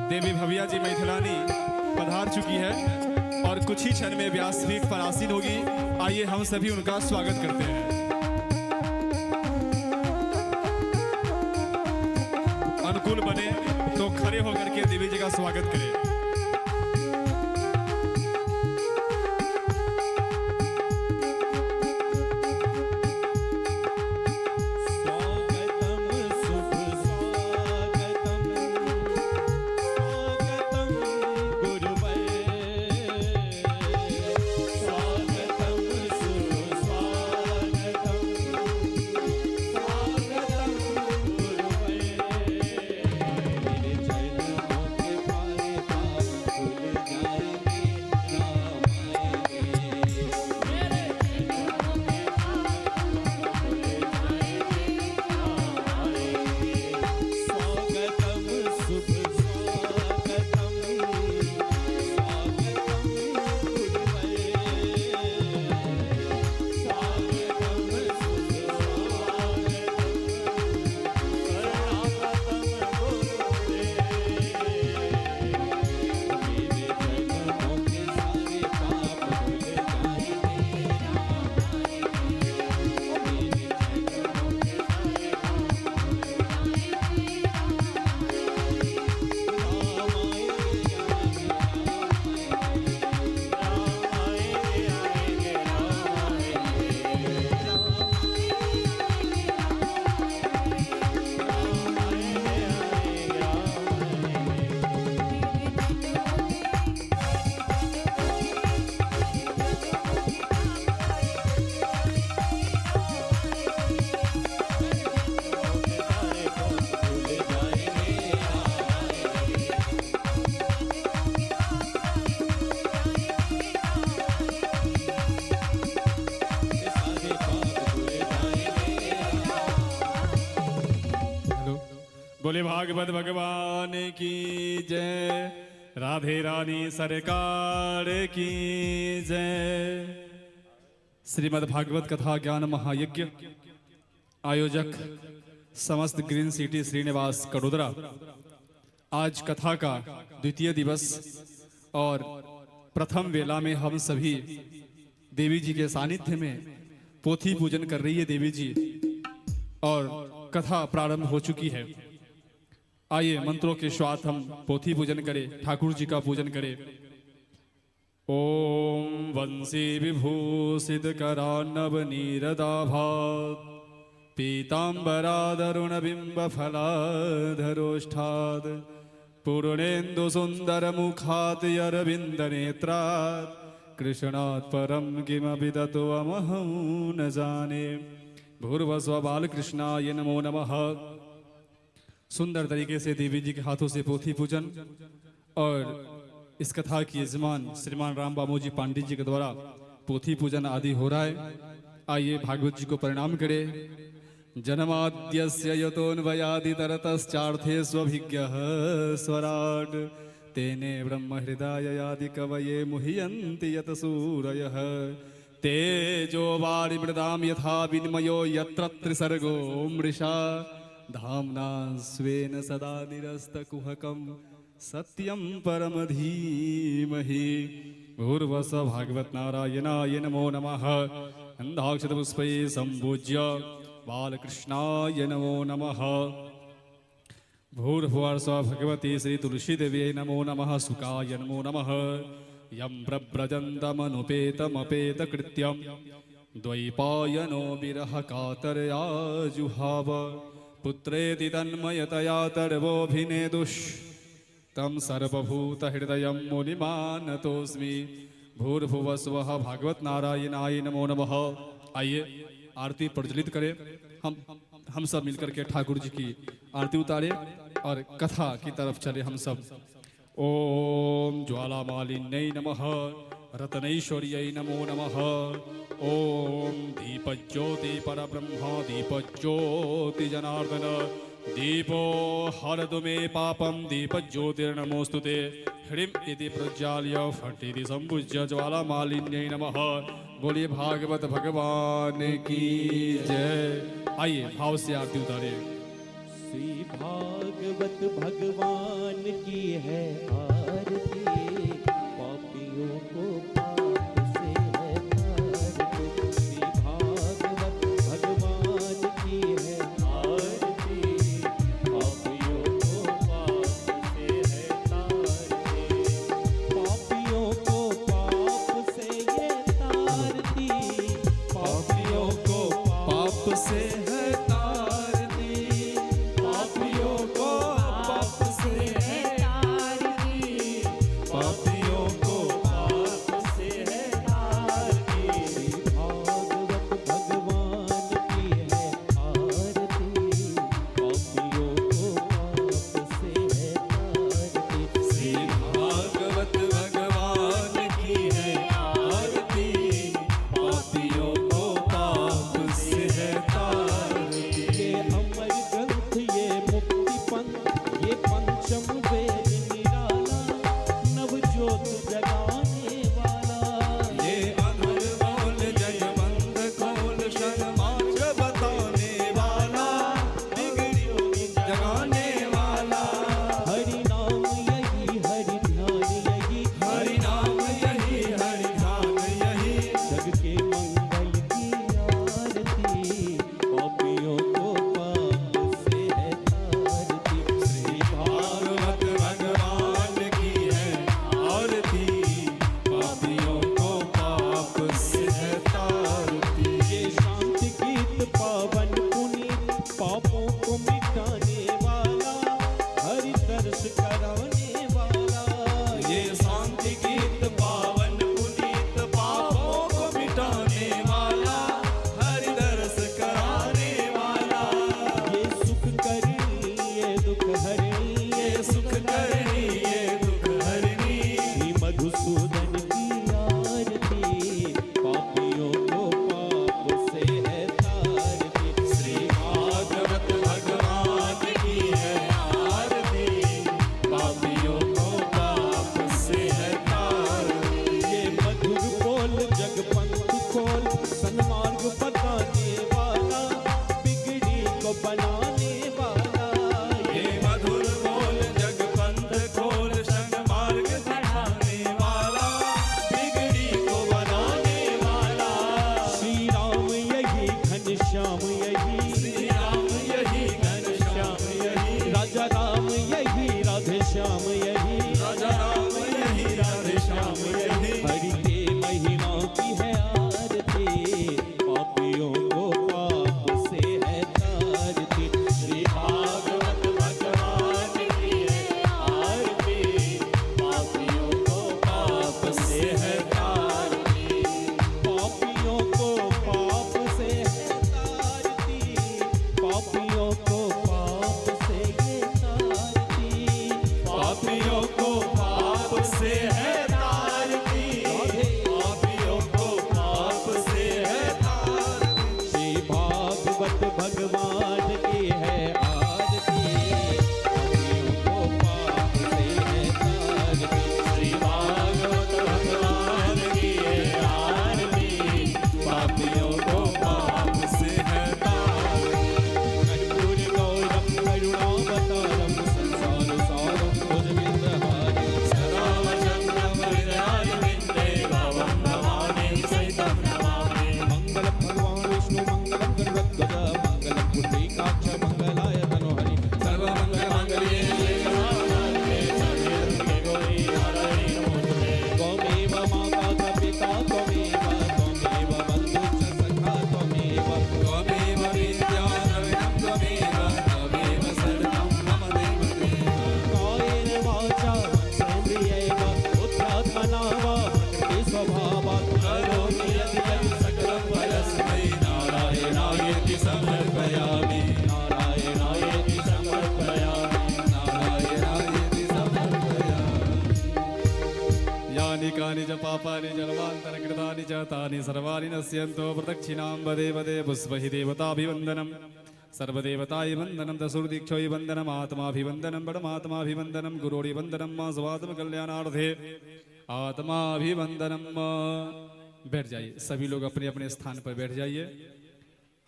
देवी भव्या जी मैथिलानी पधार चुकी है और कुछ ही क्षण में व्यासपीठ पर आसीन होगी। आइए हम सभी उनका स्वागत करते हैं। अनुकूल बने तो खड़े होकर के देवी जी का स्वागत करें। बोले भागवत भगवान की जय, राधे रानी सरकार की जय। श्रीमद् भागवत कथा ज्ञान महायज्ञ आयोजक समस्त ग्रीन सिटी श्रीनिवास कडोदरा। आज कथा का द्वितीय दिवस और प्रथम वेला में हम सभी देवी जी के सानिध्य में पोथी पूजन कर रही है देवी जी और कथा प्रारंभ हो चुकी है। आइए मंत्रों के साथ हम पोथी पूजन करें, ठाकुर जी का पूजन करें। ओम वंशी विभूषित करानव नीरदाभात पीतांबरादरुण बिंब फलाधरोष्ठाद पूर्णेन्दु सुंदर मुखात अरविंद नेत्रात् कृष्णात् परम किमपि ततो अमहं न जाने। भूर्भुवस्व बालकृष्णाय नमो नमः। सुंदर तरीके से देवी जी के हाथों से पोथी पूजन और इस कथा की यजमान श्रीमान राम बाबू जी पांडित जी के द्वारा पोथी पूजन आदि हो रहा है। आइए भागवत जी को प्रणाम करें। जन्माद्यस्य यतोऽन्वयादितरतश्चार्थे स्वभिज्ञः स्वराट् तेने ब्रह्म हृदयादि कवये मुह्यन्ति यत सूरयः तेजो वारिमृदां यथा विनिमयो यत्र त्रिसर्गो मृषा धाम्ना स्वेन सदा निरस्तकुहकं सत्यं परम धीमहि। भूर्भुवस्व भागवत नारायणाय नमो नमः। गन्धाक्षतपुष्पैः सम्पूज्य बालकृष्णाय नमो नमः। भूर्भुवस्व भगवती श्री तुलसी देव्यै नमो नमः। सुकाय नमो नमः। यं प्रव्रजन्तमनुपेतमपेतकृत्यं द्वैपायनो विरह कातरया जुहाव पुत्रेति तन्मयतया तर्वोऽभिनेदुष् तं सर्वभूतहृदयं मुनिमानतोऽस्मि। भूर्भुवस्वः भागवत नारायणाय नमो नमः। आइए आरती प्रज्वलित करें। हम सब मिलकर के ठाकुर जी की आरती उतारे और कथा की तरफ चले हम सब। ओम ज्वालामालिन्यै नमः। रत्नैश्वर्यै नमो नमः। ओम दीपज्योति परब्रह्म दीपज्योति जनार्दन दीपो हरतु मे पापम दीपज्योतिर्नमोस्तुते। ह्रीं इति प्रज्वाल्य फट् इति सम्पूज्य ज्वालामालिन्यै नमः। बोलिए भागवत भगवान की जय। आइए भाव से आरती उतारे। श्री भागवत भागवत भगवान की है आरती, पापियों को पाप से है तारती। श्री भागवत भगवान की है आरती, पापियों को पाप से है तारती। पापियों को पाप से ये तारती, पापियों को पाप से है तारती, पापियों को पाप से है तारती, पापियों को पाप से है तारती। श्री भागवत भगवान की है आरती, पापियों को पाप से है तारती। श्री भागवत भगवान की है आरती, पापियों को पाप से है तारती। ये अमर ग्रंथ ये मुक्ति पंथ ये पंचम वेद निराला, नवज्योत जगाने वाला। ये अधर बोल जगबंध खोल सन्मार्ग बताने वाला, बिगड़ियों की जगाने वाला। हरि नाम यही हरि ध्यान यही, हरि नाम यही हरि ध्यान यही, जग के मंगल की आरती, पापियों को पाप से है तारती। श्री भागवत भगवान की है आरती, पापियों को पाप से है तारती। ये शांति गीत पावन पुनीत, पापों को मिटाने वाला, हरि दर्श कराने वाला। ये शांति गीत पावन पुनीत, पापों को मिटाने वाला, हरि दर्श कराने वाला। ये सुख करनी ये दुख हरनी, ये सुख करनी ये दुख हरनी, श्री मधुसूदन की आरती, पापियों को पाप से है तारती। श्री भागवत भगवान की है आरती, पापियों को पाप से है तारती। ये मधुर बोल जगपंथ खोल, सन्मार्ग बताने वाला, बिगड़ी को बनाने वाला। ये मधुर बोल जगपंथ खोल सन्मार्ग दिखाने वाला, बिगड़ी को बनाने वाला। श्री राम यही घनश्याम यही, श्री राम यही घनश्याम यही, राजा राम यही राधे श्याम यही, राजा राम यही राधे श्याम यही। हरि के महिमा की है आरती, पापियों को पाप से है तारती। श्री भागवत भगवान की है आरती, पापियों को पाप से है तारती। पापियों को पाप से है तारती, पापियों को पाप से ये तारती। पापियों को पाप से है तारती, पापियों को पाप से है तारती। श्री भागवत भगवान की है आरती, पापियों को पाप से है तारती। श्री भागवत भगवान की है आरती, पापियों को पाप से है तारती। कर्पूर गौरम करुणावतारम, संसार सारम भुजगेन्द्रहारी। सदा वसन्तं हृदयारविन्दे भवं नमामि सहितं नमामि। मंगलम भगवान विष्णु मंगलम गणपतगज, मंगलम पुंडरीकाक्ष मंगलाय तनोहरि। सर्वमङ्गलमाङ्गल्ये शिवे सर्वार्थे शरण्ये गौरी नारायणी नमोस्तुते। त्वमेव माता च पिता त्वमेव, त्वमेव बन्धुश्च सखा त्वमेव। त्वमेव विद्या द्रविणं त्वमेव, त्वमेव शरणं मम देवदेव। कायेन वाचा सेन्द्रियैव, बुद्ध्यात्मना वा प्रकृति स्वभावात् करोमि यद्यपि सकलं परस्मै, नारायणायेति समर्पयामि, नारायणायेति समर्पयामि। नारायणायेति समर्पयामि। यानि कानि च पापानि जन्मान्तरकृतानि च तानि सर्वाणि नश्यन्तो प्रदक्षिणां वदे वदे पुष्पहि देवताभिवन्दनम्। सर्वदेवताय वन्दनं दशुर्दीक्षोय वन्दनम्, आत्माभिवन्दनं परमात्माभिवन्दनं, गुरोडिवन्दनं मा स्वात्मकल्याणार्थे आत्माभिवन्दनम्। बैठ जाइए, सभी लोग अपने अपने स्थान पर बैठ जाइए।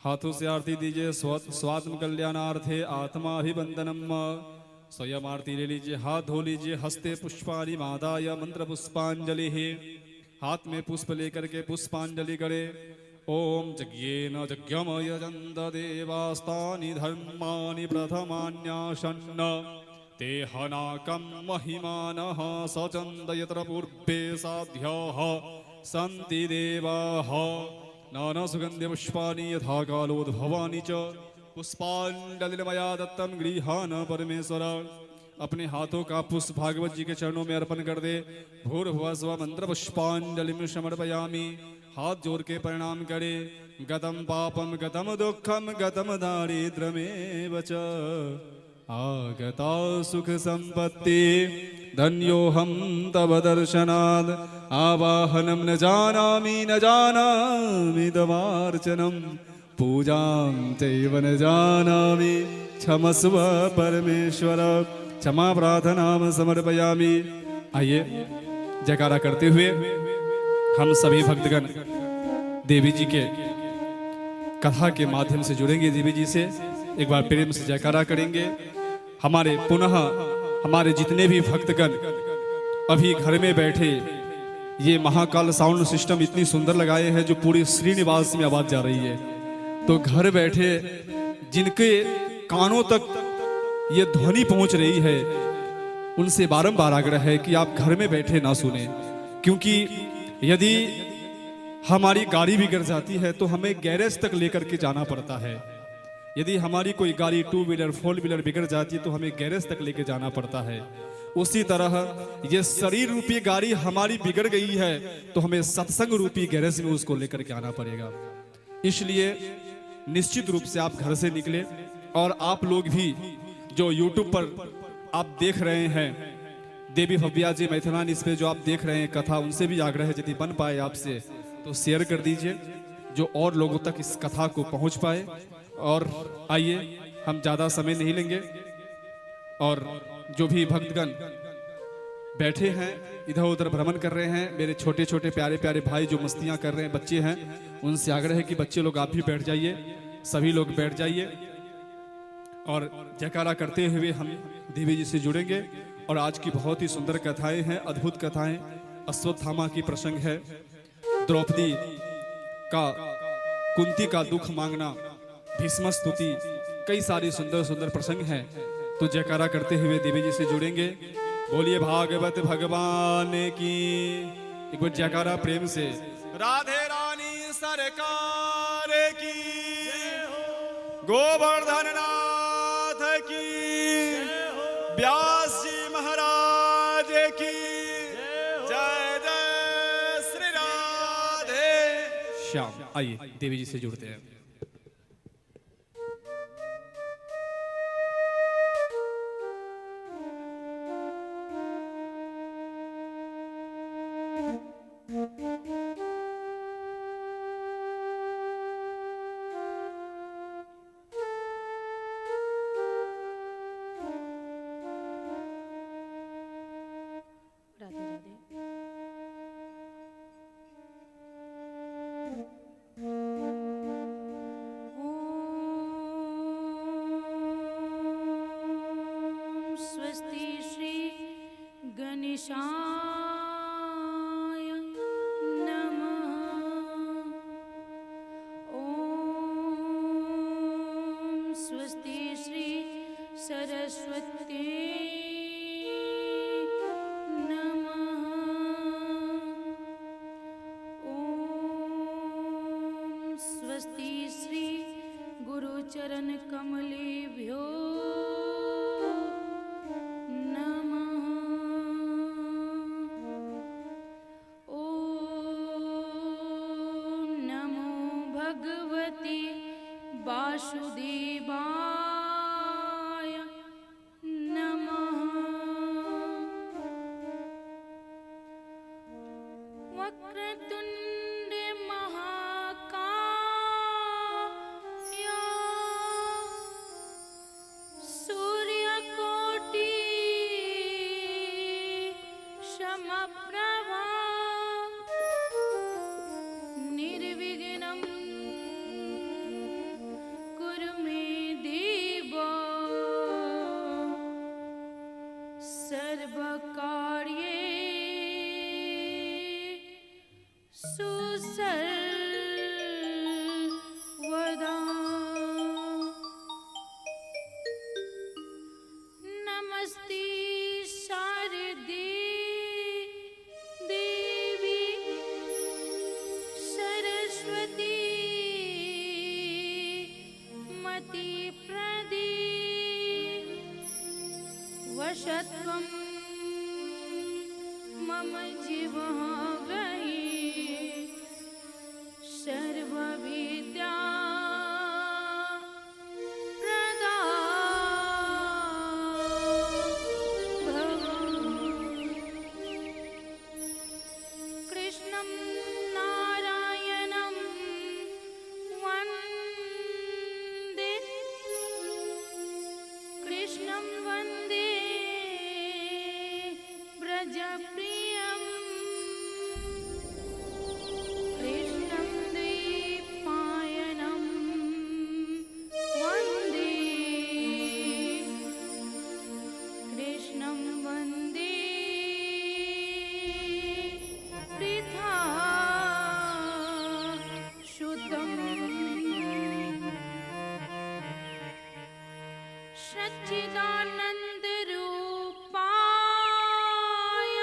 हाथों से आरती दीजिए। स्वात्म कल्याणार्थे आत्माभिवंदनम। स्वयं आरती ले लीजिए, हाथ धो लीजिए। हस्ते पुष्पाणि मादाय मंत्र पुष्पांजलि है। हाथ में पुष्प लेकर के पुष्पांजलि करे। ओम यज्ञेन यज्ञम यजन्त देवास्तानि धर्माणि प्रथमान्यासन्न ते हनाकं महिमानः सचन्द यत्र पूर्वे साध्याः सन्ति देवाः। नाना सुगन्धि पुष्पाणि यथा कालोद्भवानि च पुष्पांजलिर्मया दत्तं गृहाण परमेश्वर। अपने हाथों का पुष्प भागवत जी के चरणों में अर्पण कर दे। भूर्भुवः स्वः मंत्र पुष्पांजलिं समर्पयामि। हाथ जोड़ के प्रणाम करे। गतं पापम गतं दुःखम गतं दारिद्र्यमेव च आगता सुख संपत्ति धन्योऽहं तव दर्शनात् आवाहनं न जानामि तवार्चनं पूजां चैव न जानामि क्षमस्व परमेश्वर। क्षमा प्रार्थनां समर्पयामि। आइए जयकारा करते हुए हम सभी भक्तगण देवी जी के कथा के माध्यम से जुड़ेंगे। देवी जी से एक बार प्रेम से जयकारा करेंगे। हमारे जितने भी भक्तगण अभी घर में बैठे, ये महाकाल साउंड सिस्टम इतनी सुंदर लगाए हैं जो पूरी श्रीनिवास में आवाज जा रही है। तो घर बैठे जिनके कानों तक ये ध्वनि पहुंच रही है, उनसे बारंबार आग्रह है कि आप घर में बैठे ना सुने, क्योंकि यदि हमारी गाड़ी बिगड़ जाती है तो हमें गैरेज तक लेकर के जाना पड़ता है। यदि हमारी कोई गाड़ी 2 व्हीलर 4 व्हीलर बिगड़ जाती है तो हमें गैरेज तक लेके जाना पड़ता है। उसी तरह ये शरीर रूपी गाड़ी हमारी बिगड़ गई है तो हमें सत्संग रूपी गैरेज में उसको लेकर के आना पड़ेगा। इसलिए निश्चित रूप से आप घर से निकले। और आप लोग भी जो YouTube पर आप देख रहे हैं, देवी भव्या जी मैथिलान, इस पे जो आप देख रहे हैं कथा, उनसे भी आग्रह है यदि बन पाए आपसे तो शेयर कर दीजिए, जो और लोगों तक इस कथा को पहुंच पाए। और आइए हम ज्यादा समय नहीं लेंगे और जो भी भक्तगण बैठे हैं इधर उधर भ्रमण कर रहे हैं, मेरे छोटे छोटे प्यारे प्यारे भाई जो मस्तियां कर रहे हैं, बच्चे हैं, उनसे आग्रह है कि बच्चे लोग आप भी बैठ जाइए, सभी लोग बैठ जाइए और जयकारा करते हुए हम देवी जी से जुड़ेंगे। और आज की बहुत ही सुंदर कथाएं हैं, अद्भुत कथाएं। अश्वत्थामा की प्रसंग है, द्रौपदी का कुंती का दुख मांगना, भीष्म स्तुति, कई सारी सुंदर सुंदर प्रसंग हैं। तो जयकारा करते हुए देवी जी से जुड़ेंगे। बोलिए भागवत भगवान की। एक बार जयकारा प्रेम से। राधे रानी सरकार की, गोवर्धन नाथ की, व्यास जी महाराज की जय जय श्री राधे श्याम। आइए देवी जी से जुड़ते हैं। स्वस्ति श्री गणेशाय नमः। ओम स्वस्ति श्री सरस्वती नमः। ओम स्वस्ति श्री गुरुचरण कमलेभ्यो वासुदेवाय नमः। वक्रतुंड महाकाय सूर्यकोटि समप्रभा निर्विघ्नं कुरु मे देव सर्वकार्ये सुसर्वदा नमस्ते शारदे देवी सरस्वती मति प्रदे वशत्वं मम जीवः गहि सर्वविद्या प्रदा भव कृष्णं नारायणं वन्दे कृष्णं वन्दे व्रजप्रियं कृष्णं द्वैपायनं वन्दे कृष्णं वन्दे वृथा शुद्धम् सच्चिदानन्दरूपाय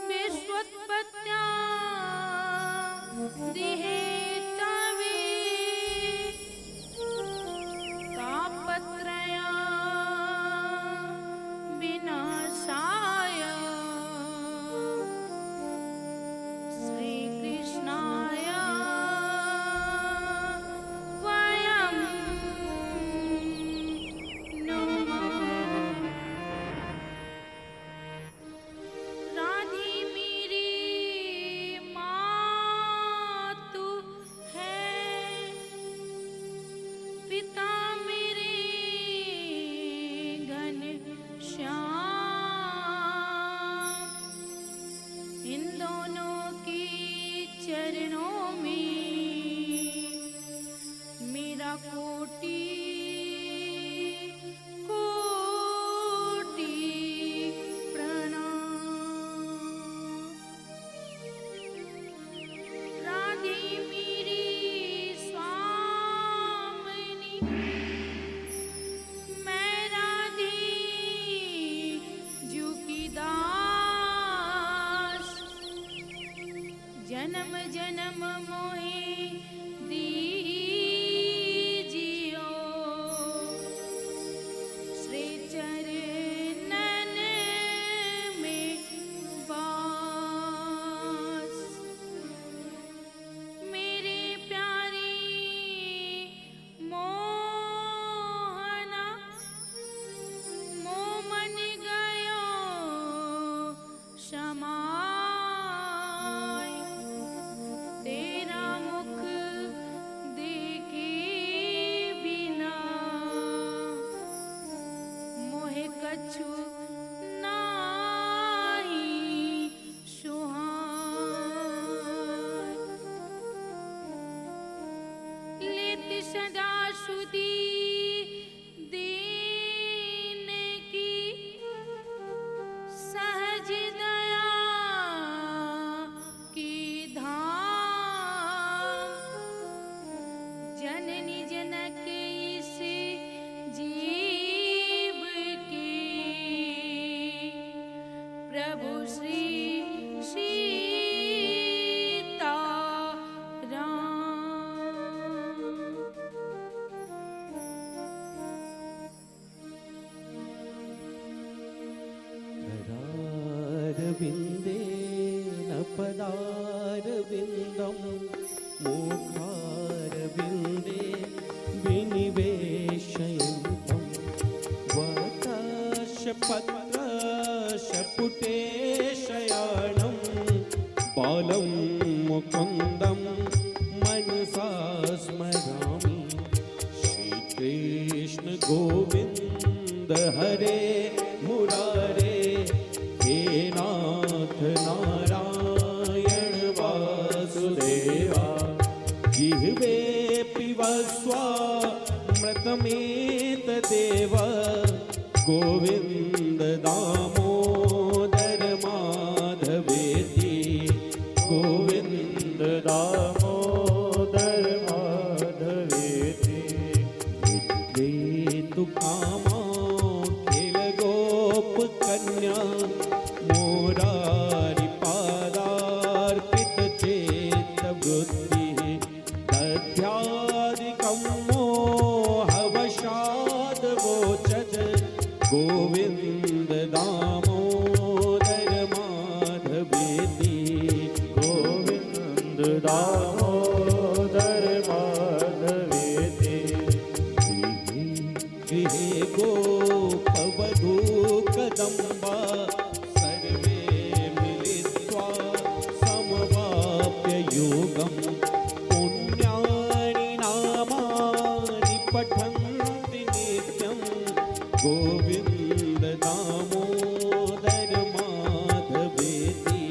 विश्वोत्पत्त्या दिहेतवे तापत्रया विनाशाय श्रीकृष्णाय वयं नमः। राधे मेरी मातु है, पिता मेरे घनश्याम, इन दोनों के चरणों में मेरा कोटि कोटि प्रणाम। राधे मेरी स्वामिनी, मैं राधे जू की दास, जन्म जन्म मोहे दीजियो श्री चरणन में वास। मेरे प्यारे मोहना, मोह मन गयो समाय, तेरा मुख देखे बिना मोहे कछु नाही सुहाय। लेत सदा सुधी दीन की सहज दया की धाम, जननी जनक इस जीव के प्रभु श्री सीता राम। करारविन्देन पदारविन्दं मुखारविन्दे विनिवेशयन्तं वटशपत्रशपुटे शयानं बालं मुकुन्दं मनसा स्मरामि। श्रीकृष्ण गोविन्द हरे मुरारे, हे नाथ नारायण वासुदेवा। जिह्वे पिबस्व मृतमेतदेव, गोविंद दामोदर माधवेति गोविंद दामोदर माधवेति विद्ये तु कामा खेल गोप कन्या मोरारि पादार्पित चेत बुद्धि दध्यादिकं मोहवशाद वोचज गोविंद दामोदर माधवेति गोविंद दामोदर माधवेति गृहे गोपवधू कदम्बा सर्वे मिलित्वा समवाप्य योगं पुण्यानि नामानि पठन्ति नित्यं गोविंद दामोदर माधवेति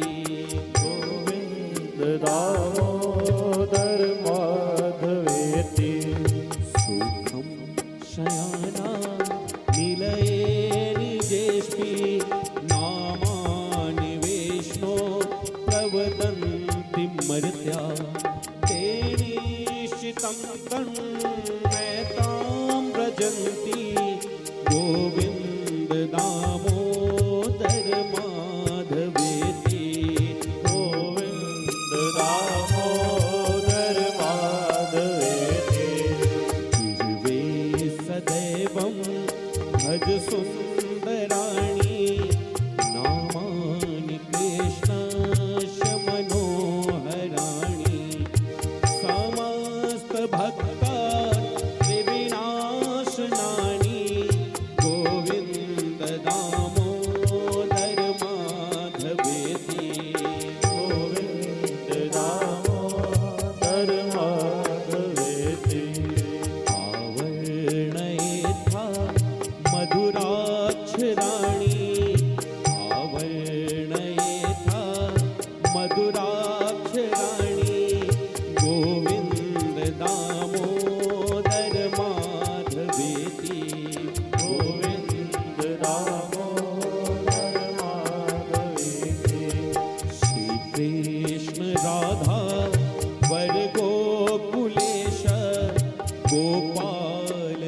गोविंद दामोदर माधवेति सुखं शयाना निलये निजेष्टि नामानि विष्णो प्रवदन्ति मर्त्या तेनिश्चितं तन्मयतां व्रजन्ति गोविंद दामोदर माधवेति गोविंद दामोदर माधवेति जिह्वे सदैवं भज सुन्दराणि नामानि कृष्णस्य मनोहराणि समस्त भक्ता विनाशनानि गोविंद दामोदर माधवेति गोविंद दामोदर माधवेति आवर्णयेथा मधुराक्षराणि आवर्णयेथा मधुराक्षराणि गोविंद दामोदर माधवेति गोविंद दामोदर माधवेति श्री कृष्ण राधा वर गोकुलेश गोपाल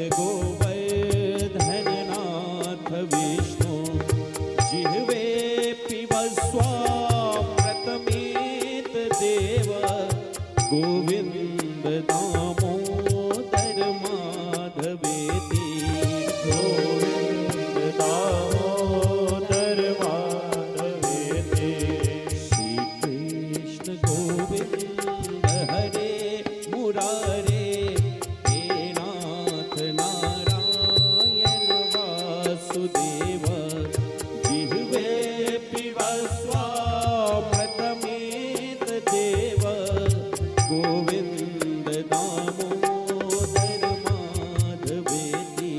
गोवर्धननाथ विष्णु जिह्वे पिबस्वामृतमेत देव गोविंद दामोदर माधवेति गोविंद दामोदर माधवेति श्री कृष्ण गोविंद हरे मुरारे हे नाथ नारायण वासुदेव जिह्वे पिबस्वामृतमेत देव गोविंद दामोदर माधवेति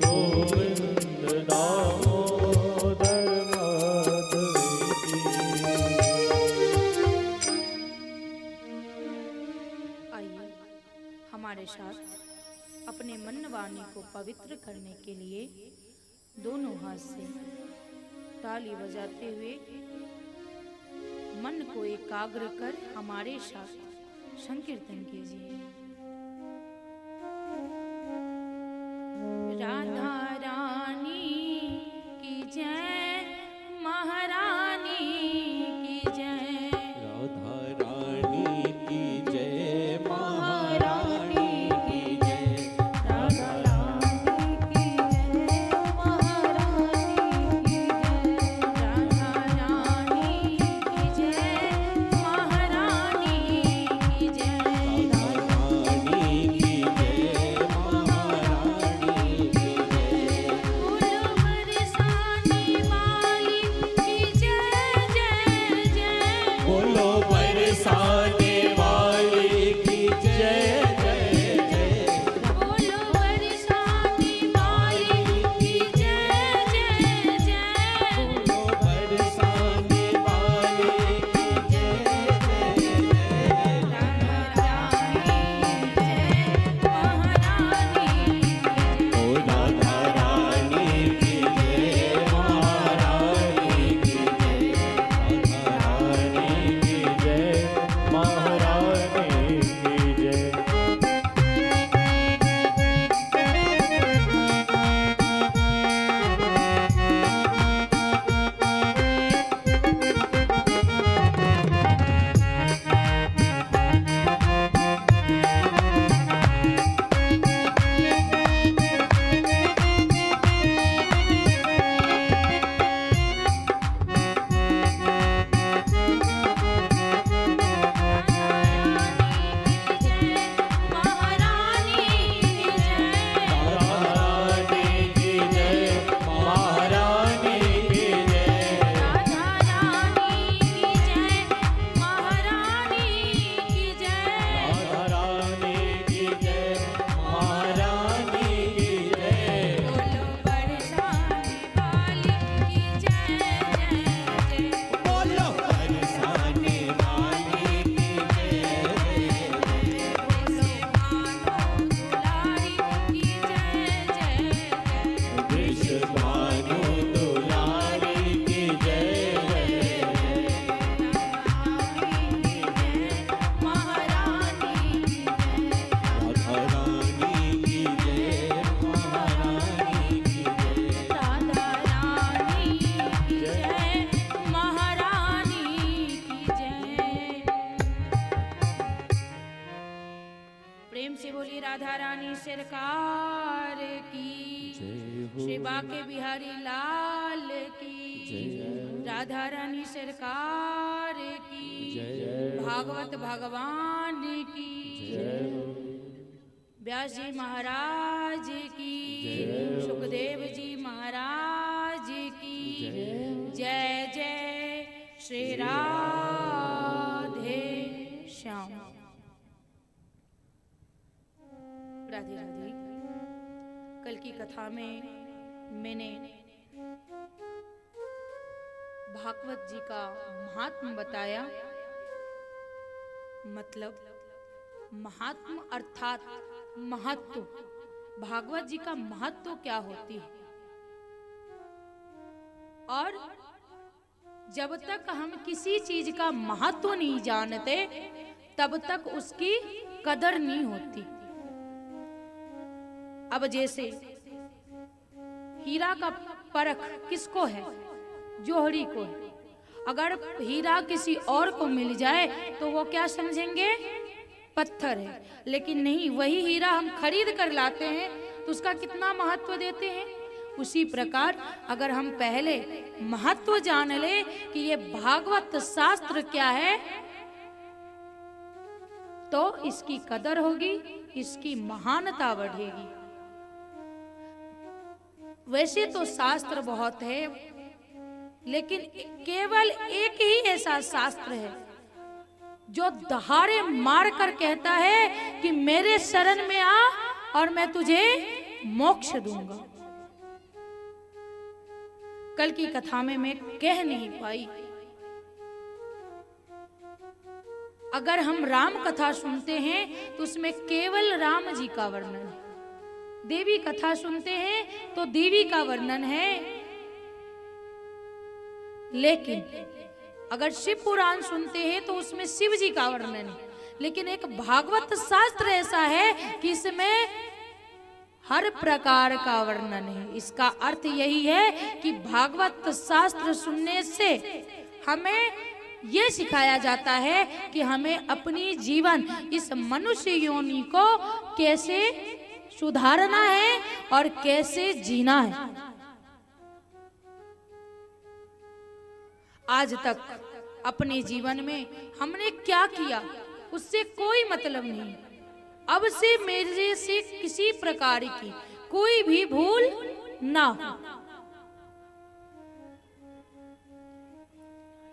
गोविंद दामोदर माधवेति आइए हमारे साथ अपने मन वाणी को पवित्र करने के लिए दोनों हाथ से ताली बजाते हुए मन को एकाग्र कर हमारे साथ संकीर्तन कीजिए। राधा रानी की जय, महारानी की जय, राधा रानी की जय महारानी की जय राधा रानी की जय, महारानी की जय, राधा रानी की जय, महारानी की जय, राधा भानु दुलारी की जय महारानी राधा रानी की जय महारानी की जय राधा रानी की जय महारानी की जय। प्रेम से बोली राधा रानी सरकार की, श्री बाके बिहारी लाल की, राधा रानी सरकार की, भागवत भगवान की, व्यास जी महाराज की, सुखदेव जी महाराज की जय जय श्री राधे श्याम। राधे राधे। कल की कथा में मैंने भागवत जी का महात्म बताया। मतलब महात्म अर्थात महत्व, भागवत जी का महत्व क्या होती है। और जब तक हम किसी चीज का महत्व नहीं जानते तब तक उसकी कदर नहीं होती। अब जैसे हीरा का परख किसको है? जोहरी को है। अगर हीरा किसी और को मिल जाए तो वो क्या समझेंगे? पत्थर है। लेकिन नहीं, वही हीरा हम खरीद कर लाते हैं तो उसका कितना महत्व देते हैं। उसी प्रकार अगर हम पहले महत्व जान ले कि ये भागवत शास्त्र क्या है तो इसकी कदर होगी, इसकी महानता बढ़ेगी। वैसे तो शास्त्र बहुत है, लेकिन केवल एक ही ऐसा शास्त्र है जो दहाड़े मार कर कहता है कि मेरे शरण में आ और मैं तुझे मोक्ष दूंगा। कल की कथा में मैं कह नहीं पाई। अगर हम राम कथा सुनते हैं तो उसमें केवल राम जी का वर्णन है। देवी कथा सुनते हैं तो देवी का वर्णन है। लेकिन अगर शिव पुराण सुनते हैं तो उसमें शिव जी का वर्णन है। लेकिन एक भागवत शास्त्र ऐसा है कि इसमें हर प्रकार का वर्णन है। इसका अर्थ यही है कि भागवत शास्त्र सुनने से हमें यह सिखाया जाता है कि हमें अपनी जीवन इस मनुष्य योनि को कैसे सुधारना है और कैसे जीना है। आज तक अपने जीवन में हमने क्या किया उससे कोई मतलब नहीं। अब से मेरे से किसी प्रकार की कोई भी भूल ना हो।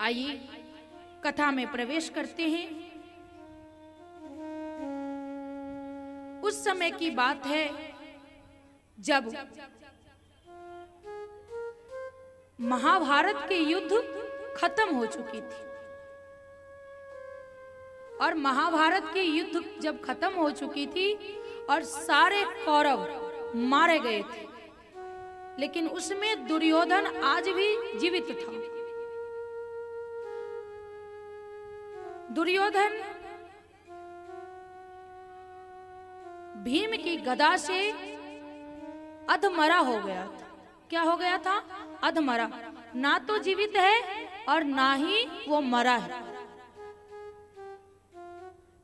आइए कथा में प्रवेश करते हैं। उस समय की बात है जब महाभारत के युद्ध खत्म हो चुकी थी। और महाभारत के युद्ध जब खत्म हो चुकी थी और सारे कौरव मारे गए थे, लेकिन उसमें दुर्योधन आज भी जीवित था। दुर्योधन भीम की गदा से अधमरा हो गया था। क्या हो गया था? अधमरा। ना तो जीवित है और ना ही वो मरा है।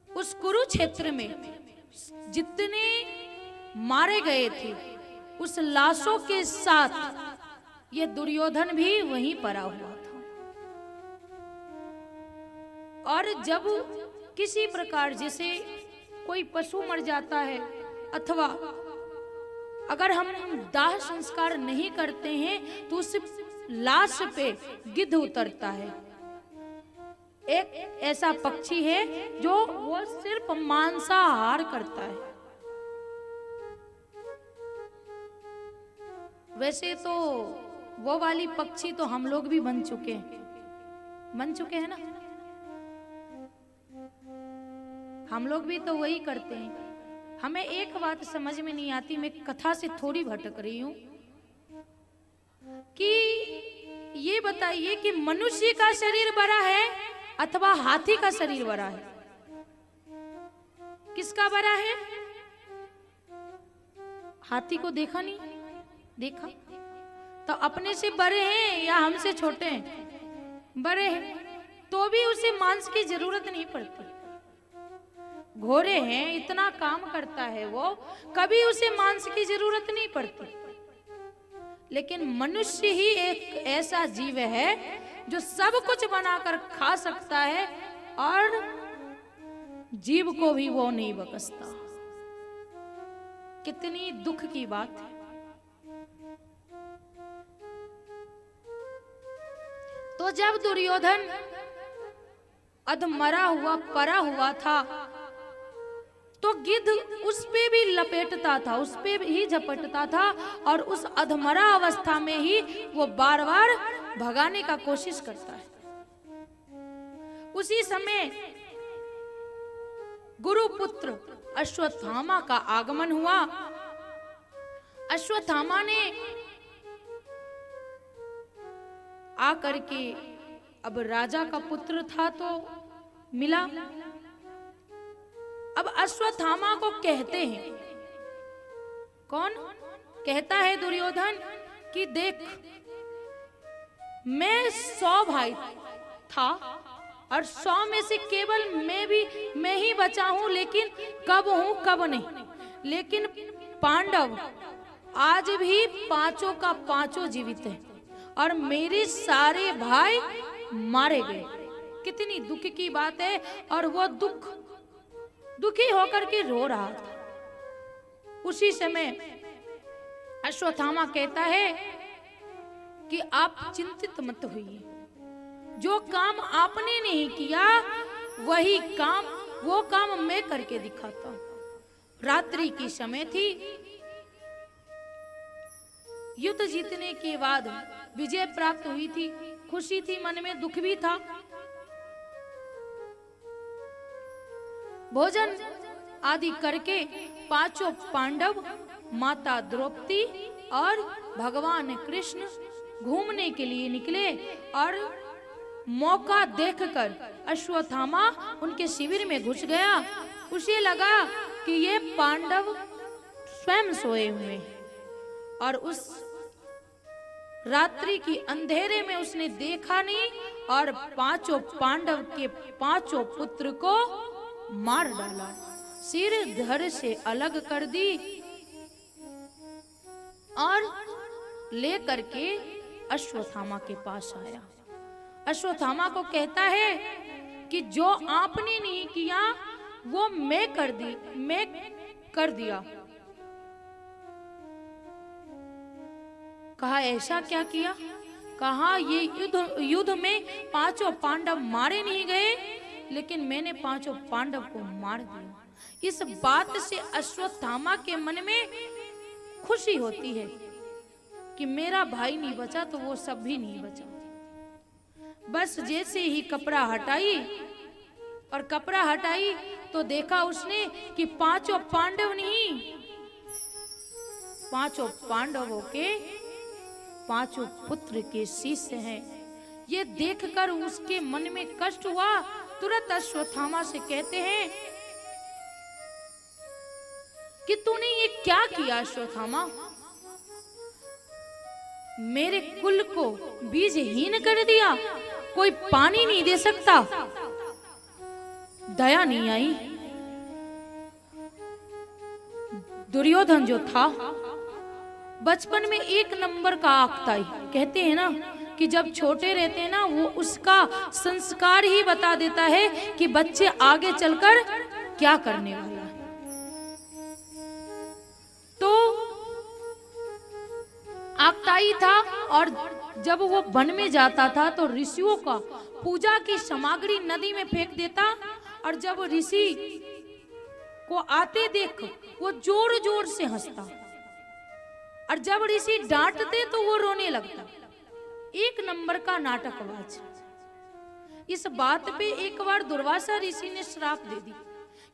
उस कुरुक्षेत्र में जितने मारे गए थे उस लाशों के साथ ये दुर्योधन भी वहीं पड़ा हुआ था। और जब किसी प्रकार जैसे कोई पशु मर जाता है अथवा अगर हम दाह संस्कार नहीं करते हैं तो उस लाश पे गिद्ध उतरता है। एक ऐसा पक्षी है जो वो सिर्फ मांसाहार करता है। वैसे तो वो वाली पक्षी तो हम लोग भी बन चुके हैं ना। हम लोग भी तो वही करते हैं। हमें एक बात समझ में नहीं आती, मैं कथा से थोड़ी भटक रही हूं। कि ये बताइए कि मनुष्य का शरीर बड़ा है अथवा हाथी का शरीर बड़ा है? किसका बड़ा है? हाथी को देखा नहीं? देखा तो अपने से बड़े हैं या हमसे छोटे हैं? बड़े हैं, तो भी उसे मांस की जरूरत नहीं पड़ती। घोड़े हैं, इतना काम करता है वो, कभी उसे मांस की जरूरत नहीं पड़ती। लेकिन मनुष्य ही एक ऐसा जीव है जो सब कुछ बनाकर खा सकता है और जीव को भी वो नहीं बकसता। कितनी दुख की बात है। तो जब दुर्योधन अधमरा हुआ परा हुआ था तो गिद्ध उस पे भी लपेटता था, उस पे ही झपटता था और उस अधमरा अवस्था में ही वो बार बार भगाने का कोशिश करता है। उसी समय गुरुपुत्र अश्वत्थामा का आगमन हुआ। अश्वत्थामा ने आकर के, अब राजा का पुत्र था तो मिला। अब अश्वत्थामा को कहते हैं, कौन कहता है? दुर्योधन कि देख, मैं 100 भाई था और 100 में से केवल मैं ही बचा हूं, लेकिन कब हूं कब नहीं। लेकिन पांडव आज भी पांचों का पांचों जीवित है और मेरे सारे भाई मारे गए। कितनी दुख की बात है। और वो दुखी होकर के रो रहा था। उसी समय अश्वत्थामा कहता है कि आप चिंतित मत होइए, जो काम आपने नहीं किया वो काम मैं करके दिखाता हूं। रात्रि की समय थी। युद्ध जीतने के बाद विजय प्राप्त हुई थी। खुशी थी, मन में दुख भी था। भोजन आदि करके पांचों पांडव, माता द्रौपदी और भगवान कृष्ण घूमने के लिए निकले और मौका देखकर अश्वत्थामा उनके शिविर में घुस गया। उसे लगा कि ये पांडव स्वयं सोए हुए हैं और उस रात्रि की अंधेरे में उसने देखा नहीं और पांचों पांडव के पांचों पुत्र को मार डाला, सिर धड़ से अलग कर दी और लेकर के अश्वत्थामा के पास आया। अश्वत्थामा को कहता है कि जो आपने नहीं किया वो मैं कर दिया। कहा ऐसा क्या किया? कहा ये युद्ध में पांचों पांडव मारे नहीं गए, लेकिन मैंने पांचों पांडव को मार दिया। इस बात से अश्वत्थामा के मन में खुशी होती है कि मेरा भाई नहीं बचा तो वो सब भी नहीं बचा। बस जैसे ही कपड़ा हटाई और कपड़ा हटाई तो देखा उसने कि पांचों पांडव नहीं, पांचों पांडवों के पांचों पुत्र के शिष्य हैं। ये देखकर उसके मन में कष्ट हुआ। तुरंत अश्वत्थामा से कहते हैं कि तूने ये क्या किया अश्वत्थामा? मेरे कुल को बीजहीन कर दिया, कोई पानी नहीं दे सकता, दया नहीं आई। दुर्योधन जो था बचपन में 1 नंबर का आकताई, कहते हैं ना कि जब छोटे रहते हैं ना वो उसका संस्कार ही बता देता है कि बच्चे आगे चलकर क्या करने वाला है। तो आकताई था और जब वो वन में जाता था तो ऋषियों का पूजा की सामग्री नदी में फेंक देता और जब ऋषि को आते देख वो जोर जोर से हंसता और जब ऋषि डांटते तो वो रोने लगता। 1 नंबर का नाटकबाज। इस बात पे एक बार दुर्वासा ऋषि ने श्राप दे दी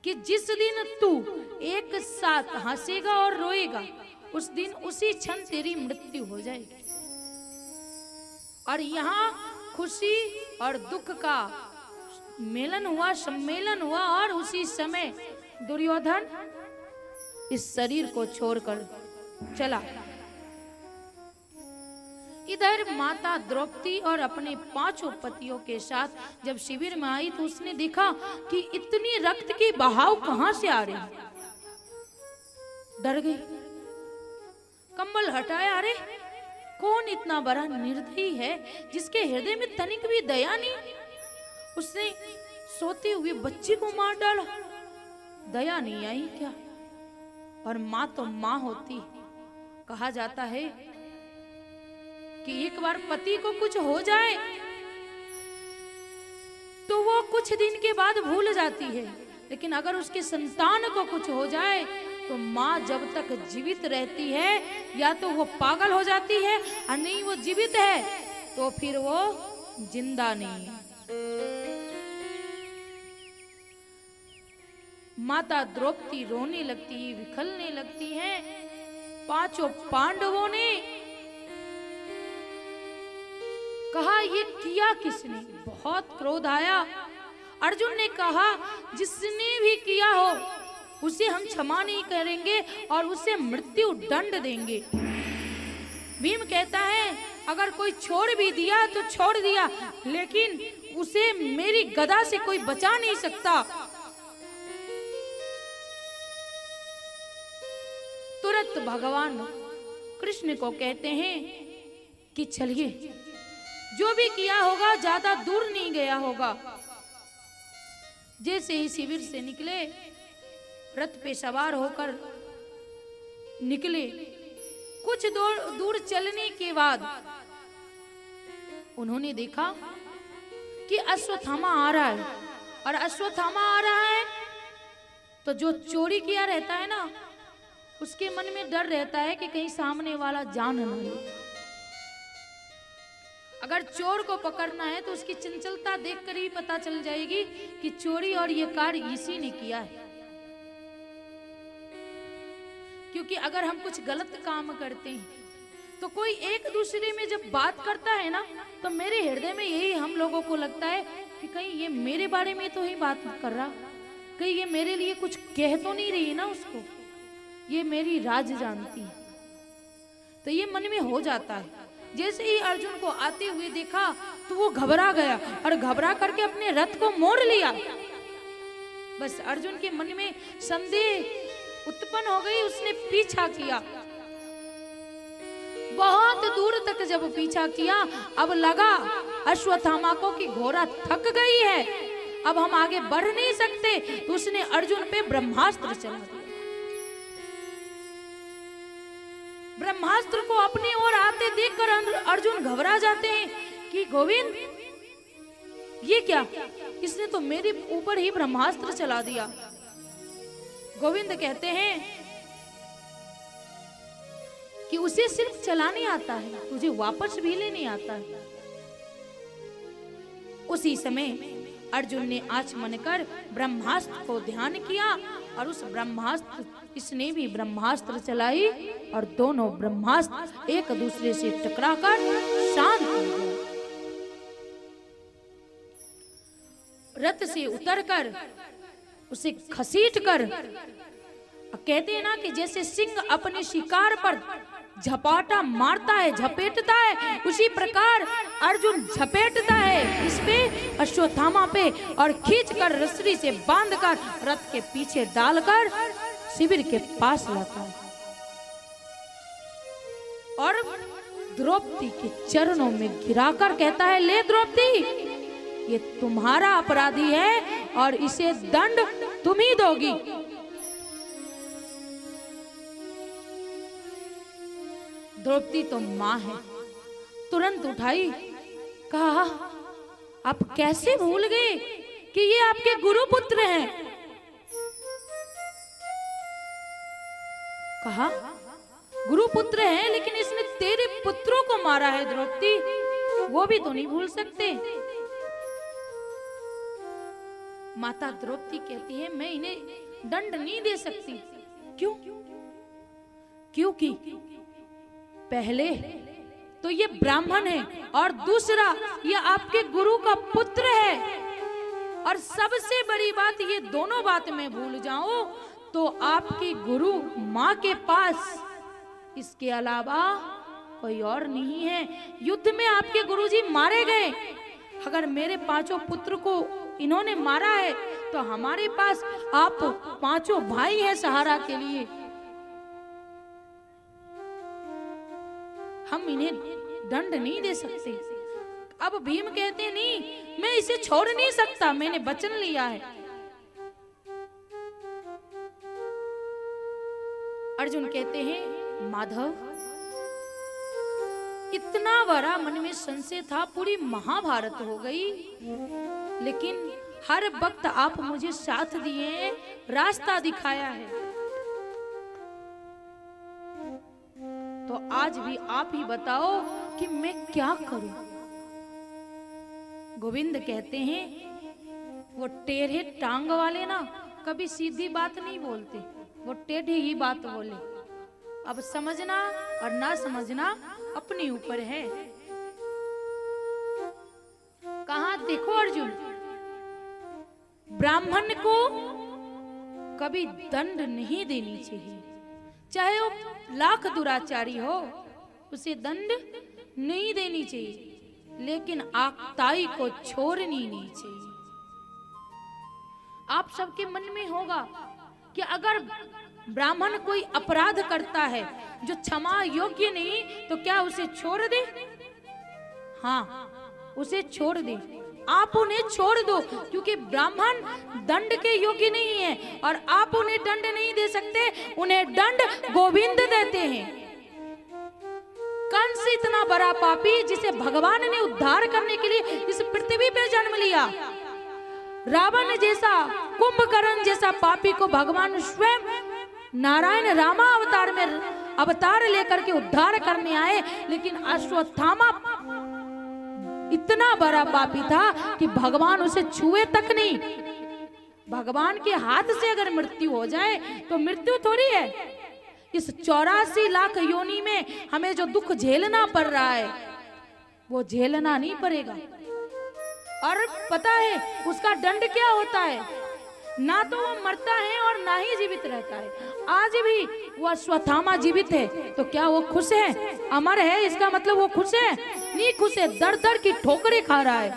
कि जिस दिन तू एक साथ हंसेगा और रोएगा उस दिन उसी क्षण तेरी मृत्यु हो जाएगी। और यहाँ खुशी और दुख का मेलन हुआ, सम्मेलन हुआ। और उसी समय दुर्योधन इस शरीर को छोड़कर चला। इधर माता द्रौपदी और अपने 5 पतियों के साथ जब शिविर में आई तो उसने देखा कि इतनी रक्त की बहाव कहां से आ रही। डर गई, कंबल हटाया। अरे कौन इतना बड़ा निर्दयी है जिसके हृदय में तनिक भी दया नहीं। उसने सोते हुए बच्चे को मार डाला। दया नहीं आई क्या? और माँ तो माँ होती। कहा जाता है कि एक बार पति को कुछ हो जाए तो वो कुछ दिन के बाद भूल जाती है, लेकिन अगर उसके संतान को कुछ हो जाए तो माँ जब तक जीवित रहती है या तो वो पागल हो जाती है, और नहीं वो जीवित है तो फिर वो जिंदा नहीं है। माता द्रौपदी रोने लगती, विखलने लगती हैं। 5 पांडवों ने कहा ये किया किसने? बहुत क्रोध आया। अर्जुन ने कहा जिसने भी किया हो उसे हम क्षमा नहीं करेंगे और उसे मृत्यु दंड देंगे। भीम कहता है अगर कोई छोड़ भी दिया तो छोड़ दिया, लेकिन उसे मेरी गदा से कोई बचा नहीं सकता। तुरंत भगवान कृष्ण को कहते हैं कि चलिए, जो भी किया होगा ज्यादा दूर नहीं गया होगा। जैसे ही शिविर से निकले, रथ पे सवार होकर निकले, कुछ दूर चलने के बाद उन्होंने देखा कि अश्वत्थामा आ रहा है। और अश्वत्थामा आ रहा है तो जो चोरी किया रहता है ना, उसके मन में डर रहता है कि कहीं सामने वाला जान न ले। अगर चोर को पकड़ना है तो उसकी चंचलता देखकर ही पता चल जाएगी कि चोरी और ये कार्य इसी ने किया है। क्योंकि अगर हम कुछ गलत काम करते हैं तो कोई एक दूसरे में जब बात करता है ना, तो मेरे हृदय में यही हम लोगों को लगता है कि कहीं ये मेरे बारे में तो ही बात कर रहा, कहीं ये मेरे लिए कुछ कह तो नहीं रही ना उसको, ये मेरी राज जानती है। तो ये मन में हो जाता है। जैसे ही अर्जुन को आते हुए देखा तो वो घबरा गया और घबरा करके अपने रथ को मोड़ लिया। बस अर्जुन के मन में संदेह उत्पन्न हो गई। उसने पीछा किया, बहुत दूर तक जब पीछा किया, अब लगा अश्वत्थामा को कि घोड़ा थक गई है, अब हम आगे बढ़ नहीं सकते। तो उसने अर्जुन पे ब्रह्मास्त्र चला दिया। ब्रह्मास्त्र को अपनी ओर आते देखकर अर्जुन घबरा जाते हैं कि गोविंद ये क्या, इसने तो मेरे ऊपर ही ब्रह्मास्त्र चला दिया। गोविंद कहते हैं कि उसे सिर्फ चलाने आता है, तुझे वापस भी लेने आता है। उसी समय अर्जुन ने आचमन कर ब्रह्मास्त्र को ध्यान किया और उस ब्रह्मास्त्र, इसने भी ब्रह्मास्त्र चलाई और दोनों ब्रह्मास्त्र एक दूसरे से टकराकर शांत हो गए। रथ से उतरकर उसे घसीटकर, कहते हैं ना कि जैसे सिंह अपने शिकार पर झपाटा मारता है, झपेटता है, उसी प्रकार अर्जुन झपेटता है इस पे, अश्वत्थामा पे, और खींचकर रस्सी से बांधकर रथ के पीछे डालकर शिविर के पास लाता है और द्रौपदी के चरणों में गिराकर कहता है, ले द्रौपदी, ये तुम्हारा अपराधी है और इसे दंड तुम ही दोगी। द्रौपदी तो मां है, तुरंत उठाई, कहा आप कैसे भूल गए कि ये आपके गुरुपुत्र हैं। कहा गुरुपुत्र हैं, लेकिन इसने तेरे पुत्रों को मारा है द्रौपदी, वो भी तो नहीं भूल सकते। माता द्रौपदी कहती है मैं इन्हें दंड नहीं दे सकती। क्यों? क्योंकि पहले तो ये ब्राह्मण है, और दूसरा ये आपके गुरु का पुत्र है। और सबसे बड़ी बात, ये दोनों बात मैं भूल जाऊं तो आपकी गुरु माँ के पास इसके अलावा कोई और नहीं है। युद्ध में आपके गुरुजी मारे गए। अगर मेरे पांचों पुत्र को इन्होंने मारा है तो हमारे पास आप पांचों भाई हैं सहारा के लिए। हम इन्हें दंड नहीं दे सकते। अब भीम कहते नहीं, मैं इसे छोड़ नहीं सकता, मैंने वचन लिया है। अर्जुन कहते हैं, माधव, इतना बड़ा मन में संशय था, पूरी महाभारत हो गई, लेकिन हर वक्त आप मुझे साथ दिए, रास्ता दिखाया है, तो आज भी आप ही बताओ कि मैं क्या करूं। गोविंद कहते हैं, वो टेढ़े टांग वाले ना कभी सीधी बात नहीं बोलते, वो टेढ़ी ही बात बोले। अब समझना और ना समझना अपने ऊपर है। कहा, देखो अर्जुन, ब्राह्मण को कभी दंड नहीं देनी चाहिए, चाहे वो लाख दुराचारी हो, उसे दंड नहीं देनी चाहिए, लेकिन आक्ताई को छोड़नी नहीं चाहिए। आप सबके मन में होगा कि अगर ब्राह्मण कोई अपराध करता है जो क्षमा योग्य नहीं, तो क्या उसे छोड़ दे? हाँ, उसे छोड़ दे। आप उन्हें छोड़ दो, क्योंकि ब्राह्मण दंड के योग्य नहीं है और आप उन्हें दंड नहीं दे सकते, उन्हें दंड गोविंद देते हैं। कंस इतना बड़ा पापी जिसे भगवान ने उद्धार करने के लिए इस पृथ्वी पे जन्म लिया, रावण जैसा, कुंभकर्ण जैसा पापी को भगवान स्वयं नारायण रामा अवतार में अवतार लेकर के उद्धार करने आए, लेकिन अश्वत्थामा इतना बड़ा पापी था कि भगवान उसे छुए तक नहीं। भगवान के हाथ से अगर मृत्यु हो जाए तो मृत्यु थोड़ी है। इस 84 लाख योनि में हमें जो दुख झेलना पड़ रहा है वो झेलना नहीं पड़ेगा। और पता है उसका दंड क्या होता है? ना तो वो मरता है और ना ही जीवित रहता है। आज भी वो अश्वत्थामा जीवित है तो क्या वो खुश है? अमर है, इसका मतलब वो खुश है? नहीं खुश है, दर दर की ठोकरें खा रहा है।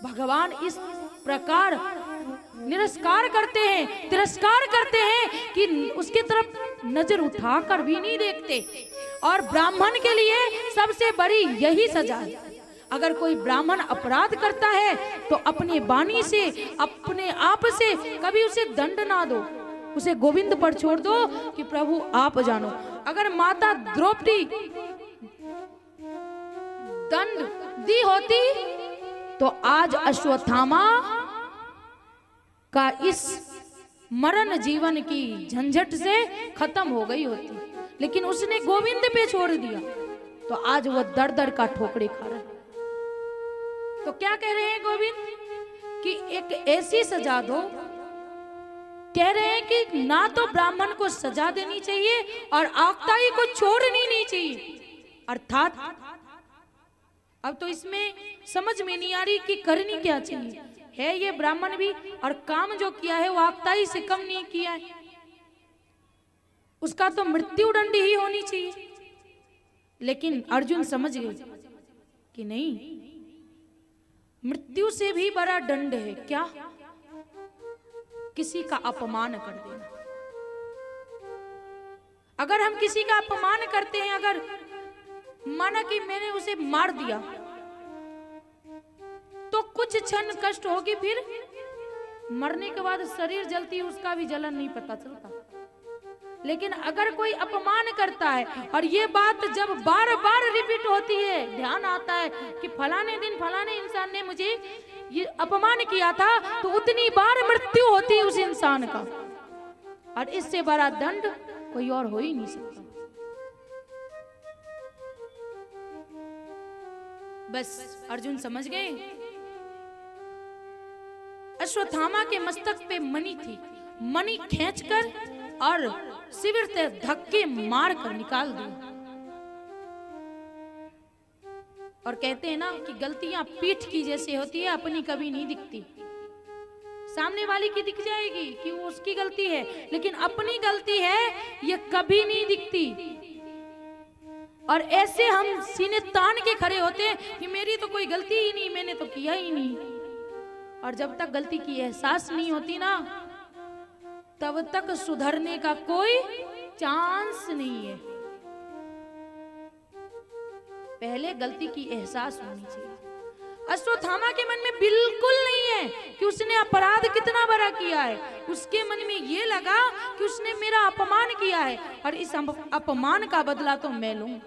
भगवान इस प्रकार निरस्कार करते हैं, तिरस्कार करते हैं कि उसकी तरफ नजर उठाकर भी नहीं देखते। और ब्राह्मण के लिए सबसे बड़ी यही सजा है। अगर कोई ब्राह्मण अपराध करता है तो अपने वाणी से, अपने आप से कभी उसे दंड ना दो, उसे गोविंद पर छोड़ दो कि प्रभु आप जानो। अगर माता द्रौपदी दंड दी होती तो आज अश्वत्थामा का इस मरण जीवन की झंझट से खत्म हो गई होती, लेकिन उसने गोविंद पे छोड़ दिया तो आज वो दर दर का ठोकरे खा रहा है। तो क्या कह रहे हैं गोविंद कि एक ऐसी सजा दो, कह रहे हैं कि ना तो ब्राह्मण को सजा देनी चाहिए और आक्ताई को छोड़नी नहीं चाहिए। अर्थात अब तो इसमें समझ में नहीं आ रही कि करनी क्या चाहिए। है ये ब्राह्मण भी, और काम जो किया है वो आक्ताई से कम नहीं किया है, उसका तो मृत्यु दंड ही होनी चाहिए। लेकिन अर्जुन समझ गए कि नहीं, मृत्यु से भी बड़ा दंड है क्या? किसी का अपमान कर देना। अगर हम किसी का अपमान करते हैं, अगर माना कि मैंने उसे मार दिया तो कुछ क्षण कष्ट होगी, फिर मरने के बाद शरीर जलती है, उसका भी जलन नहीं पता चलता। लेकिन अगर कोई अपमान करता है और ये बात जब बार बार रिपीट होती है, ध्यान आता है कि फलाने दिन फलाने इंसान ने मुझे ये अपमान किया था, तो उतनी बार मृत्यु होती है उस इंसान का। और इससे बड़ा दंड कोई और हो ही नहीं सकता। बस अर्जुन समझ गए। अश्वत्थामा के मस्तक पे मणि थी, मणि खींचकर और शिविर से धक्के मार कर निकाल दिया। और कहते हैं ना कि गलतियां पीठ की जैसे होती है, अपनी कभी नहीं दिखती। सामने वाले की दिख जाएगी कि वो उसकी गलती है, लेकिन अपनी गलती है ये कभी नहीं दिखती। और ऐसे हम सीने तान के खड़े होते हैं कि मेरी तो कोई गलती ही नहीं, मैंने तो किया ही नहीं। और जब तक गलती की एहसास नहीं होती ना, तब तक सुधरने का कोई चांस नहीं है। पहले गलती की एहसास होनी चाहिए। अश्वत्थामा के मन में बिल्कुल नहीं है कि उसने अपराध कितना बड़ा किया है। उसके मन में ये लगा कि उसने मेरा अपमान किया है और इस अपमान का बदला तो मैं लूं।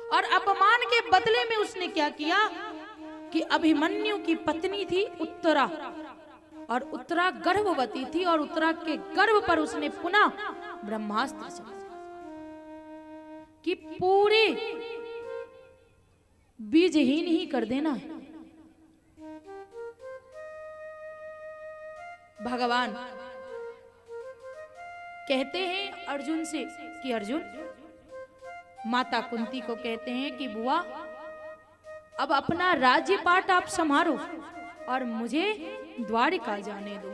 और अपमान के बदले में उसने क्या किया कि अभिमन्यु की पत्नी थी उत्तरा, और उत्तरा गर्भवती थी, और उत्तरा के गर्भ पर उसने पुनः ब्रह्मास्त्र चला कि पूरे बीजहीन ही कर देना है। भगवान कहते हैं अर्जुन से कि अर्जुन, माता कुंती को कहते हैं कि बुआ अब अपना राज्य पाट आप संभालो और मुझे द्वारिका जाने दो।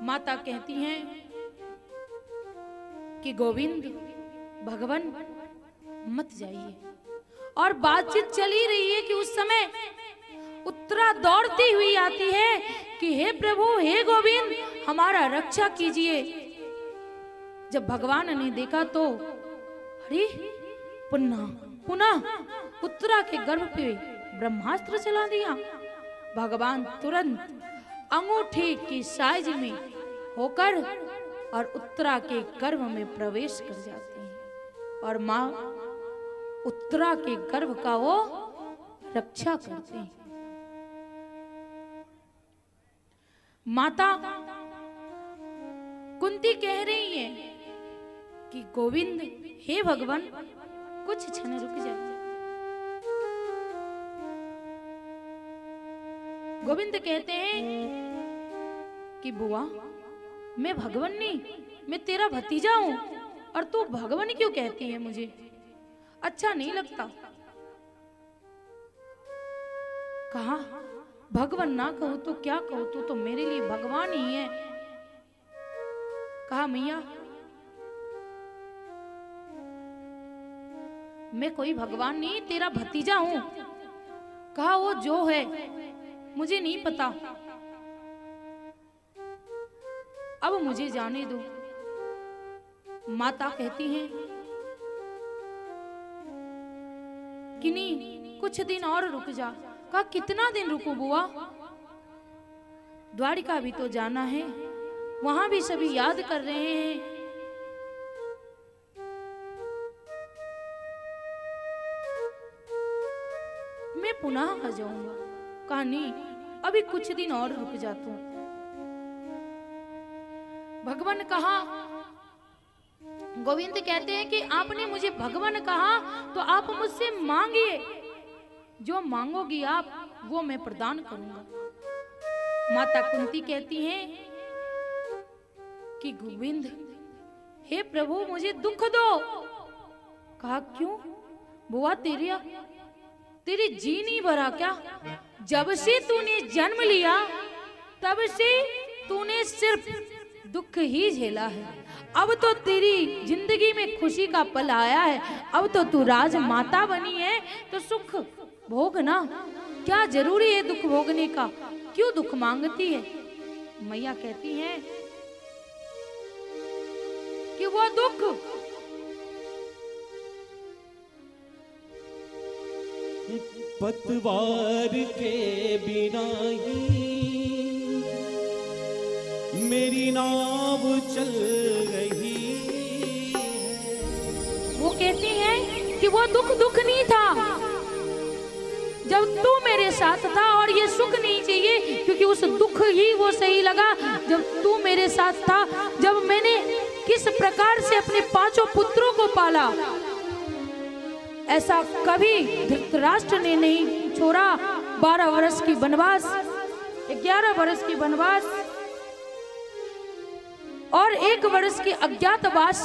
माता कहती हैं कि गोविंद भगवान मत जाइए। और बातचीत चली रही है कि उस समय उत्तरा दौड़ती हुई आती है कि हे प्रभु, हे गोविंद, हमारा रक्षा कीजिए। जब भगवान ने देखा तो अरे पुनः उत्तरा के गर्भ पे ब्रह्मास्त्र चला दिया। भगवान तुरंत अंगूठे की साइज में होकर और उत्तरा के गर्भ में प्रवेश कर जाते हैं और मां उत्तरा के गर्भ का वो रक्षा करते हैं। माता कुंती कह रही है कि गोविंद, हे भगवान, कुछ क्षण रुक जाइए। गोविंद कहते हैं कि बुआ, मैं भगवान नहीं, मैं तेरा भतीजा हूं और तू भगवान क्यों कहती है? मुझे अच्छा नहीं लगता। कहा भगवान ना कहूं तो क्या कहूं, तू तो मेरे लिए भगवान ही है। कहा मैया, मैं कोई भगवान नहीं, तेरा भतीजा हूं। कहा वो जो है मुझे नहीं पता, अब मुझे जाने दो। माता कहती हैं कि नहीं, कुछ दिन और रुक जा। कहा कितना दिन रुको बुआ? द्वारिका भी तो जाना है, वहां भी सभी याद कर रहे हैं। मैं पुनः आ जाऊंगा। कहा नहीं, अभी कुछ दिन और रुक जा तू। भगवान कहा, गोविंद कहते हैं कि आपने मुझे भगवान कहा तो आप मुझसे मांगिए, जो मांगोगी आप वो मैं प्रदान करूंगा। माता कुंती कहती हैं कि गोविंद, हे प्रभु, मुझे दुख दो। कहा क्यों बुआ, तेरी जी नहीं भरा क्या? जब से तूने जन्म लिया तब से तूने सिर्फ दुख ही झेला है। अब तो तेरी जिंदगी में खुशी का पल आया है, अब तो तू राजमाता बनी है, तो सुख भोग ना। क्या जरूरी है दुख भोगने का? क्यों दुख मांगती है? मैया कहती हैं कि वो दुख पतवार के बिना ही मेरी नाव चल रही है। वो कहती हैं कि वो दुख नहीं था जब तू मेरे साथ था, और ये सुख नहीं चाहिए क्योंकि उस दुख ही वो सही लगा जब तू मेरे साथ था। जब मैंने किस प्रकार से अपने 5 पुत्रों को पाला, ऐसा कभी धृतराष्ट्र ने नहीं छोड़ा। 12 वर्ष की वनवास, 11 वर्ष की वनवास और 1 वर्ष की अज्ञातवास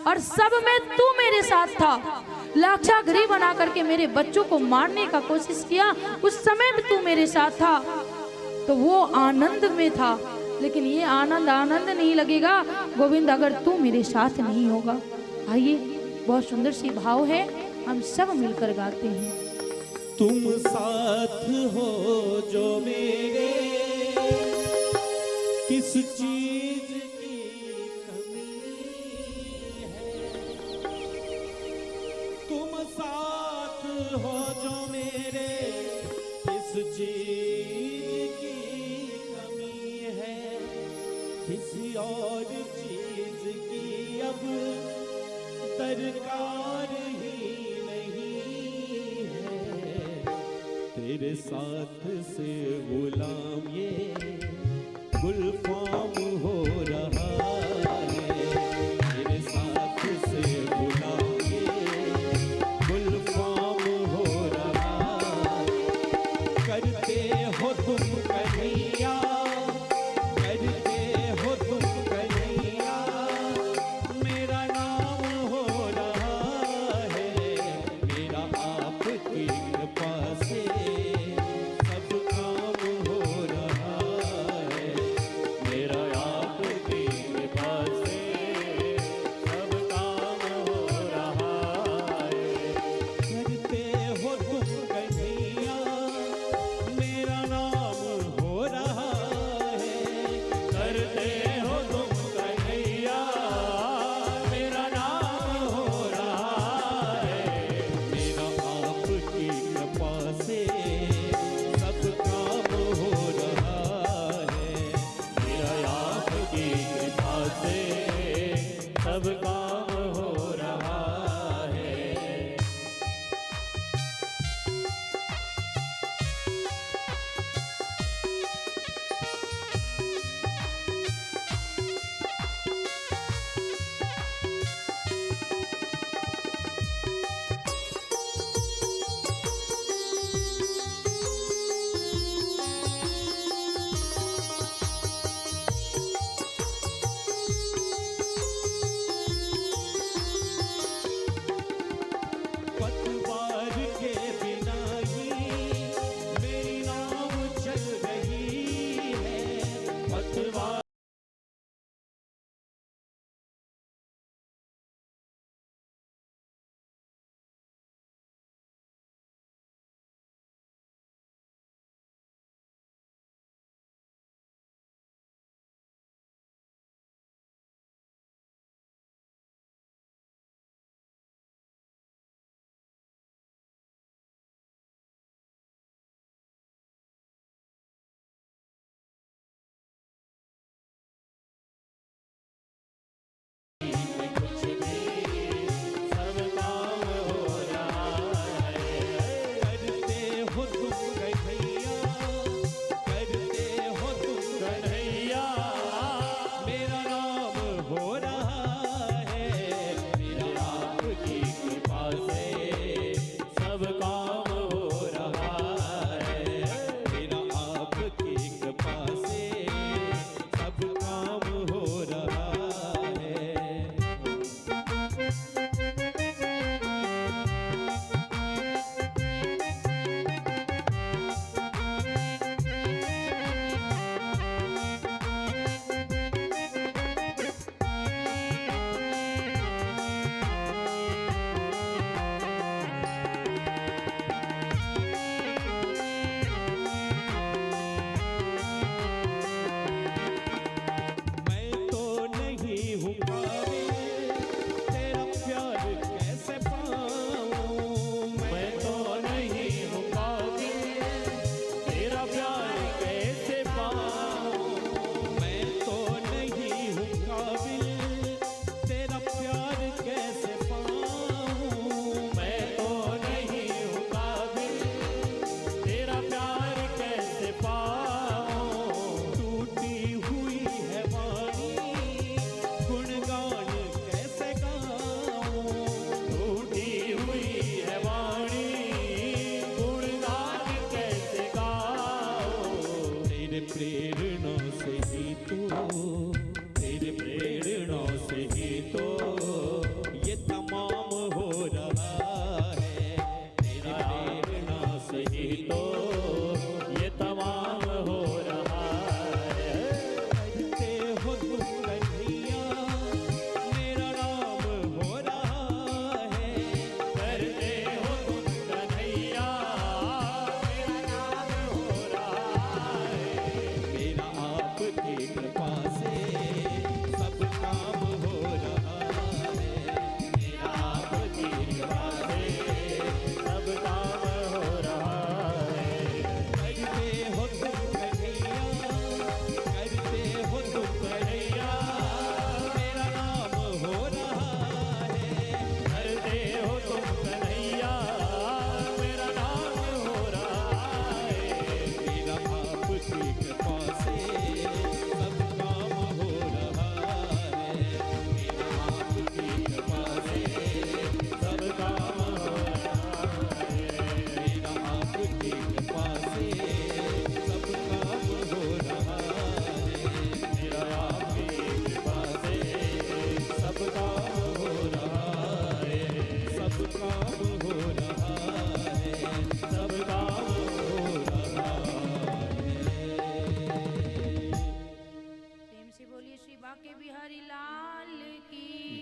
और सब में तू मेरे साथ था। लाक्षागृह बना करके मेरे बच्चों को मारने का कोशिश किया, उस समय भी तू मेरे साथ था। तो वो आनंद में था, लेकिन ये आनंद आनंद नहीं लगेगा गोविंद अगर तू मेरे साथ नहीं होगा। आइए, बहुत सुंदर सी भाव है, हम सब मिलकर गाते हैं। तुम साथ हो जो मेरे, किस चीज की कमी है। तुम साथ हो जो मेरे, किस चीज की कमी है। किसी और चीज की अब दरकार ही नहीं है। तेरे साथ से गुलाम ये गुलफाम हो रहा है। तेरे साथ से गुलाम ये गुलफाम हो रहा है। करते हो तुम कन्हैया, करते हो तुम कन्हैया, मेरा नाम हो रहा है। मेरा आपकी कृपा से सब काम हो रहा है। मेरा आपकी कृपा से सब काम हो रहा है। करते हो तुम कन्हैया, मेरा नाम हो रहा है। करते हो तुम कन्हैया, मेरा नाम हो रहा है। मेरा आपकी कृपा से सब काम हो रहा है। मेरा आपकी कृपा से सब काम हो रहा है।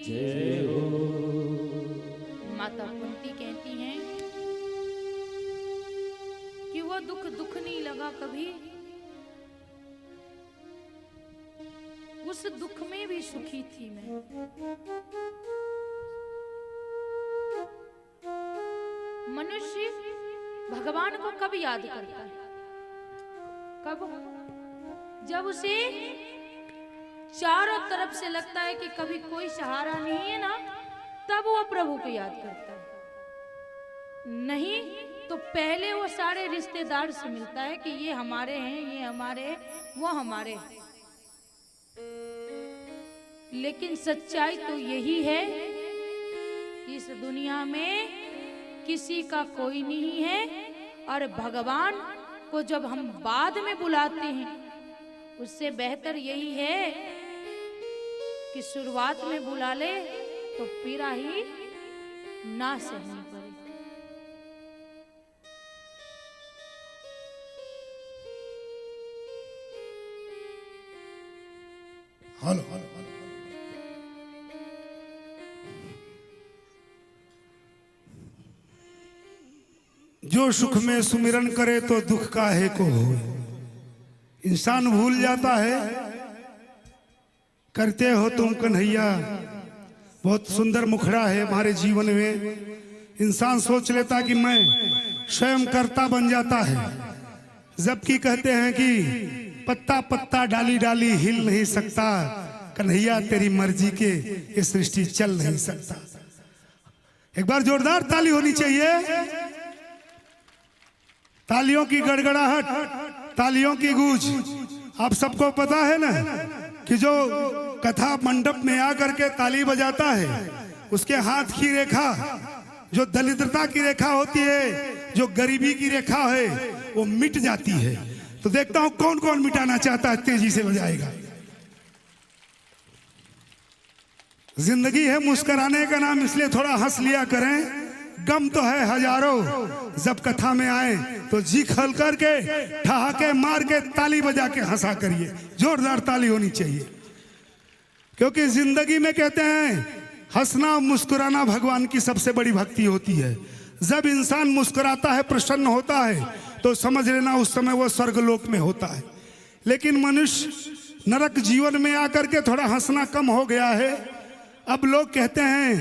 जय हो। माता कुंती कहती हैं कि वो दुख नहीं लगा कभी, उस दुख में भी सुखी थी मैं। मनुष्य भगवान को कब याद करता है? कब? जब उसे चारों तरफ से लगता है कि कभी कोई सहारा नहीं है ना, तब वो प्रभु को याद करता है। नहीं तो पहले वो सारे रिश्तेदार से मिलता है कि ये हमारे हैं, ये हमारे हैं, वो हमारे हैं। लेकिन सच्चाई तो यही है कि इस दुनिया में किसी का कोई नहीं है, और भगवान को जब हम बाद में बुलाते हैं उससे बेहतर यही है कि शुरुआत में बुला ले तो पीड़ा ही ना सहनी पड़े। Hello hello hello. जो सुख में सुमिरन करे तो दुख काहे को हो। इंसान भूल जाता है, करते हो तुम कन्हैया। बहुत सुंदर मुखड़ा है हमारे जीवन में। इंसान सोच लेता कि मैं स्वयं कर्ता बन जाता है, जबकि कहते हैं कि पत्ता पत्ता डाली डाली हिल नहीं सकता, कन्हैया तेरी मर्जी के ये सृष्टि चल नहीं सकता। एक बार जोरदार ताली होनी चाहिए। तालियों की गड़गड़ाहट, तालियों की गूंज। आप सबको पता है ना कि जो कथा मंडप में आकर के ताली बजाता है उसके हाथ की रेखा, जो दरिद्रता की रेखा होती है, जो गरीबी की रेखा है, वो मिट जाती है। तो देखता हूं कौन कौन मिटाना चाहता है, तेजी से बजाएगा। जिंदगी है मुस्कुराने का नाम, इसलिए थोड़ा हंस लिया करें। गम तो है हजारों, जब कथा में आए तो जी खोल करके ठहाके मार के ताली बजा के हंसा करिए। जोरदार ताली होनी चाहिए, क्योंकि जिंदगी में कहते हैं हंसना मुस्कुराना भगवान की सबसे बड़ी भक्ति होती है। जब इंसान मुस्कुराता है, प्रसन्न होता है, तो समझ लेना उस समय वो स्वर्गलोक में होता है। लेकिन मनुष्य नरक जीवन में आकर के थोड़ा हंसना कम हो गया है। अब लोग कहते हैं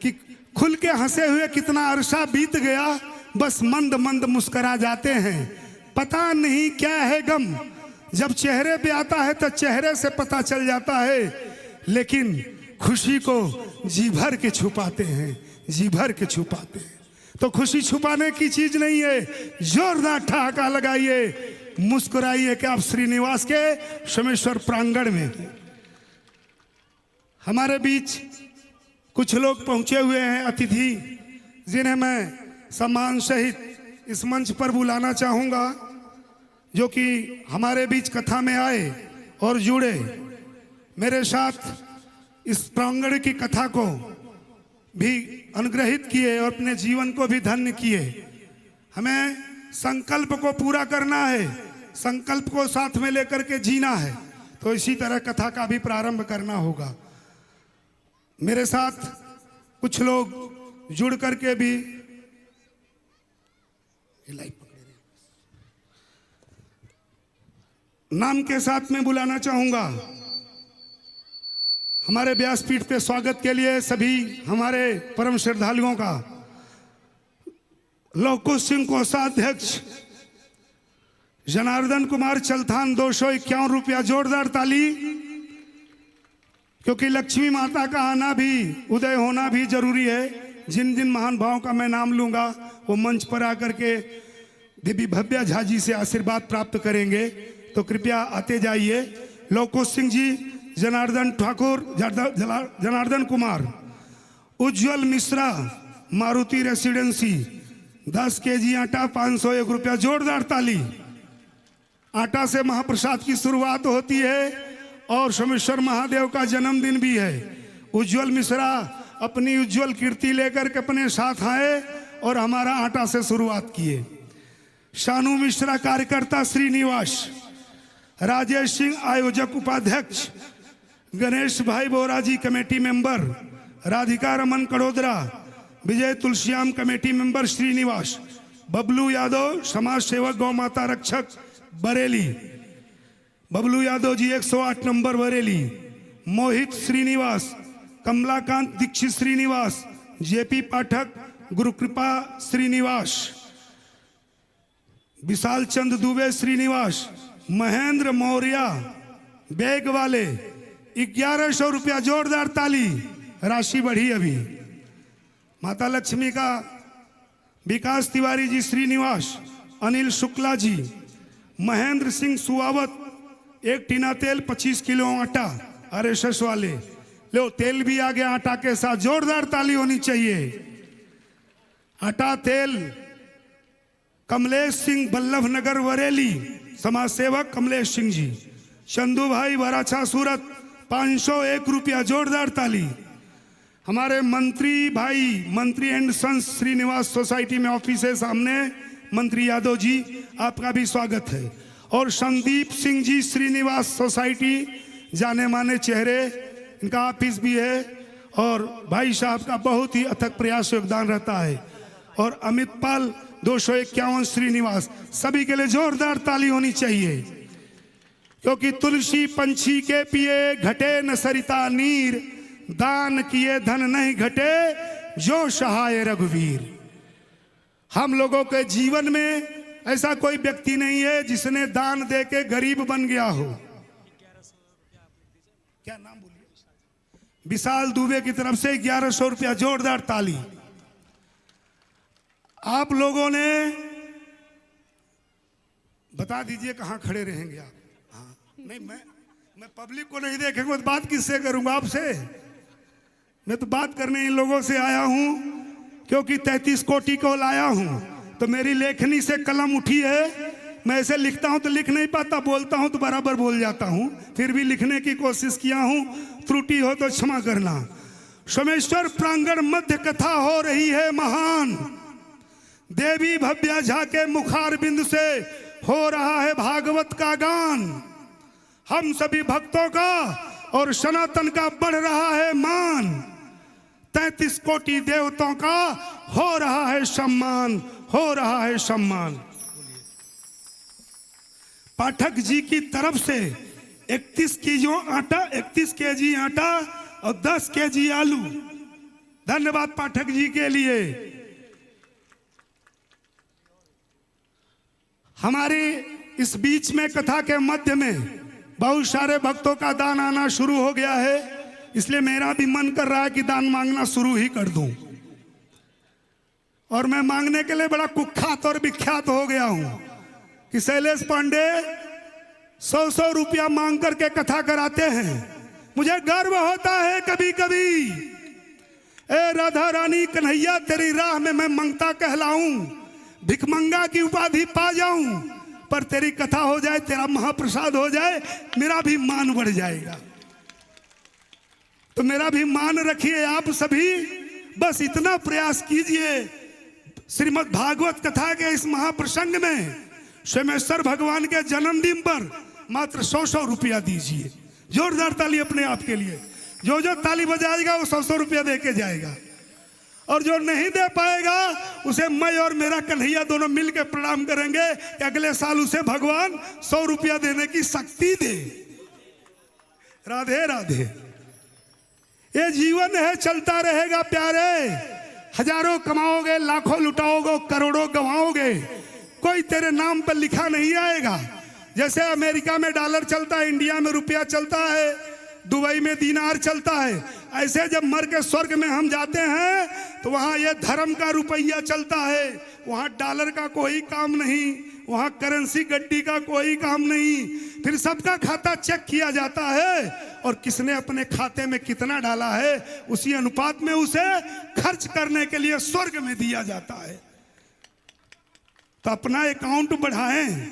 कि खुल के हंसे हुए कितना अरसा बीत गया, बस मंद मंद मुस्कुरा जाते हैं। पता नहीं क्या है गम, जब चेहरे पे आता है तो चेहरे से पता चल जाता है। लेकिन खुशी को जी भर के छुपाते हैं, जी भर के छुपाते हैं। तो खुशी छुपाने की चीज नहीं है। जोरदार ठहाका लगाइए, मुस्कुराइए कि आप श्रीनिवास के सोमेश्वर प्रांगण में। हमारे बीच कुछ लोग पहुंचे हुए हैं अतिथि, जिन्हें मैं सम्मान सहित इस मंच पर बुलाना चाहूंगा, जो कि हमारे बीच कथा में आए और जुड़े, मेरे साथ इस प्रांगण की कथा को भी अनुग्रहित किए और अपने जीवन को भी धन्य किए। हमें संकल्प को पूरा करना है, संकल्प को साथ में लेकर के जीना है। तो इसी तरह कथा का भी प्रारंभ करना होगा। मेरे साथ कुछ लोग जुड़ करके भी नाम के साथ में बुलाना चाहूंगा। हमारे व्यासपीठ पे स्वागत के लिए सभी हमारे परम श्रद्धालुओं का लौह कुश सिंह कोषाध्यक्ष जनार्दन कुमार चलथान 251 रुपया। जोरदार ताली, क्योंकि लक्ष्मी माता का आना भी, उदय होना भी जरूरी है। जिन जिन महान भावों का मैं नाम लूंगा वो मंच पर आकर के देवी भव्या झा जी से आशीर्वाद प्राप्त करेंगे। तो कृपया आते जाइए। लौह कुश सिंह जी, जनार्दन ठाकुर, जनार्दन कुमार, उज्जवल मिश्रा, मारुति रेसिडेंसी, 10 केजी आटा 501 रुपया। जोरदार ताली। आटा से महाप्रसाद की शुरुआत होती है और सोमेश्वर महादेव का जन्मदिन भी है। उज्जवल मिश्रा अपनी उज्जवल कीर्ति लेकर के अपने साथ आए और हमारा आटा से शुरुआत किए। शानू मिश्रा कार्यकर्ता श्रीनिवास, राजेश सिंह आयोजक उपाध्यक्ष, गणेश भाई बोरा जी कमेटी मेंबर, राधिका रमन कड़ोदरा, विजय तुलसीराम कमेटी मेंबर श्रीनिवास, बबलू यादव समाज सेवक गौ माता रक्षक बरेली, बबलू यादव जी 108 नंबर बरेली, मोहित श्रीनिवास, कमलाकांत दीक्षित श्रीनिवास, जेपी पाठक, गुरुकृपा श्रीनिवास, विशाल चंद दुबे श्रीनिवास, महेंद्र मौर्य बैग वाले 1100 रुपया, जोरदार ताली। राशि बढ़ी अभी। माता लक्ष्मी का विकास तिवारी जी श्रीनिवास, अनिल शुक्ला जी, महेंद्र सिंह सुआवत, एक टीना तेल 25 किलो आटा आरएसएस वाले। लो तेल भी आ गया आटा के साथ, जोरदार ताली होनी चाहिए। आटा तेल कमलेश सिंह बल्लभ नगर बरेली, समाज सेवक कमलेश सिंह जी। चंदू भाई वराछा सूरत 501 रुपया, जोरदार ताली। हमारे मंत्री भाई, मंत्री एंड सन्स श्रीनिवास सोसाइटी में ऑफिस है सामने, मंत्री यादव जी आपका भी स्वागत है। और संदीप सिंह जी श्रीनिवास सोसाइटी, जाने माने चेहरे, इनका ऑफिस भी है और भाई साहब का बहुत ही अथक प्रयास योगदान रहता है। और अमित पाल 251 श्रीनिवास, सभी के लिए जोरदार ताली होनी चाहिए। क्योंकि तुलसी पंछी के पिए घटे न सरिता नीर, दान किए धन नहीं घटे जो सहाय रघुवीर। हम लोगों के जीवन में ऐसा कोई व्यक्ति नहीं है जिसने दान दे के गरीब बन गया हो। क्या नाम बोलिए? विशाल दुबे की तरफ से 1100 रुपया, जोरदार ताली। आप लोगों ने बता दीजिए कहां खड़े रहेंगे आप? हाँ नहीं, मैं पब्लिक को नहीं देखेंगे तो बात किससे करूंगा आपसे? मैं तो बात करने इन लोगों से आया हूं क्योंकि 33 कोटि को लाया हूं। तो मेरी लेखनी से कलम उठी है, मैं ऐसे लिखता हूं तो लिख नहीं पाता, बोलता हूं तो बराबर बोल जाता हूं, फिर भी लिखने की कोशिश किया हूं, त्रुटि हो तो क्षमा करना। सोमेश्वर प्रांगण मध्य कथा हो रही है महान, देवी भव्या झा के मुखार बिंद से हो रहा है भागवत का गान। हम सभी भक्तों का और सनातन का बढ़ रहा है मान, 33 कोटि देवताओं का हो रहा है सम्मान, हो रहा है सम्मान। पाठक जी की तरफ से 31 केजी आटा और 10 केजी आलू, धन्यवाद पाठक जी के लिए। हमारे इस बीच में कथा के मध्य में बहुत सारे भक्तों का दान आना शुरू हो गया है, इसलिए मेरा भी मन कर रहा है कि दान मांगना शुरू ही कर दूं। और मैं मांगने के लिए बड़ा कुख्यात और विख्यात हो गया हूं कि शैलेश पांडे 100-100 रुपया मांग करके कथा कराते हैं। मुझे गर्व होता है कभी कभी, ए राधा रानी कन्हैया तेरी राह में मैं मंगता कहलाऊं, भिखमंगा की उपाधि पा जाऊं, पर तेरी कथा हो जाए, तेरा महाप्रसाद हो जाए, मेरा भी मान बढ़ जाएगा। तो मेरा भी मान रखिए आप सभी, बस इतना प्रयास कीजिए। श्रीमद् भागवत कथा के इस महाप्रसंग में सोमेश्वर भगवान के जन्मदिन पर मात्र 100-100 रुपया दीजिए। जोरदार ताली अपने आप के लिए। जो जो ताली बजाएगा वो 100-100 रुपया दे के जाएगा, और जो नहीं दे पाएगा उसे मैं और मेरा कन्हैया दोनों मिलकर प्रणाम करेंगे कि अगले साल उसे भगवान 100 रुपया देने की शक्ति दे। राधे राधे। ये जीवन है, चलता रहेगा प्यारे। हजारों कमाओगे, लाखों लुटाओगे, करोड़ों गवाओगे, कोई तेरे नाम पर लिखा नहीं आएगा। जैसे अमेरिका में डॉलर चलता है, इंडिया में रुपया चलता है, दुबई में दीनार चलता है, ऐसे जब मर के स्वर्ग में हम जाते हैं तो वहाँ ये धर्म का रुपया चलता है। वहाँ डॉलर का कोई काम नहीं, वहाँ करेंसी गड्डी का कोई काम नहीं। फिर सबका खाता चेक किया जाता है और किसने अपने खाते में कितना डाला है उसी अनुपात में उसे खर्च करने के लिए स्वर्ग में दिया जाता है। तो अपना अकाउंट बढ़ाएं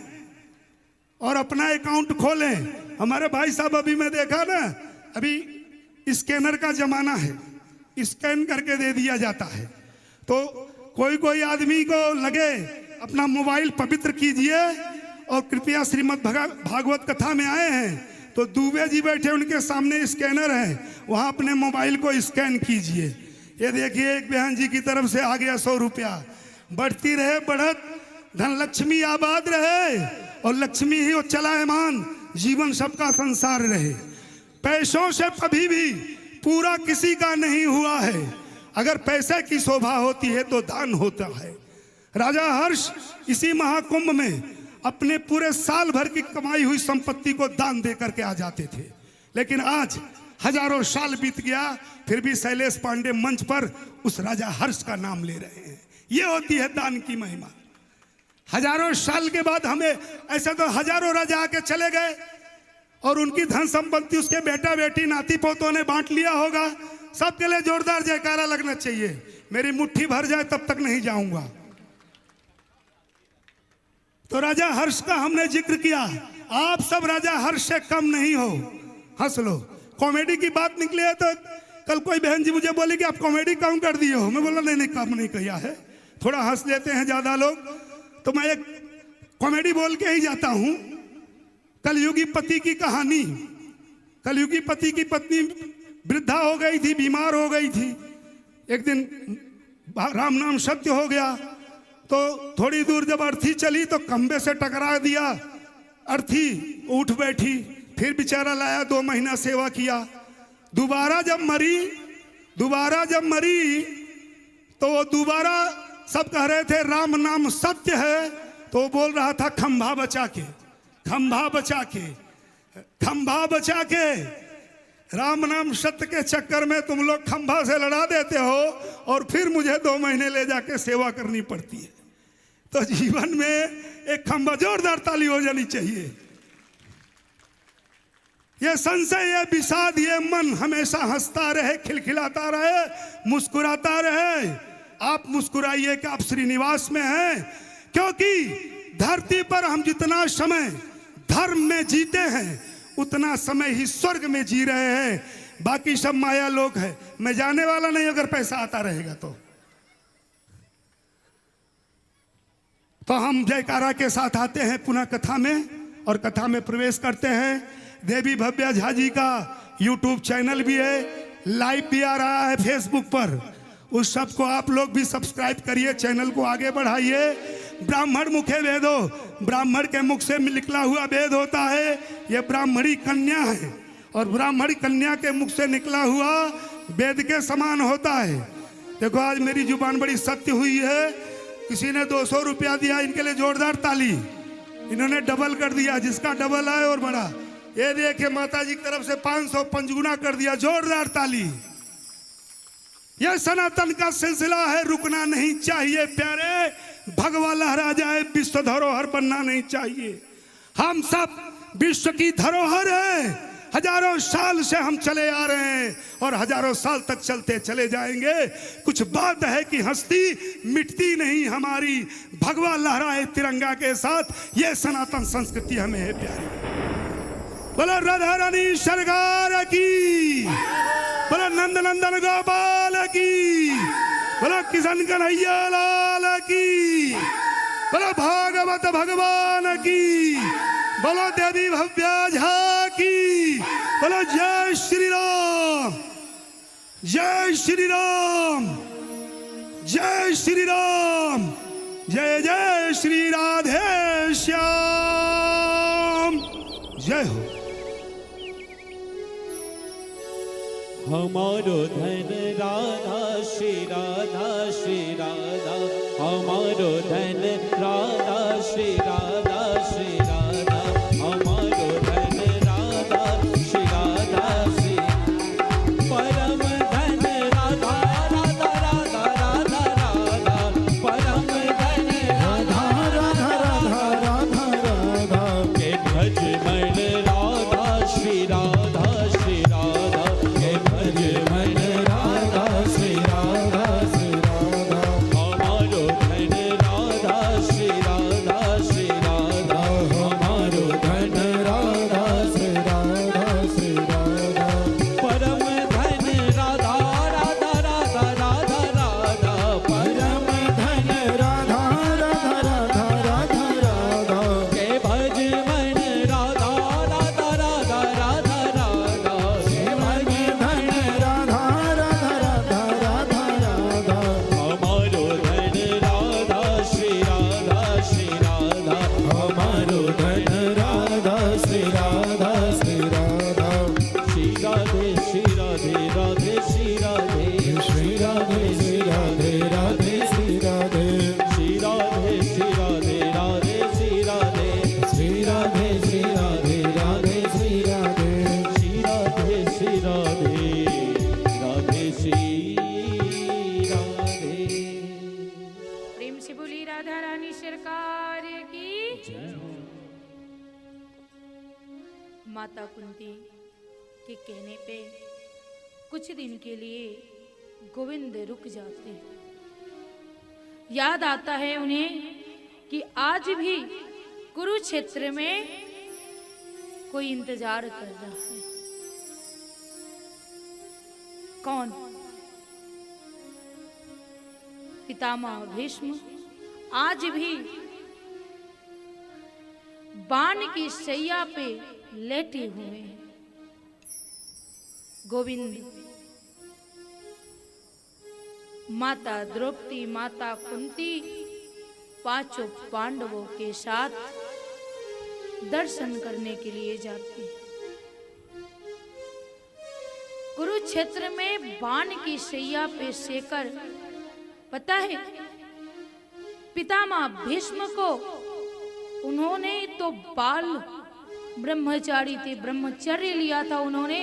और अपना अकाउंट खोलें। हमारे भाई साहब अभी मैं देखा ना, अभी स्कैनर का जमाना है, स्कैन करके दे दिया जाता है। तो कोई कोई आदमी को लगे अपना मोबाइल पवित्र कीजिए और कृपया श्रीमद् भागवत कथा में आए हैं तो दुबे जी बैठे, उनके सामने स्कैनर है, वहाँ अपने मोबाइल को स्कैन कीजिए। ये देखिए एक बहन जी की तरफ से आ गया 100 रुपया। बढ़ती रहे बढ़त, धन लक्ष्मी आबाद रहे और लक्ष्मी ही वो चलायमान, जीवन सबका संसार रहे। पैसों से कभी भी पूरा किसी का नहीं हुआ है। अगर पैसे की शोभा होती है तो दान होता है। राजा हर्ष इसी महाकुंभ में अपने पूरे साल भर की कमाई हुई संपत्ति को दान दे करके आ जाते थे, लेकिन आज हजारों साल बीत गया, फिर भी शैलेश पांडे मंच पर उस राजा हर्ष का नाम ले रहे हैं। ये होती है दान की महिमा। हजारों साल के बाद हमें, ऐसा तो हजारों राजा आके चले गए और उनकी धन संपत्ति उसके बेटा बेटी नाती पोतों ने बांट लिया होगा। सबके लिए जोरदार जयकारा लगना चाहिए। मेरी मुट्ठी भर जाए तब तक नहीं जाऊंगा। तो राजा हर्ष का हमने जिक्र किया। आप सब राजा हर्ष से कम नहीं हो। हंस लो। कॉमेडी की बात निकली है तो कल कोई बहन जी मुझे बोली कि आप कॉमेडी कम कर दिए हो। मैं बोला नहीं कम नहीं किया है, थोड़ा हंस लेते हैं ज्यादा लोग, तो मैं एक कॉमेडी बोल के ही जाता हूं। कलयुगी पति की कहानी। कलयुगी पति की पत्नी वृद्धा हो गई थी, बीमार हो गई थी। एक दिन राम नाम सत्य हो गया तो थोड़ी दूर जब अर्थी चली तो खंबे से टकरा दिया। अर्थी उठ बैठी, फिर बेचारा लाया, 2 महीना सेवा किया। दोबारा जब मरी तो वो दोबारा सब कह रहे थे राम नाम सत्य है, तो वो बोल रहा था खंभा बचा के, खंभा बचा के, खंभा बचा के। राम नाम सत्य के चक्कर में तुम लोग खंभा से लड़ा देते हो और फिर मुझे 2 महीने ले जाके सेवा करनी पड़ती है। तो जीवन में एक खंभा, जोरदार ताली हो जानी चाहिए। ये संशय, ये विषाद, ये मन हमेशा हंसता रहे, खिलखिलाता रहे, मुस्कुराता रहे। आप मुस्कुराइए कि आप श्रीनिवास में हैं, क्योंकि धरती पर हम जितना समय धर्म में जीते हैं उतना समय ही स्वर्ग में जी रहे हैं। बाकी सब माया लोग है। मैं जाने वाला नहीं अगर पैसा आता रहेगा तो हम जयकारा के साथ आते हैं पुनः कथा में और कथा में प्रवेश करते हैं। देवी भव्या झा जी का यूट्यूब चैनल भी है, लाइव भी आ रहा है फेसबुक पर। उस सब को आप लोग भी सब्सक्राइब करिए, चैनल को आगे बढ़ाइए। ब्राह्मण मुखे वेदो, ब्राह्मण के मुख से निकला हुआ वेद होता है। ये ब्राह्मणी कन्या है और ब्राह्मणी कन्या के मुख से निकला हुआ वेद के समान होता है। देखो आज मेरी जुबान बड़ी सत्य हुई है। किसी ने 200 रुपया दिया, इनके लिए जोरदार ताली। इन्होंने डबल कर दिया, जिसका डबल आए और बड़ा। ये देखिए माता जी की तरफ से 500 पंचगुना कर दिया, जोरदार ताली। यह सनातन का सिलसिला है, रुकना नहीं चाहिए प्यारे। भगवा लहरा जाए, विश्व धरोहर बनना नहीं चाहिए। हम सब विश्व की धरोहर है। हजारों साल से हम चले आ रहे हैं और हजारों साल तक चलते चले जाएंगे। कुछ बात है कि हस्ती मिटती नहीं हमारी। भगवा लहराए तिरंगा के साथ, ये सनातन संस्कृति हमें है प्यारी। बोलो राधा रानी सरकार की, बोलो नंद नंदन गोपाल की, बोलो किशन कन्हैया लाल की, बोलो भागवत भगवान की, बोलो देवी भव्या झा की, बोलो जय श्री राम, जय श्री राम, जय श्री राम, जय जय श्री राधे श्याम। जय हो। हमारो धन राधा श्री राधा श्री राधा, हमारो धन राधा श्री राधा श्री राधा, हमारो धन राधा श्री राधा श्री, परम धन राधा राधा राधा राधा राधा, परम धन राधा राधा राधा राधा राधा, के भज मन राधा श्री राधा श्री राधा, के भज मन राधा श्री राधा श्री राधा, हमारो धन राधा श्री राधा। सरकार की। माता कुंती के कहने पे कुछ दिन के लिए गोविंद रुक जाते हैं। याद आता है उन्हें कि आज भी कुरुक्षेत्र में कोई इंतजार कर रहा है। कौन? पितामह भीष्म आज भी बाण की शैया पे लेटे हुए हैं। गोविंद माता द्रौपदी, माता कुंती, पांचों पांडवों के साथ दर्शन करने के लिए जाते हैं। कुरुक्षेत्र में बाण की शैया पे सेकर, पता है पितामह भीष्म को, उन्होंने तो बाल ब्रह्मचारी थे, ब्रह्मचर्य लिया था उन्होंने,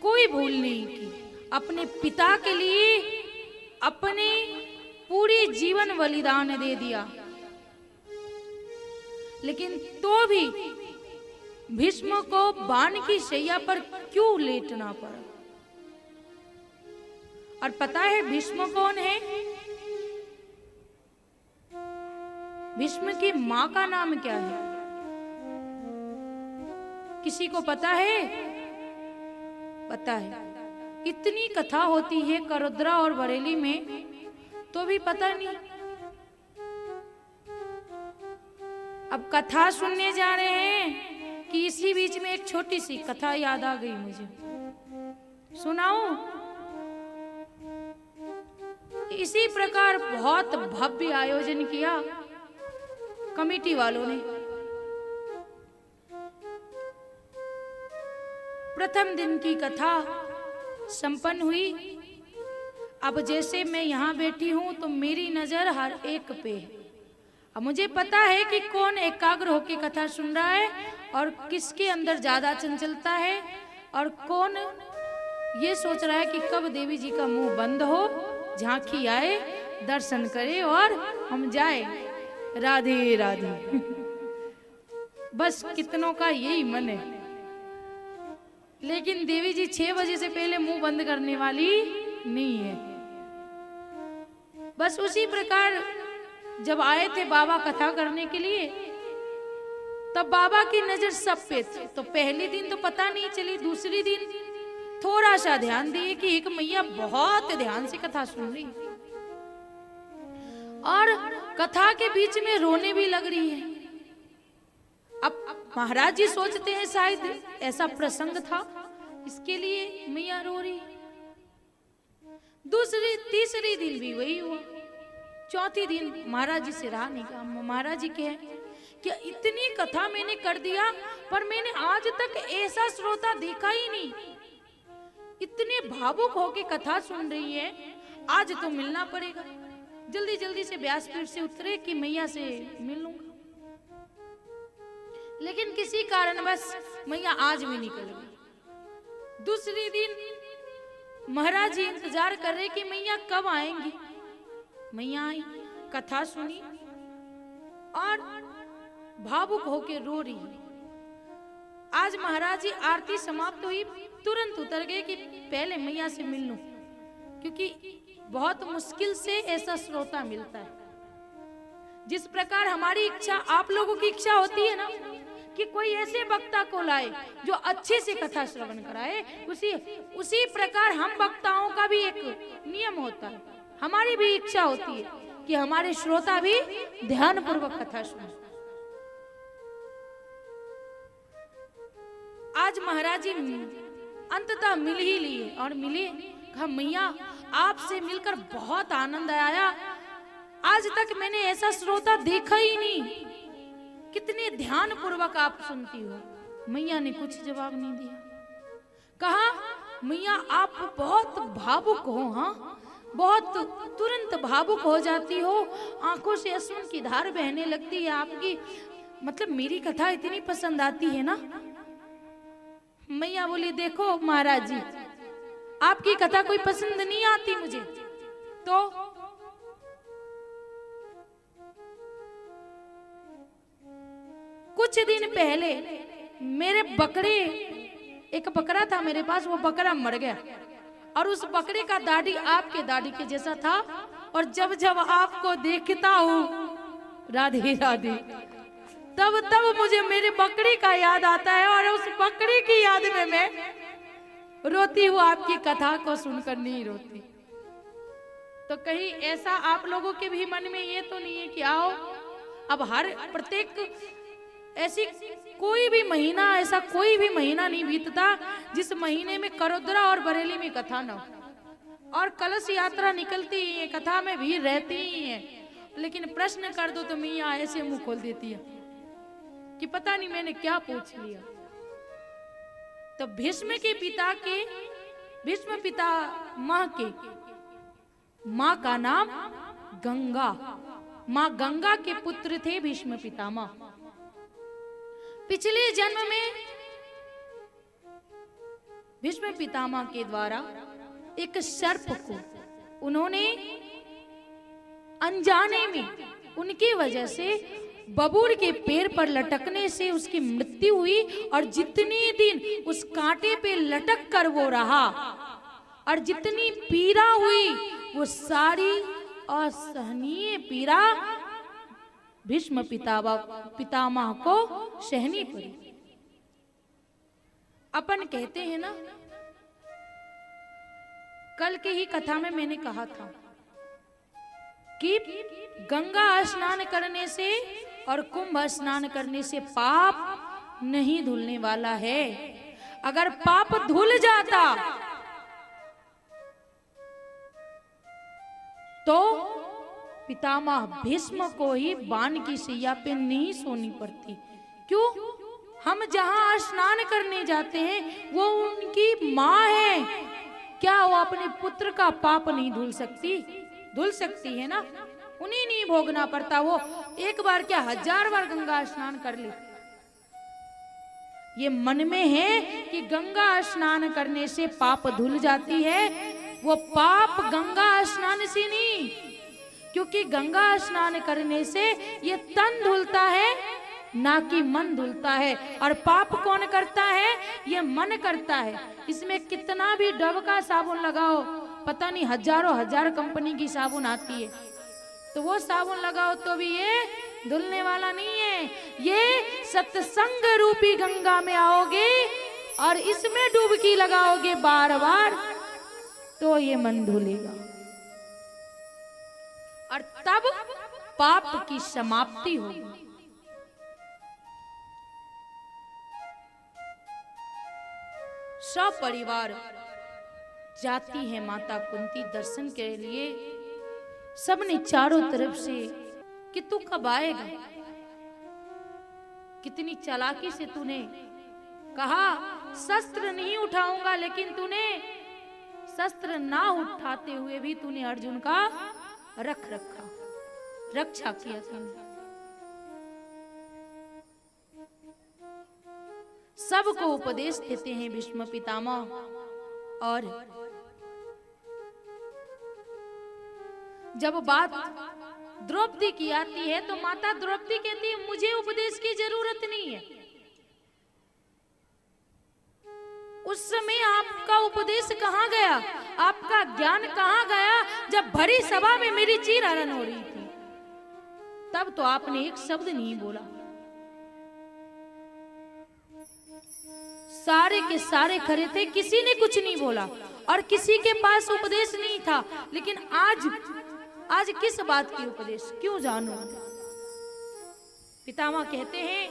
कोई भूल नहीं की। अपने पिता के लिए अपने पूरी जीवन बलिदान दे दिया, लेकिन तो भी भीष्म को बाण की शैया पर क्यों लेटना पड़ा? और पता है भीष्म कौन है? भीष्म की मां का नाम क्या है? किसी को पता है? पता है। इतनी कथा होती है करोद्रा और बरेली में, तो भी पता नहीं। अब कथा सुनने जा रहे हैं कि इसी बीच में एक छोटी सी कथा याद आ गई मुझे, सुनाऊं? इसी प्रकार बहुत भव्य आयोजन किया कमेटी वालों ने। प्रथम दिन की कथा संपन्न हुई। अब जैसे मैं यहाँ बैठी हूं तो मेरी नजर हर एक पे है। अब मुझे पता है कि कौन एकाग्र होकर कथा सुन रहा है और किसके अंदर ज्यादा चंचलता है, और कौन ये सोच रहा है कि कब देवी जी का मुंह बंद हो, झांकी आए, दर्शन करे और हम जाए। राधे राधे। बस कितनों का यही मन है, लेकिन देवी जी 6 बजे से पहले मुंह बंद करने वाली नहीं है। बस उसी प्रकार जब आए थे बाबा कथा करने के लिए, तब बाबा की नजर सब पे थी। तो पहले दिन तो पता नहीं चली, दूसरी दिन थोड़ा सा ध्यान दिए कि एक मैया बहुत ध्यान से कथा सुन रही और कथा के बीच में रोने भी लग रही है। अब महाराज जी सोचते हैं शायद ऐसा प्रसंग था, इसके लिए मैया रो रही। दूसरी तीसरी दिन भी वही हुआ। चौथी दिन महाराज जी से रहा नहीं गया। महाराज जी कहे कि इतनी कथा मैंने कर दिया, पर मैंने आज तक ऐसा श्रोता देखा ही नहीं। इतने भावुक होके कथा सुन रही है, आज तो मिलना पड़ेगा। जल्दी जल्दी से व्यासपीठ से उतरे कि मैया से मिल लूंगा, लेकिन किसी कारणवश मैया आज भी निकल गई। दूसरी दिन महाराज जी इंतजार कर रहे कि मैया कब आएंगी। मैया आई, कथा सुनी और भावुक होके रो रही है। आज महाराज जी आरती समाप्त हुई, तुरंत उतर गए कि पहले मैया से मिल लूं, क्योंकि बहुत मुश्किल से ऐसा श्रोता मिलता है। जिस प्रकार हमारी इच्छा, आप लोगों की इच्छा होती है ना कि कोई ऐसे वक्ता को लाए जो अच्छे से कथा श्रवण कराए, उसी प्रकार हम वक्ताओं का भी एक नियम होता है। हमारी भी इच्छा होती है कि हमारे श्रोता भी ध्यान पूर्वक कथा सुने। आज महाराज जी अंततः मिल ही लिए और मिले। कहा मैया आपसे मिलकर बहुत आनंद आया, आज तक मैंने ऐसा श्रोता देखा ही नहीं, कितने ध्यान पूर्वक आप सुनती हो। मैया ने कुछ जवाब नहीं दिया। कहा मैया आप बहुत भावुक हो, हाँ बहुत तुरंत भावुक हो जाती हो, आंखों से अश्रु की धार बहने लगती है आपकी, मतलब मेरी कथा इतनी पसंद आती है ना। मैया बोली देखो महाराज जी, आपकी कथा कोई पसंद नहीं आती मुझे, तो कुछ दिन पहले मेरे बकरे, एक बकरा था मेरे पास, वो बकरा मर गया और उस बकरे का दाढ़ी आपके दाढ़ी के जैसा था। और जब जब आपको देखता हूँ, राधे राधे, तब तब मुझे मेरे बकरी का याद आता है और उस बकरी की याद में मैं रोती हूँ। आपकी कथा को सुनकर नहीं रोती। तो कहीं ऐसा आप लोगों के भी मन में ये तो नहीं है कि आओ अब हर प्रत्येक ऐसी कोई भी महीना, ऐसा कोई भी महीना नहीं बीतता जिस महीने में करोदरा और बरेली में कथा न हो। और कलश यात्रा निकलती ही है, कथा में भी रहती ही है, लेकिन प्रश्न कर दो तो मियाँ ऐसे मुंह खोल देती है कि पता नहीं मैंने क्या पूछ लिया। तो भीष्म के पिता के, भीष्म पिता माँ का नाम गंगा, माँ गंगा के पुत्र थे भीष्म पितामह। पिछले जन्म में भीष्म पितामह के द्वारा एक सर्प को उन्होंने अनजाने में, उनकी वजह से बबूल के पेड़ पर लटकने से उसकी मृत्यु हुई। और जितने दिन उस कांटे पे लटक कर वो रहा और जितनी पीड़ा हुई, वो सारी असहनीय पीड़ा भीष्म पितामह को सहनी पड़ी। अपन कहते हैं ना, कल के ही कथा में मैंने कहा था कि गंगा स्नान करने से और कुंभ स्नान करने से पाप नहीं धुलने वाला है। अगर पाप धुल जाता तो पितामह भीष्म को ही बाण की सैया पे नहीं सोनी पड़ती। क्यों? हम जहां स्नान करने जाते हैं वो उनकी माँ है, क्या वो अपने पुत्र का पाप नहीं धुल सकती? धुल सकती है ना, उन्हें नहीं भोगना पड़ता। वो एक बार क्या 1000 बार गंगा स्नान कर ले। ये मन में है कि गंगा स्नान करने से पाप धुल जाती है, वो पाप गंगा स्नान से नहीं, क्योंकि गंगा स्नान करने से ये तन धुलता है ना कि मन धुलता है। और पाप कौन करता है? ये मन करता है। इसमें कितना भी डब का साबुन लगाओ, पता नहीं हजार कंपनी की साबुन आती है, तो वो साबुन लगाओ तो भी ये धुलने वाला नहीं है। ये सत्संग रूपी गंगा में आओगे और इसमें डुबकी लगाओगे बार बार, तो ये मन धुलेगा और तब पाप की समाप्ति होगी। सब परिवार जाती है माता कुंती दर्शन के लिए। सबने चारों तरफ से कि तू कब आएगा, कितनी चालाकी से तूने कहा शस्त्र नहीं उठाऊंगा, लेकिन तूने शस्त्र ना उठाते हुए भी तूने अर्जुन का रक्षा किया था। सबको उपदेश देते हैं भीष्म पितामह। और जब बात द्रौपदी की आती है तो माता द्रौपदी कहती है मुझे उपदेश की जरूरत नहीं है। उस समय आपका उपदेश कहाँ गया, आपका ज्ञान कहाँ गया? जब भरी सभा में मेरी चीर हरण हो रही थी तब तो आपने एक शब्द नहीं बोला। सारे के सारे खड़े थे, किसी ने कुछ नहीं बोला और किसी के पास उपदेश नहीं था। लेकिन आज किस बात की उपदेश, क्यों जानू? पितामह कहते हैं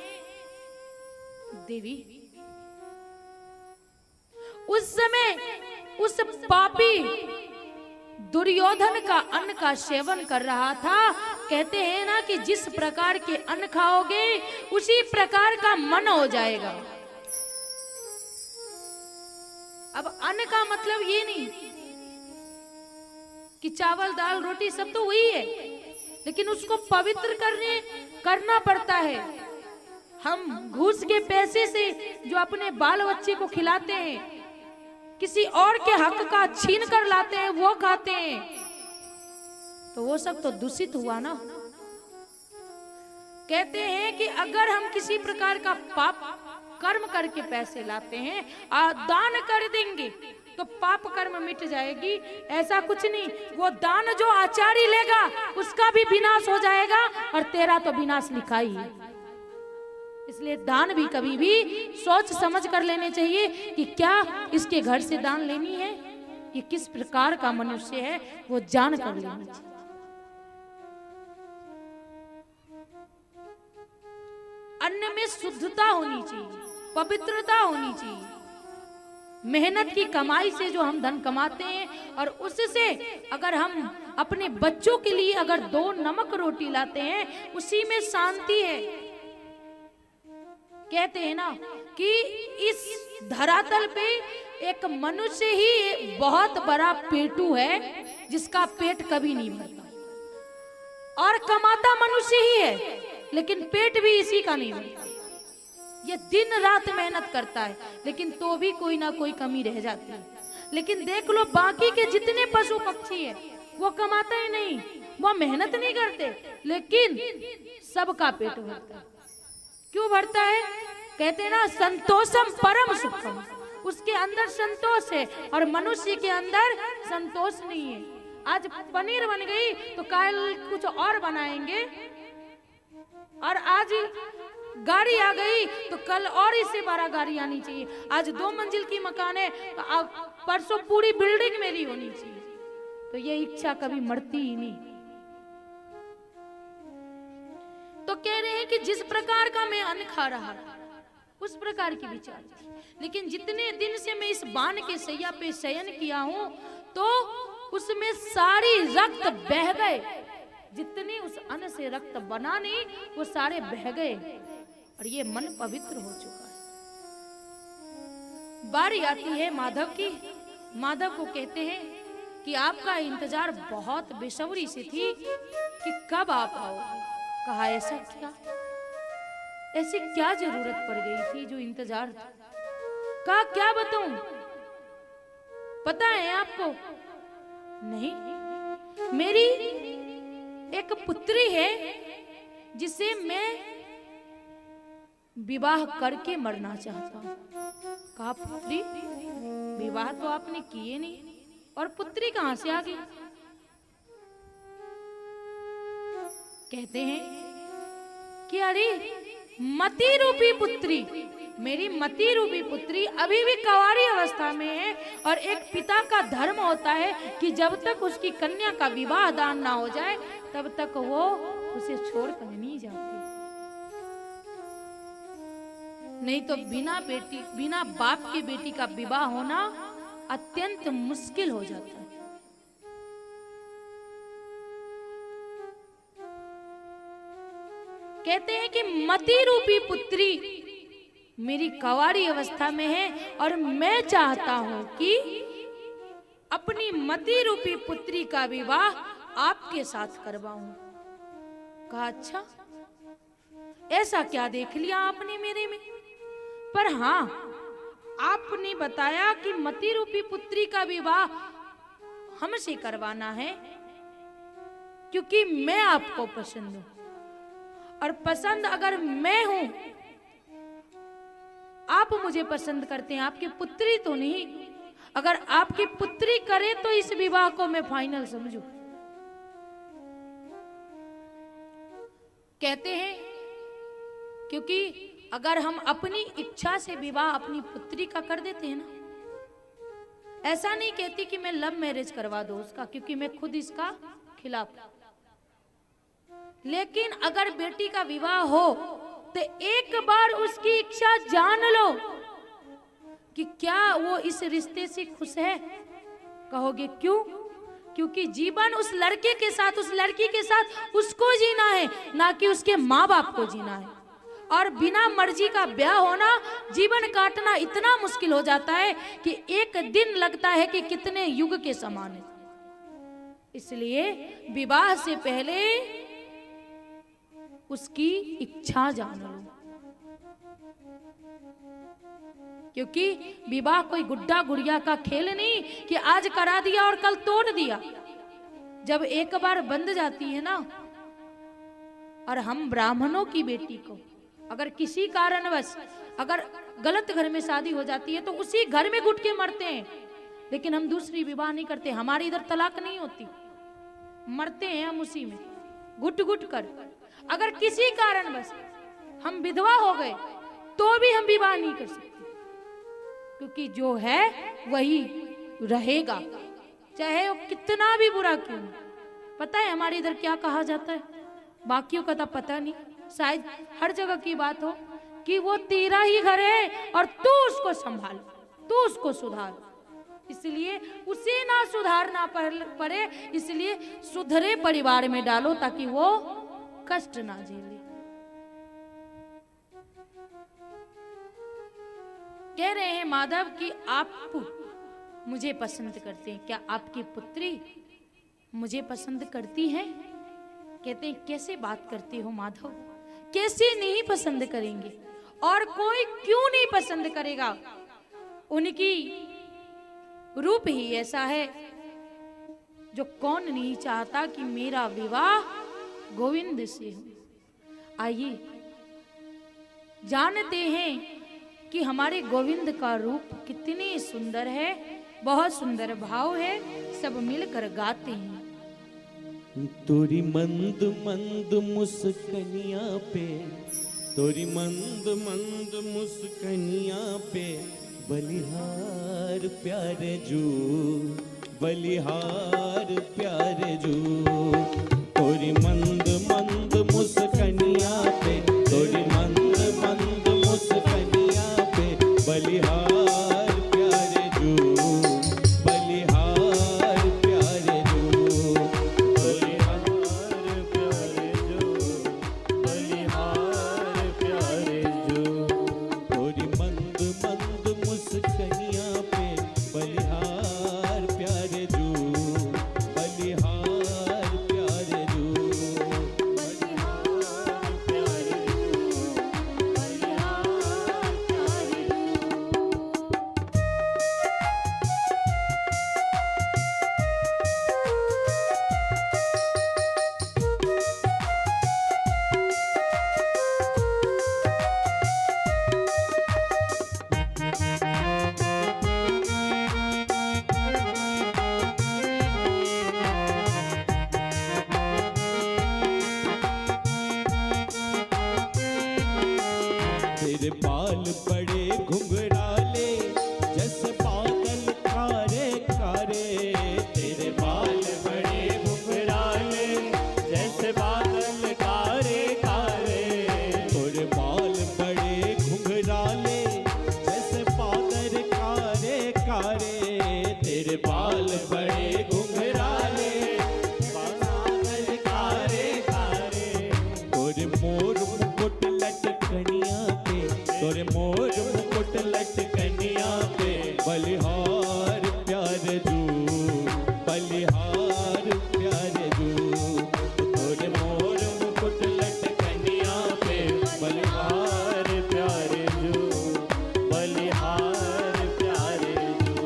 देवी उस समय उस पापी दुर्योधन का अन्न का सेवन कर रहा था। कहते हैं ना कि जिस प्रकार के अन्न खाओगे उसी प्रकार का मन हो जाएगा। अब अन्न का मतलब ये नहीं कि चावल दाल रोटी सब तो वही है, लेकिन उसको पवित्र करना पड़ता है। हम घूस के पैसे से जो अपने बाल बच्चे को खिलाते हैं, किसी और के हक का छीन कर लाते हैं, वो खाते हैं, तो वो सब तो दूषित हुआ ना। कहते हैं कि अगर हम किसी प्रकार का पाप कर्म करके पैसे लाते हैं और दान कर देंगे तो पाप कर्म मिट जाएगी, ऐसा कुछ नहीं। वो दान जो आचार्य लेगा उसका भी विनाश हो जाएगा और तेरा तो विनाश लिखा ही है। इसलिए दान भी कभी भी सोच समझ कर लेने चाहिए कि क्या इसके घर से दान लेनी है, ये किस प्रकार का मनुष्य है, वो जान कर लेनी चाहिए। अन्न में शुद्धता होनी चाहिए, पवित्रता होनी चाहिए। मेहनत की कमाई से जो हम धन कमाते हैं और उससे अगर हम अपने बच्चों के लिए अगर 2 नमक रोटी लाते हैं, उसी में शांति है। कहते हैं ना कि इस धरातल पे एक मनुष्य ही बहुत बड़ा पेटू है जिसका पेट कभी नहीं भरता, और कमाता मनुष्य ही है लेकिन पेट भी इसी का नहीं भरता। ये दिन रात मेहनत करता है लेकिन तो भी कोई ना कोई कमी रह जाती है। लेकिन देख लो बाकी के जितने पशु पक्षी है वो कमाते ही नहीं, वो मेहनत नहीं करते, लेकिन सबका पेट भरता है। क्यों भरता है? कहते हैं ना संतोषम परम सुखम, उसके अंदर संतोष है और मनुष्य के अंदर संतोष नहीं है। आज पनीर बन गई तो कल कुछ और बनाएंगे, और आज गाड़ी आ गई तो कल और इससे बड़ा गाड़ी आनी चाहिए। आज 2 मंजिल की मकान है तो परसों पूरी बिल्डिंग मेरी होनी चाहिए। तो ये इच्छा कभी मरती ही नहीं। तो कह रहे हैं कि जिस प्रकार का मैं अन्न खा रहा था उस प्रकार की विचार थी, लेकिन जितने दिन से मैं इस बाण के सैया पे शयन किया हूं तो उसमें सारी रक्त बह गए। जितने उस अन्न से रक्त बना नहीं वो सारे बह गए और ये मन पवित्र हो चुका है। बारी आती है माधव की। माधव को कहते हैं कि आपका इंतजार बहुत बेसब्री से थी कि कब आप आओगे। कहा ऐसा क्या, ऐसी क्या जरूरत पड़ गई थी जो इंतजार था? कहा क्या बताऊं, पता है आपको? नहीं, मेरी एक पुत्री है जिसे मैं विवाह करके मरना चाहता हूं। कहा पुत्री? विवाह तो आपने किए नहीं और पुत्री कहां से आ गई? कहते हैं कि अरे मति रूपी पुत्री, मेरी मति रूपी पुत्री अभी भी कंवारी अवस्था में है और एक पिता का धर्म होता है कि जब तक उसकी कन्या का विवाह दान ना हो जाए तब तक वो उसे छोड़कर नहीं जाती। नहीं तो बिना बाप की बेटी का विवाह होना अत्यंत मुश्किल हो जाता है। कहते हैं कि मति रूपी पुत्री मेरी कंवारी अवस्था में है और मैं चाहता हूं कि अपनी मति रूपी पुत्री का विवाह आपके साथ करवाऊं। कहा अच्छा, ऐसा क्या देख लिया आपने मेरे में? पर हाँ, आपने बताया कि मति रूपी पुत्री का विवाह हमसे करवाना है क्योंकि मैं आपको पसंद हूं, और पसंद अगर मैं हूं, आप मुझे पसंद करते हैं, आपकी पुत्री तो नहीं। अगर आपकी पुत्री करे तो इस विवाह को मैं फाइनल समझूं। कहते हैं क्योंकि अगर हम अपनी इच्छा से विवाह अपनी पुत्री का कर देते हैं ना, ऐसा नहीं कहती कि मैं लव मैरिज करवा दो उसका, क्योंकि मैं खुद इसका खिलाफ, लेकिन अगर बेटी का विवाह हो तो एक बार उसकी इच्छा जान लो कि क्या वो इस रिश्ते से खुश है। कहोगे क्यों? क्योंकि जीवन उस लड़के के साथ, उस लड़की के साथ उसको जीना है, ना कि उसके माँ बाप को जीना है। और बिना मर्जी का ब्याह होना, जीवन काटना इतना मुश्किल हो जाता है कि एक दिन लगता है कि कितने युग के समान है। इसलिए विवाह से पहले उसकी इच्छा जान लो, क्योंकि विवाह कोई गुड्डा गुड़िया का खेल नहीं कि आज करा दिया और कल तोड़ दिया। जब एक बार बंध जाती है ना और हम ब्राह्मणों की बेटी को अगर किसी कारणवश अगर गलत घर में शादी हो जाती है तो उसी घर में घुट के मरते हैं, लेकिन हम दूसरी विवाह नहीं करते। हमारी इधर तलाक नहीं होती, मरते हैं हम उसी में घुट घुट कर। अगर किसी कारणवश हम विधवा हो गए तो भी हम विवाह नहीं कर सकते, क्योंकि जो है वही रहेगा, चाहे वो कितना भी बुरा क्यों हो। पता है हमारे इधर क्या कहा जाता है, बाकियों का तो पता नहीं, शायद हर जगह की बात हो कि वो तेरा ही घर है और तू उसको संभाल, तू उसको सुधार। इसलिए उसे ना सुधारना पड़े, इसलिए सुधरे परिवार में डालो ताकि वो कष्ट ना झेले। कह रहे हैं माधव कि आप मुझे पसंद करते हैं, क्या आपकी पुत्री मुझे पसंद करती है? कहते हैं कैसे बात करते हो माधव, कैसे नहीं पसंद करेंगे, और कोई क्यों नहीं पसंद करेगा, उनकी रूप ही ऐसा है जो कौन नहीं चाहता कि मेरा विवाह गोविंद से हो। आइए जानते हैं कि हमारे गोविंद का रूप कितनी सुंदर है, बहुत सुंदर भाव है, सब मिलकर गाते हैं। तोरी मंद मंद मुस्कनिया पे, तोरी मंद मंद मुस्कनिया पे, बलिहार प्यारे जू, बलिहार प्यारे जू। तोरी मंद मंद मुस्कनिया पे, तोरी मंद मंद मुस्कनिया पे, बलिहार प्यारे जू, बलिहार प्यारे जू। बलिहार प्यारे जो, बलिहार प्यारे जो। तोरी मंद मंद मुस्कनिया पे, बलिहार प्यारे जू, बलिहार प्यारे जू। बलिहार प्यारे जो, बलिहार प्यारे जो। तेरे बाल बड़े घुंघराले, जैसे बादल कारे कारे। तेरे बाल बड़े घुंघराले, जैसे बादल कारे कारे। तोरे बाल बड़े घुंघराले, जैसे बादल कारे कारे। तेरे बाल बड़े घुंघराले, बादल कारे कारे। तोरे मोर मुकुट लटकनिया पे, तोरे मोर मुकुट लटकनिया पे, बलिहार प्यारे जू, बलिहार प्यारे जू। तोरे मोर मुकुट लटकनिया पे, बलिहार प्यारे जो, बलिहार प्यारे जो।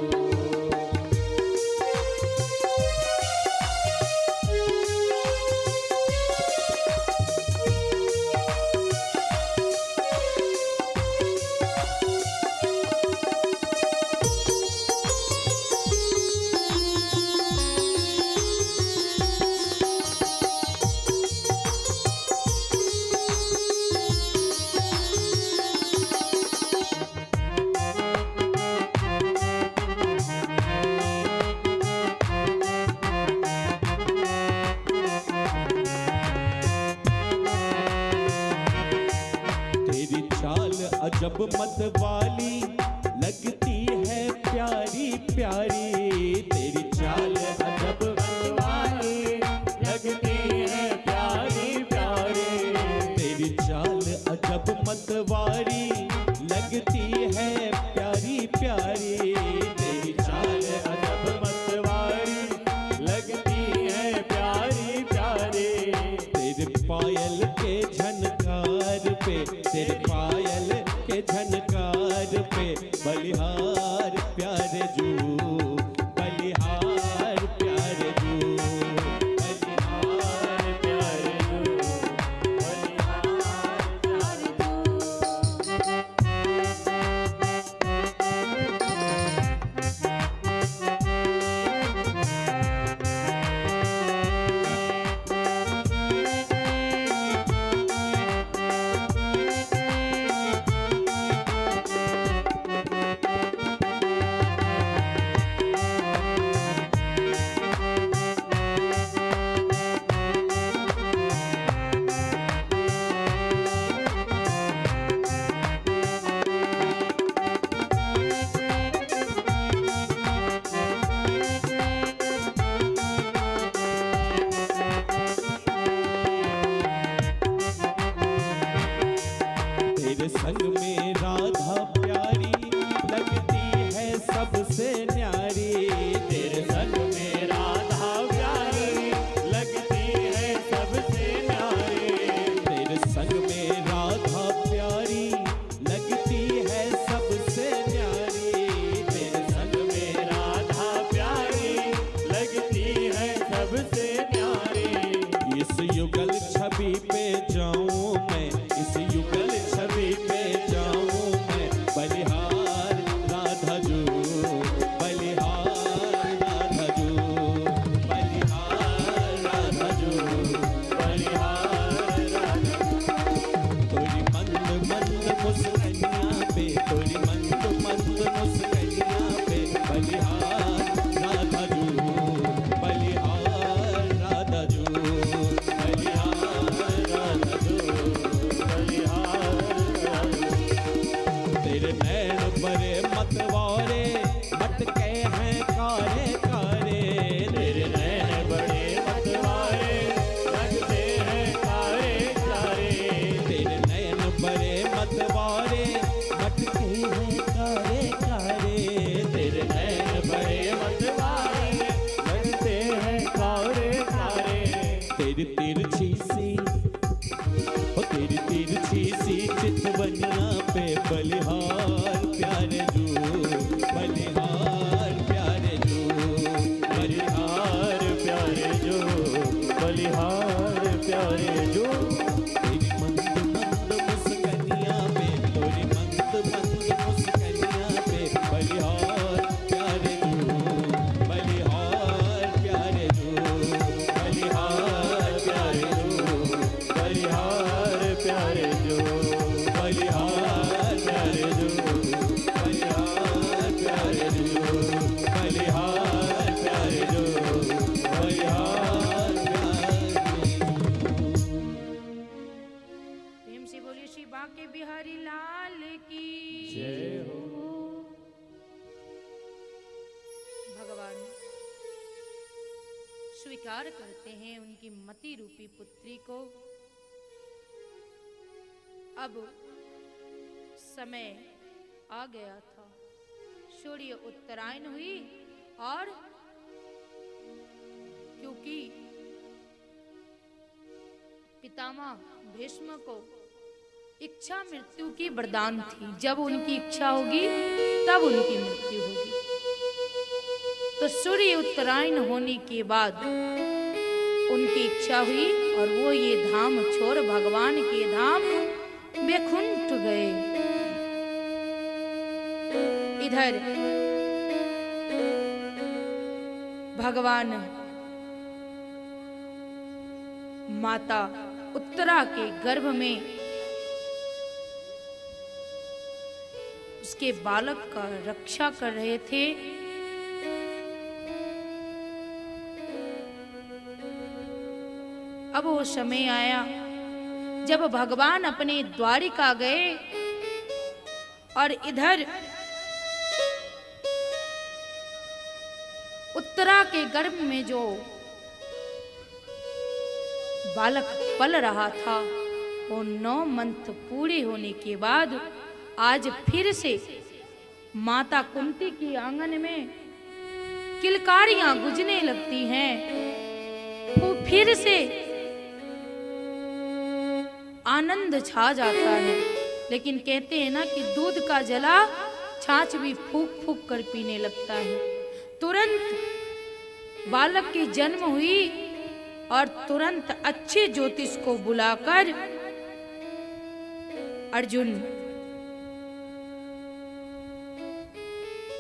तेरी चाल अजब मत वाली, लगती है प्यारी प्यारी। तेरी चाल अजब मतवाली, लगती है प्यारी प्यारी। तेरी चाल अजब मतवारी, लगती है प्यारी प्यारी। तेरी चाल अजब मतवारी, लगती है प्यारी प्यारी। तेरे पायल के झनकार पे, तेरे पायल के झनकार पे, बलिहार प्यारे जू, बलिहार तेरी तिरछी सी ओ तेरी तिरछी सी चितवनिया पे बलिहार प्यारे जो बलिहार प्यारे जो बलिहार प्यारे जो बलिहार प्यारे जो तेरी मंद मंद मुस्कनिया पे तोरी मंद मंद मुस्कनिया पे बलिहार प्यारे जो बलिहार प्यारे जो बलिहार प्यारे जो बलिहार प्यारे जो बलिहार प्यारे जो बलिहार प्यारे जो बलिहार प्यारे जो बलिहार प्रेम से बोलिए श्री बांके बिहारी लाल की जय हो। भगवान स्वीकार करते हैं उनकी मति रूपी पुत्री को। अब समय आ गया था, सूर्य उत्तरायण हुई और क्योंकि पितामह भीष्म को इच्छा मृत्यु की वरदान थी, जब उनकी इच्छा होगी तब उनकी मृत्यु होगी। तो सूर्य उत्तरायण होने के बाद उनकी इच्छा हुई और वो ये धाम छोड़ भगवान के धाम बैकुंठ गए। इधर भगवान माता उत्तरा के गर्भ में उसके बालक का रक्षा कर रहे थे। अब वो समय आया जब भगवान अपने द्वारिका गए और इधर उत्तरा के गर्भ में जो बालक पल रहा था वो 9 मंथ पूरे होने के बाद आज फिर से माता कुंती की आंगन में किलकारियां गुजने लगती हैं। वो फिर से आनंद छा जाता है। लेकिन कहते हैं ना कि दूध का जला छाछ भी फूक फूक कर पीने लगता है। तुरंत बालक की जन्म हुई और तुरंत अच्छे ज्योतिष को बुलाकर अर्जुन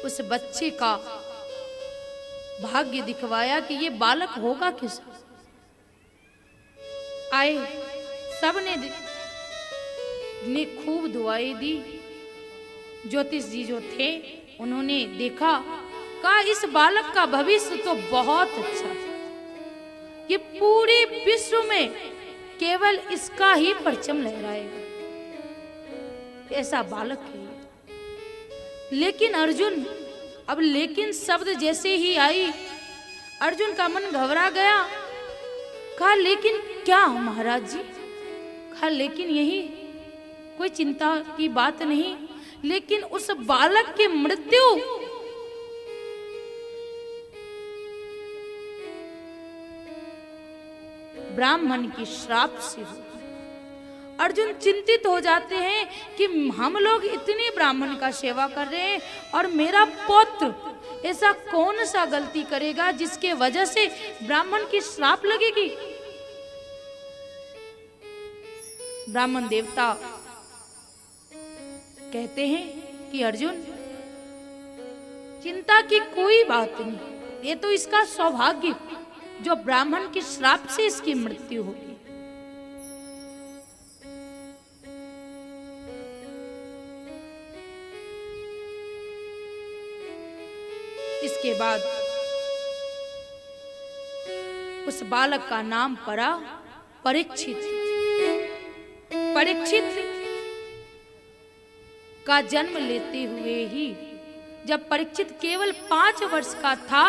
उस बच्चे का भाग्य दिखवाया कि ये बालक होगा किस। आए सबने ने खूब दुआएं दी। ज्योतिष जी जो थे उन्होंने देखा, कहा इस बालक का भविष्य तो बहुत अच्छा है, ये पूरे विश्व में केवल इसका ही परचम लहराएगा, ऐसा बालक है। लेकिन अर्जुन, अब लेकिन शब्द जैसे ही आई अर्जुन का मन घबरा गया। कहा लेकिन क्या महाराज जी? कहा लेकिन यही कोई चिंता की बात नहीं, लेकिन उस बालक की मृत्यु ब्राह्मण की श्राप से हुई। अर्जुन चिंतित हो जाते हैं कि हम लोग इतने ब्राह्मण का सेवा कर रहे हैं और मेरा पौत्र ऐसा कौन सा गलती करेगा जिसके वजह से ब्राह्मण की श्राप लगेगी। ब्राह्मण देवता कहते हैं कि अर्जुन चिंता की कोई बात नहीं, ये तो इसका सौभाग्य जो ब्राह्मण की श्राप से इसकी मृत्यु होगी। इसके बाद उस बालक का नाम पड़ा परीक्षित। परीक्षित का जन्म लेते हुए ही जब परीक्षित केवल 5 वर्ष का था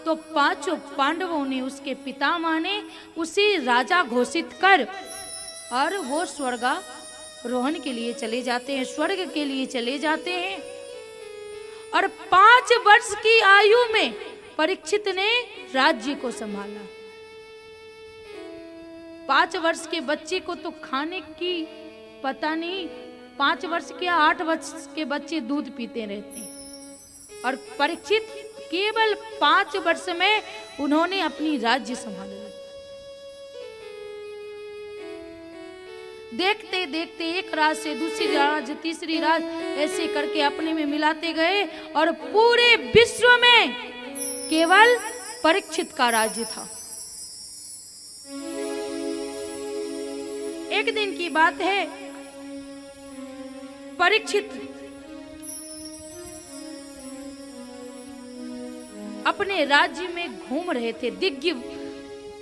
तो 5 पांडवों ने उसके पितामह ने उसे राजा घोषित कर और वो स्वर्गारोहण के लिए चले जाते हैं, स्वर्ग के लिए चले जाते हैं। और 5 वर्ष की आयु में परीक्षित ने राज्य को संभाला। 5 वर्ष के बच्चे को तो खाने की पता नहीं, 5 वर्ष के 8 वर्ष के बच्चे दूध पीते रहते हैं। और परीक्षित केवल 5 वर्ष में उन्होंने अपनी राज्य संभाला। देखते देखते एक राज से दूसरी राज, तीसरी राज, ऐसे करके अपने में मिलाते गए और पूरे विश्व में केवल परीक्षित का राज्य था। एक दिन की बात है, परीक्षित अपने राज्य में घूम रहे थे, दिग्विजय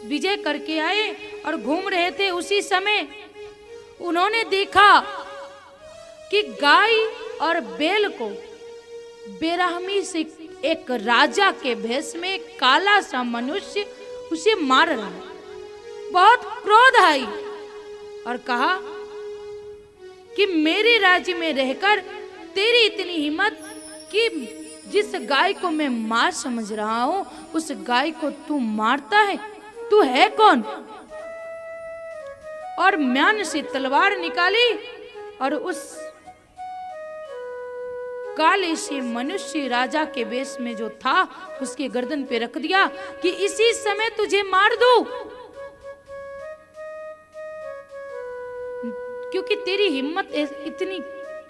विजय करके आए और घूम रहे थे। उसी समय उन्होंने देखा कि गाय और बैल को बेरहमी से एक राजा के भेष में काला सा मनुष्य उसे मार रहा है। बहुत क्रोध आई और कहा कि मेरे राज्य में रहकर तेरी इतनी हिम्मत कि जिस गाय को मैं मार समझ रहा हूं उस गाय को तू मारता है, तू है कौन? और म्यान से तलवार निकाली और उस काले से मनुष्य राजा के वेश में जो था उसके गर्दन पे रख दिया कि इसी समय तुझे मार दूं, क्योंकि तेरी हिम्मत इतनी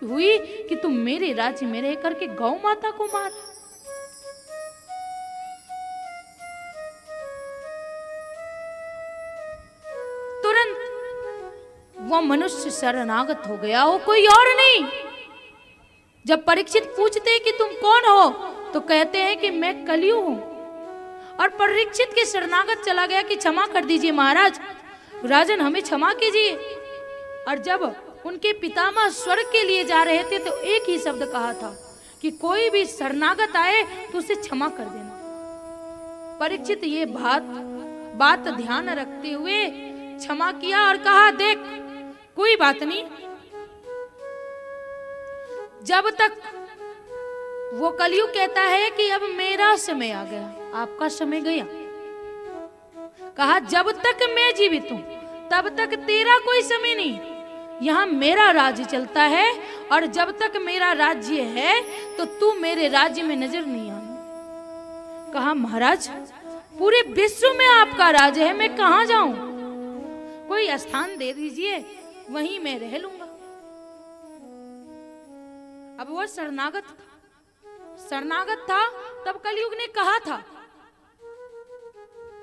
हुई कि तुम मेरे राज्य में रह करके गौ माता को मार। तुरंत वह मनुष्य शरणागत हो गया, हो कोई और नहीं। जब परीक्षित पूछते कि तुम कौन हो तो कहते हैं कि मैं कलियुग हूं। और परीक्षित के शरणागत चला गया कि क्षमा कर दीजिए महाराज, राजन हमें क्षमा कीजिए। और जब उनके पितामह स्वर्ग के लिए जा रहे थे तो एक ही शब्द कहा था कि कोई भी शरणागत आए तो उसे क्षमा कर देना। परीक्षित ये बात ध्यान रखते हुए क्षमा किया और कहा देख कोई बात नहीं। जब तक वो कलयुग कहता है कि अब मेरा समय आ गया, आपका समय गया। कहा जब तक मैं जीवित हूं तब तक तेरा कोई समय नहीं, यहां मेरा राज्य चलता है और जब तक मेरा राज्य है तो तू मेरे राज्य में नजर नहीं आना। कहा महाराज पूरे विश्व में आपका राज्य है, मैं कहां जाऊं? कोई स्थान दे दीजिए, वहीं मैं रह लूंगा। अब वो शरणागत था। तब कलयुग ने कहा था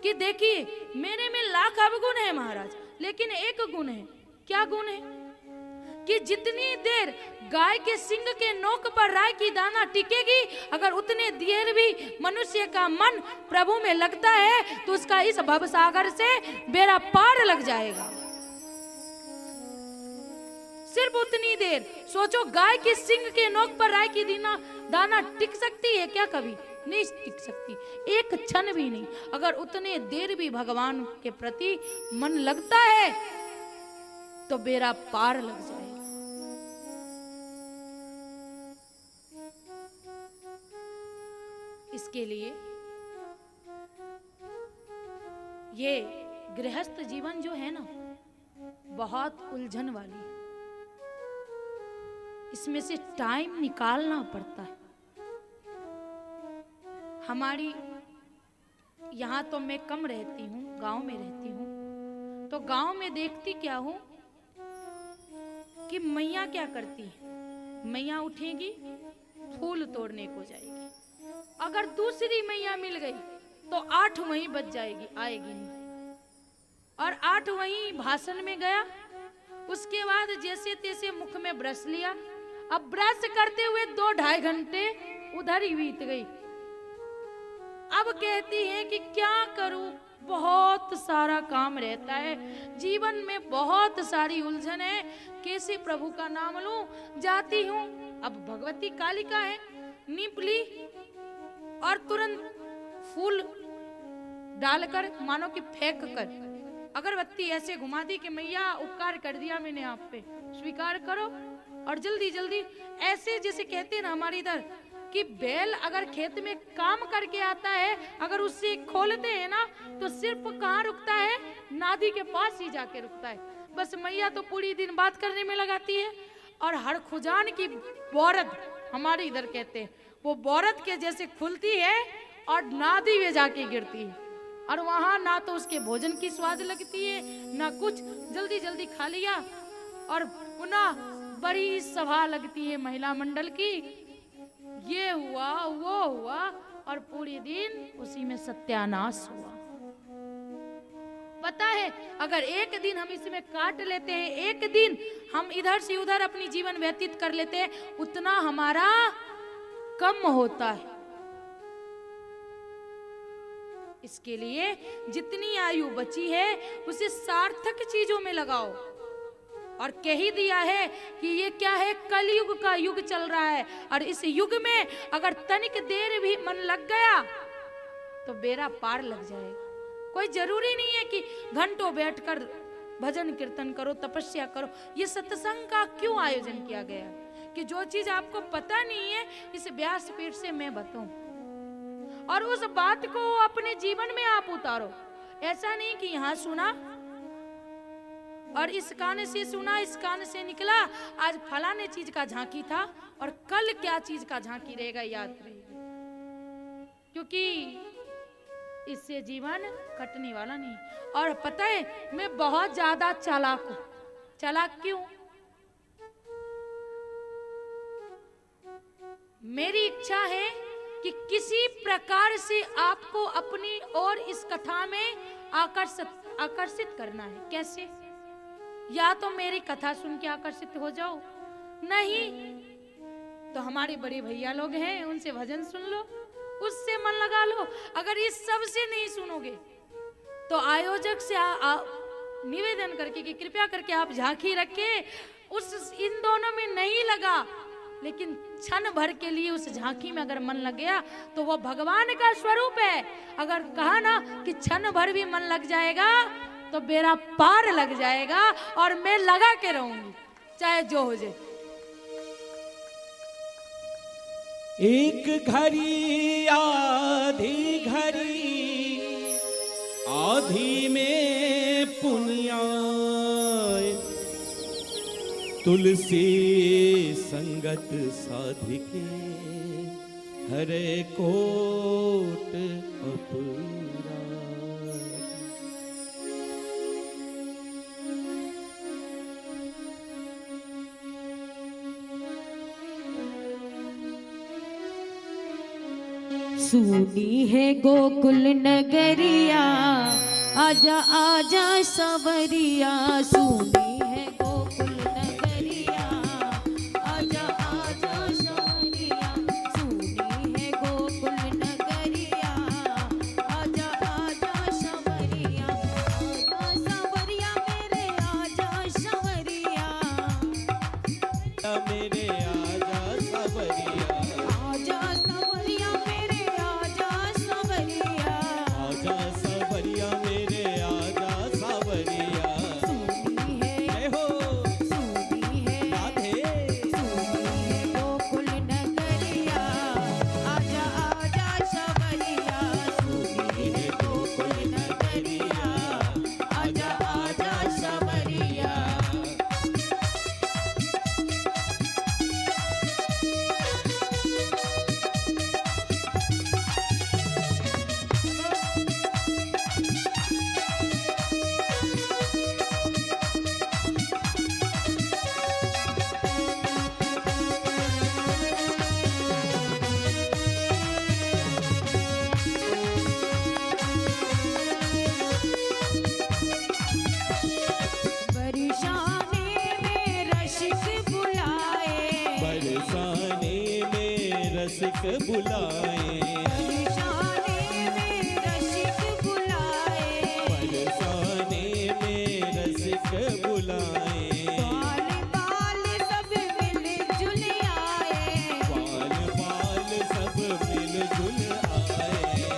कि देखिए मेरे में लाख अवगुण है महाराज, लेकिन एक गुण है। क्या गुण है? कि जितनी देर गाय के सिंग के नोक पर राय की दाना टिकेगी, अगर उतने देर भी मनुष्य का मन प्रभु में लगता है तो उसका इस भवसागर से बेड़ा पार लग जाएगा। सिर्फ उतनी देर सोचो, गाय के सिंग के नोक पर राय की दाना टिक सकती है क्या? कभी नहीं टिक सकती, एक क्षण भी नहीं। अगर उतने देर भी भगवान के प्रति मन लगता है तो बेड़ा पार लग जाएगा। इसके लिए ये गृहस्थ जीवन जो है ना बहुत उलझन वाली है। इसमें से टाइम निकालना पड़ता है। हमारी यहाँ तो मैं कम रहती हूँ, गांव में रहती हूँ, तो गांव में देखती क्या हूँ कि मैया क्या करती है। मैया उठेगी, फूल तोड़ने को जाएगी। अगर दूसरी मैया मिल गई तो 8 वहीं बच जाएगी, आएगी नहीं। और 8 वहीं भाषण में गया। उसके बाद जैसे तैसे मुख में ब्रश लिया। अब ब्रश करते हुए 2-2.5 घंटे उधर ही बीत गई। अब कहती है कि क्या करूं, बहुत सारा काम रहता है, जीवन में बहुत सारी उलझन है, कैसे प्रभु का नाम लूं? जाती हूं। अब भगवती कालिका है, नीप ली और तुरंत फूल डालकर मानो कि फेंक कर अगरबत्ती ऐसे घुमा दी कि मैया उपकार कर दिया मैंने आप पे, स्वीकार करो। और जल्दी जल्दी ऐसे जैसे कहते हैं ना हमारे इधर कि बैल अगर खेत में काम करके आता है, अगर उससे खोलते हैं ना तो सिर्फ कहाँ रुकता है? नादी के पास ही जाके रुकता है। बस मैया तो पूरी दिन बात करने में लगाती है और हर खुजान की बौरद, हमारे इधर कहते हैं, वो बौरद के जैसे खुलती है और नादी में जाके गिरती है। और वहां ना तो उसके भोजन की स्वाद लगती है ना कुछ, जल्दी जल्दी खा लिया और पुनः बड़ी सभा लगती है महिला मंडल की, ये हुआ वो हुआ और पूरे दिन उसी में सत्यानाश हुआ। पता है अगर एक दिन हम इसमें काट लेते हैं, एक दिन हम इधर से उधर अपनी जीवन व्यतीत कर लेते हैं, उतना हमारा कम होता है। इसके लिए जितनी आयु बची है उसे सार्थक चीजों में लगाओ। और कह ही दिया है कि ये क्या है, कलयुग का युग चल रहा है और इस युग में अगर तनिक देर भी मन लग गया तो बेड़ा पार लग जाएगा। कोई जरूरी नहीं है कि घंटों बैठकर भजन कीर्तन करो, तपस्या करो। ये सत्संग का क्यों आयोजन किया गया है कि जो चीज आपको पता नहीं है इस व्यासपीठ से मैं बताऊं और उस बात को अपने जीवन में आप उतारो। ऐसा नहीं कि यहाँ सुना और इस कान से सुना, इस कान से निकला, आज फलाने चीज का झांकी था और कल क्या चीज का झांकी रहेगा याद रहेगा, क्योंकि इससे जीवन कटने वाला नहीं। और पता है मैं बहुत ज्यादा चालाक हूं। चालाक क्यों? मेरी इच्छा है कि किसी प्रकार से आपको अपनी और इस कथा में आकर्षित करना है। कैसे? या तो मेरी कथा सुन के आकर्षित हो जाओ, नहीं तो हमारे बड़े भैया लोग हैं उनसे भजन सुन लो, उससे मन लगा लो। अगर इस सब से नहीं सुनोगे तो आयोजक से निवेदन करके कि कृपया करके आप झांकी रखे, उस इन दोनों में नहीं लगा लेकिन क्षण भर के लिए उस झांकी में अगर मन लग गया तो वो भगवान का स्वरूप है। अगर कहा ना कि क्षण भर भी मन लग जाएगा तो बेड़ा पार लग जाएगा और मैं लगा के रहूंगी चाहे जो हो जाए। एक घड़ी आधी घड़ी, आधी में पुनियाए, तुलसी संगत साधिके, हरे कोट अपराध। सुनी है गोकुल नगरिया, आजा आजा सवरिया। सुनी है गोकुल नगरिया, आजा आजा सवरिया। सुनी है गोकुल नगरिया, आजा आजा सवरिया। आजा सवरिया मेरे आजा सवरिया, मेरे आजा सवरिया, आजा सवरिया मेरे आजा सवरिया। आजा सवरिया मेरे आजा सवरिया। सुनी है जय हो सुनी है राधे। सुनी है गोकुल नगरिया, आजा आजा सवरिया। सुनी है गोकुल नगरिया, आजा आजा सवरिया। बरसाने में रसिक बुलाए, बरसाने में रसिक बुलाए, बरसाने में रसिक बुलाए। बरसाने में रसिक बुलाए। बाल बाल सब मिलजुल आए, बाल बाल सब मिलजुल आए,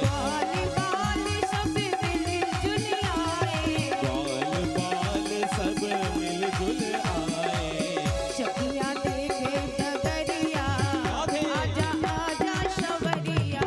बाल बाल सब मिलजुल आए। बाल बाल सब मिलजुल आए। सखियाँ देखे डगरिया, राधे। आजा आजा सवरिया।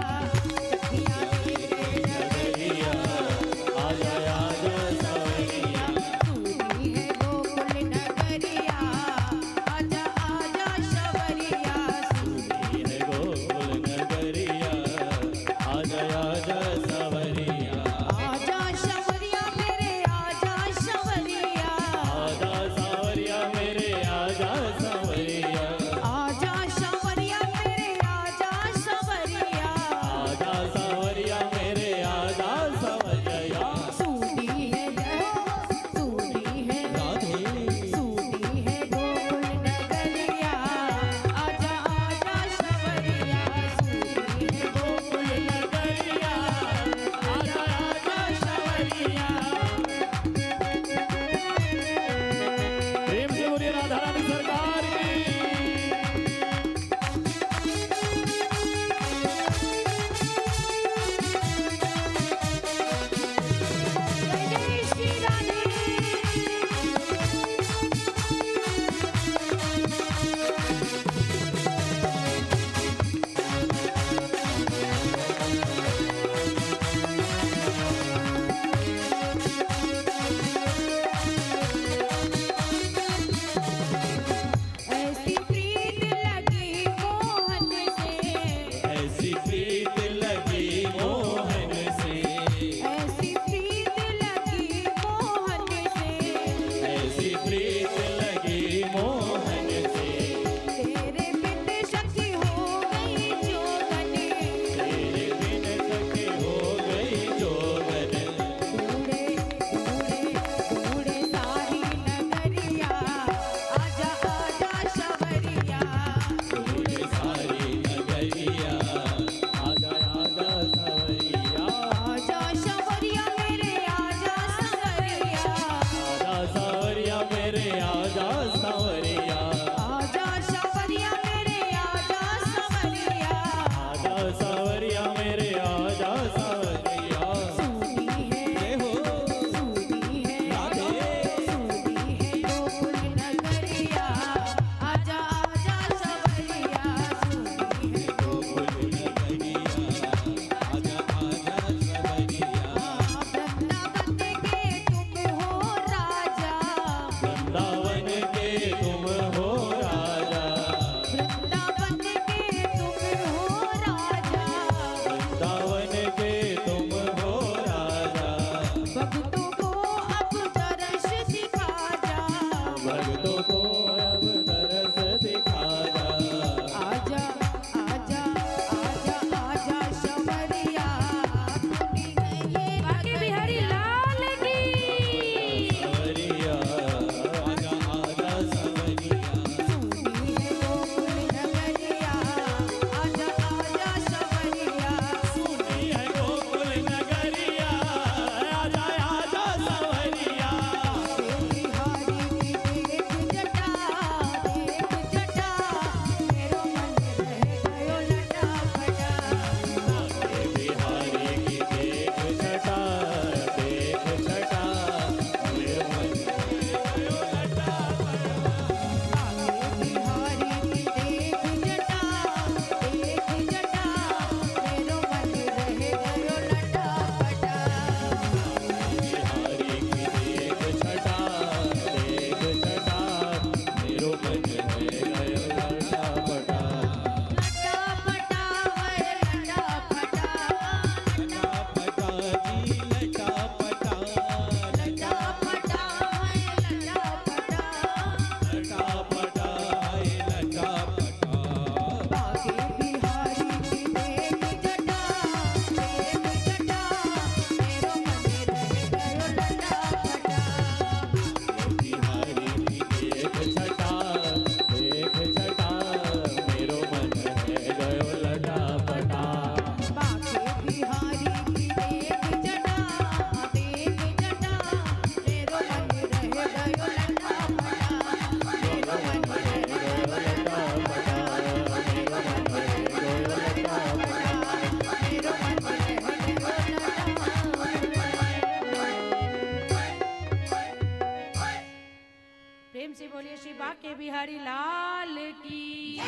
बिहारी लाल की।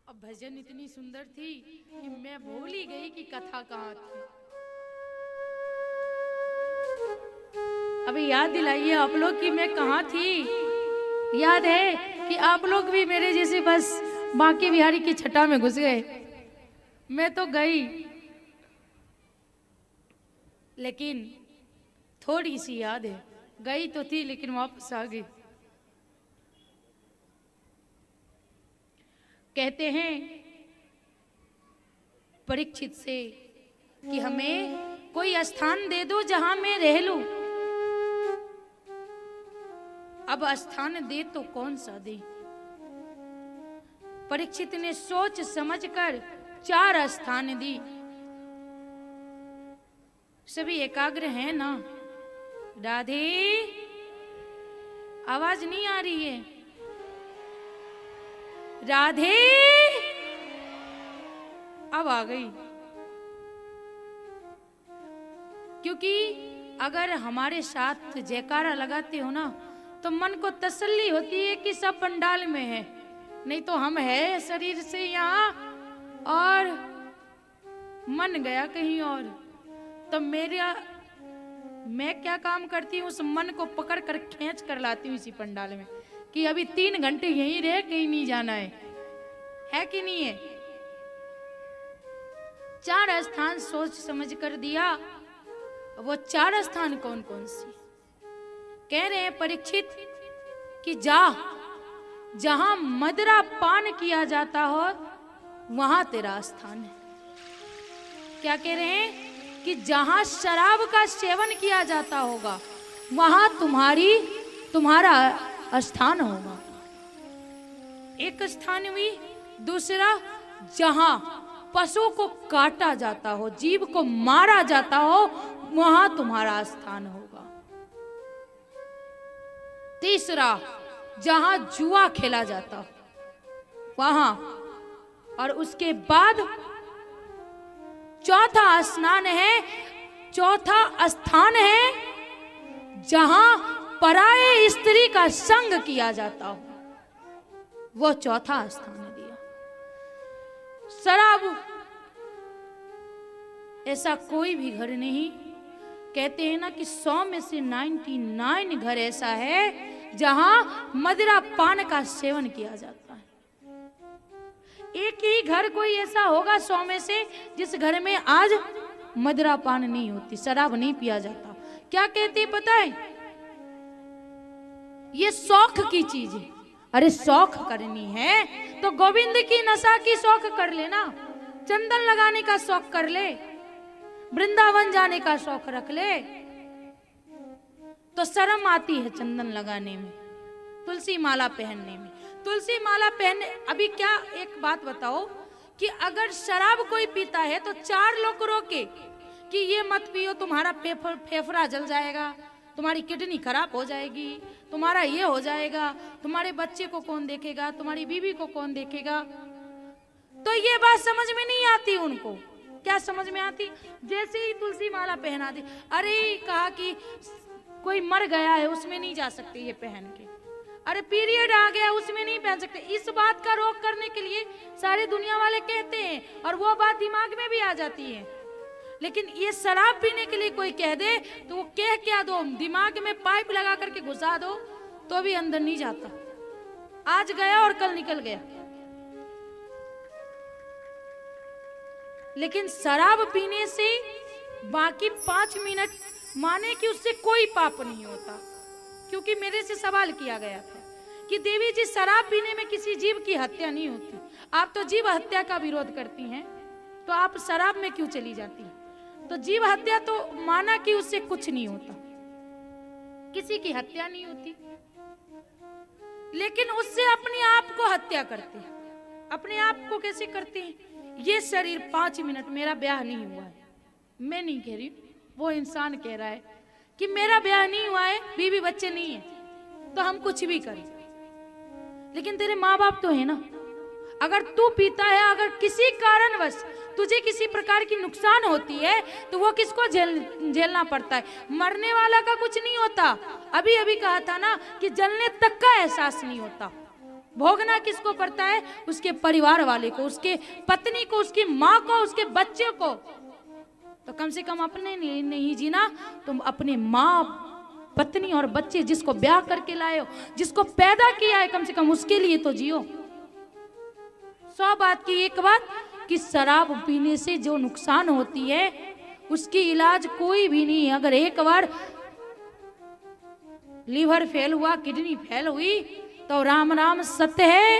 अब भजन इतनी सुंदर थी कि मैं भूल ही गई कि कथा कहाँ थी। अभी याद दिलाइए आप लोग कि मैं कहाँ थी। याद है कि आप लोग भी मेरे जैसे बस बांके बिहारी की छटा में घुस गए। मैं तो गई, लेकिन थोड़ी सी याद है, गई तो थी लेकिन वापस आ गई। कहते हैं परीक्षित से कि हमें कोई स्थान दे दो जहां मैं रह लूं। अब स्थान दे तो कौन सा दे। परीक्षित ने सोच समझकर 4 स्थान दी। सभी एकाग्र हैं ना? राधे, आवाज नहीं आ रही है। राधे, अब आ गई। क्योंकि अगर हमारे साथ जयकारा लगाते हो ना तो मन को तसल्ली होती है कि सब पंडाल में है, नहीं तो हम है शरीर से यहाँ और मन गया कहीं और। तो मैं क्या काम करती हूँ, उस मन को पकड़ कर खींच कर लाती हूँ इसी पंडाल में कि अभी 3 घंटे यहीं रहे, कहीं नहीं जाना है कि नहीं है। 4 स्थान सोच समझ कर दिया। वो 4 स्थान कौन कौन सी? कह रहे हैं परीक्षित कि जहां मदिरा पान किया जाता हो वहां तेरा स्थान है। क्या कह रहे हैं कि जहां शराब का सेवन किया जाता होगा वहां तुम्हारा स्थान होगा। एक स्थान भी। दूसरा, जहां पशु को काटा जाता हो, जीव को मारा जाता हो, वहां तुम्हारा स्थान होगा। तीसरा, जहां जुआ खेला जाता हो वहां। और उसके बाद चौथा स्थान है जहां पराये स्त्री का संग किया जाता हो, वो चौथा स्थान दिया। शराब ऐसा कोई भी घर नहीं। कहते हैं ना कि 100 में से 99 घर ऐसा है जहां मदिरा पान का सेवन किया जाता है। एक ही घर कोई ऐसा होगा 100 में से जिस घर में आज मदिरा पान नहीं होती, शराब नहीं पिया जाता। क्या कहते हैं पता है? ये शौक की चीज है। अरे शौक करनी है तो गोविंद की नशा की शौक कर लेना, चंदन लगाने का शौक कर ले, वृंदावन जाने का शौक रख ले। तो शर्म आती है चंदन लगाने में, तुलसी माला पहनने में। तुलसी माला पहनने, अभी क्या एक बात बताओ कि अगर शराब कोई पीता है तो 4 लोग रोके कि ये मत पियो, तुम्हारा फेफड़ा जल जाएगा, तुम्हारी किडनी खराब हो जाएगी, तुम्हारा ये हो जाएगा, तुम्हारे बच्चे को कौन देखेगा, तुम्हारी बीवी को कौन देखेगा। तो ये बात समझ में नहीं आती उनको। क्या समझ में आती? जैसे ही तुलसी माला पहना दी, अरे कहा कि कोई मर गया है उसमें नहीं जा सकते ये पहन के, अरे पीरियड आ गया उसमें नहीं पहन सकते। इस बात का रोक करने के लिए सारे दुनिया वाले कहते हैं और वो बात दिमाग में भी आ जाती है। लेकिन ये शराब पीने के लिए कोई कह दे तो वो कह क्या दो, दिमाग में पाइप लगा करके घुसा दो तो भी अंदर नहीं जाता। आज गया और कल निकल गया। लेकिन शराब पीने से बाकी 5 मिनट माने कि उससे कोई पाप नहीं होता। क्योंकि मेरे से सवाल किया गया था कि देवी जी शराब पीने में किसी जीव की हत्या नहीं होती, आप तो जीव हत्या का विरोध करती हैं, तो आप शराब में क्यों चली जाती हैं? तो जीव हत्या तो माना कि उससे कुछ नहीं होता, किसी की हत्या नहीं होती, लेकिन उससे अपने आप को हत्या करते हैं। अपने आप को कैसे करते हैं? ये शरीर 5 मिनट, मेरा ब्याह नहीं हुआ है, मैं नहीं कह रही, वो इंसान कह रहा है कि मेरा ब्याह नहीं हुआ है, बीवी बच्चे नहीं है, तो हम कुछ भी करें, लेकिन तेरे माँ बाप तो है ना। अगर तू पीता है, अगर किसी कारणवश तुझे किसी प्रकार की नुकसान होती है तो वो किसको झेलना पड़ता है? मरने वाला का कुछ नहीं होता। अभी अभी कहा था ना कि जलने तक का एहसास नहीं होता। भोगना किसको पड़ता है? उसके परिवार वाले को, उसके पत्नी को, उसकी माँ को, उसके बच्चे को। तो कम से कम अपने लिए नहीं जीना, तुम अपने माँ, पत्नी और बच्चे जिसको ब्याह करके लाए हो, जिसको पैदा किया है, कम से कम उसके लिए तो जियो। 100 बात की एक बात कि शराब पीने से जो नुकसान होती है उसकी इलाज कोई भी नहीं है। अगर एक बार लीवर फेल हुआ, किडनी फेल हुई तो राम राम सत्य है,